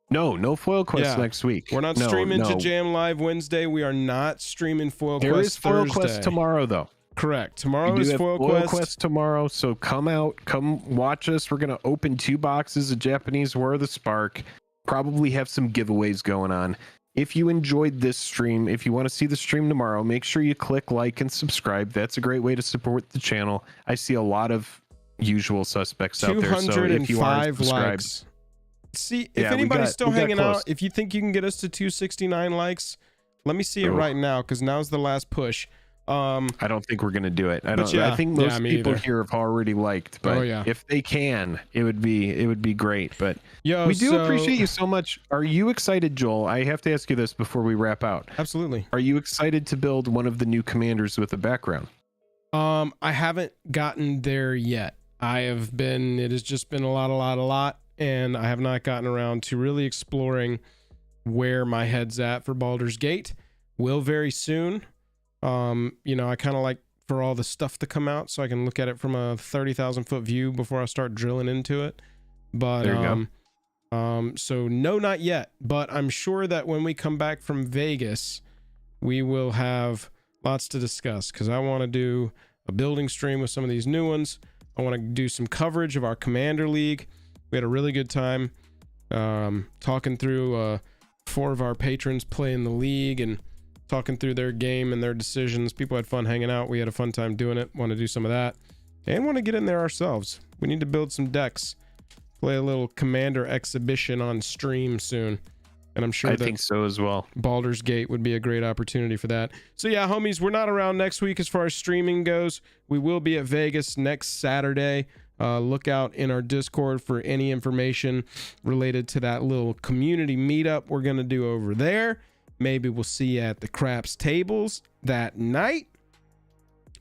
No foil quest next week. We're not streaming to Jam Live Wednesday. We are not streaming foil quest There is foil Thursday. quest tomorrow, though. Correct. Tomorrow is foil quest tomorrow, so come watch us. We're going to open 2 boxes of Japanese War of the Spark. Probably have some giveaways going on. If you enjoyed this stream, if you want to see the stream tomorrow, make sure you click like and subscribe. That's a great way to support the channel. I see a lot of usual suspects out there. So if you are likes. See, if anybody's still hanging out, if you think you can get us to 269 likes, let me see it right now, because now's the last push. I don't think we're gonna do it. I think most people here have already liked, but if they can, it would be great. But we do appreciate you so much. Are you excited, Joel? I have to ask you this before we wrap out. Absolutely. Are you excited to build one of the new commanders with a background? I haven't gotten there yet. It has just been a lot, and I have not gotten around to really exploring where my head's at for Baldur's Gate. Will very soon. I kind of like for all the stuff to come out so I can look at it from a 30,000 foot view before I start drilling into it. But there you go. So no, not yet, but I'm sure that when we come back from Vegas, we will have lots to discuss, because I want to do a building stream with some of these new ones. I want to do some coverage of our Commander League. We had a really good time talking through 4 of our patrons playing the league and talking through their game and their decisions. People had fun hanging out. We had a fun time doing it. Want to do some of that and want to get in there ourselves. We need to build some decks, play a little Commander exhibition on stream soon, and I'm sure I think so as well. Baldur's Gate would be a great opportunity for that. So yeah, homies, we're not around next week as far as streaming goes. We will be at Vegas next Saturday. Look out in our Discord for any information related to that little community meetup we're going to do over there. Maybe we'll see you at the craps tables that night.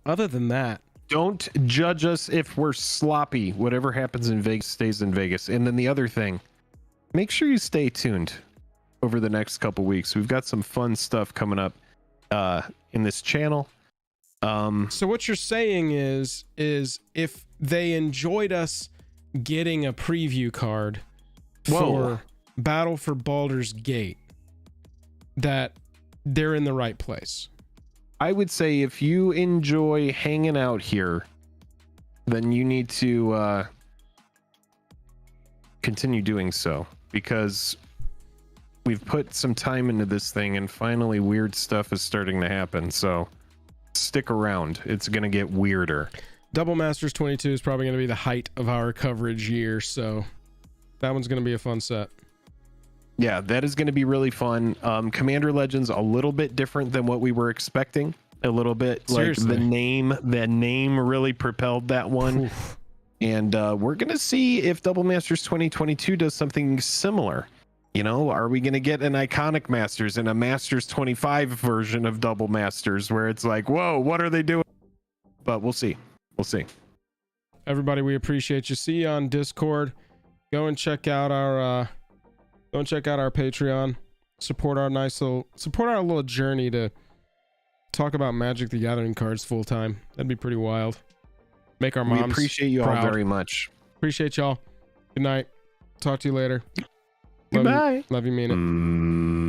Other than that, don't judge us if we're sloppy. Whatever happens in Vegas stays in Vegas. And then the other thing, make sure you stay tuned over the next couple weeks. We've got some fun stuff coming up in this channel. So what you're saying is if they enjoyed us getting a preview card for Battle for Baldur's Gate, that they're in the right place. I would say if you enjoy hanging out here, then you need to continue doing so, because we've put some time into this thing and finally weird stuff is starting to happen. So stick around. It's going to get weirder. Double Masters 22 is probably going to be the height of our coverage year. So that one's going to be a fun set. Yeah, that is going to be really fun. Commander Legends, a little bit different than what we were expecting. A little bit. Seriously. Like the name really propelled that one. Oof. And we're going to see if Double Masters 2022 does something similar. You know, are we going to get an iconic Masters and a Masters 25 version of Double Masters where it's like, whoa, what are they doing? But we'll see. We'll see. Everybody, we appreciate you. See you on Discord. Go and check out our Patreon. Support our little journey to talk about Magic the Gathering cards full time. That'd be pretty wild. Make our moms. We appreciate you proud. all very much. Appreciate y'all. Good night. Talk to you later. Goodbye. Love you, mean it.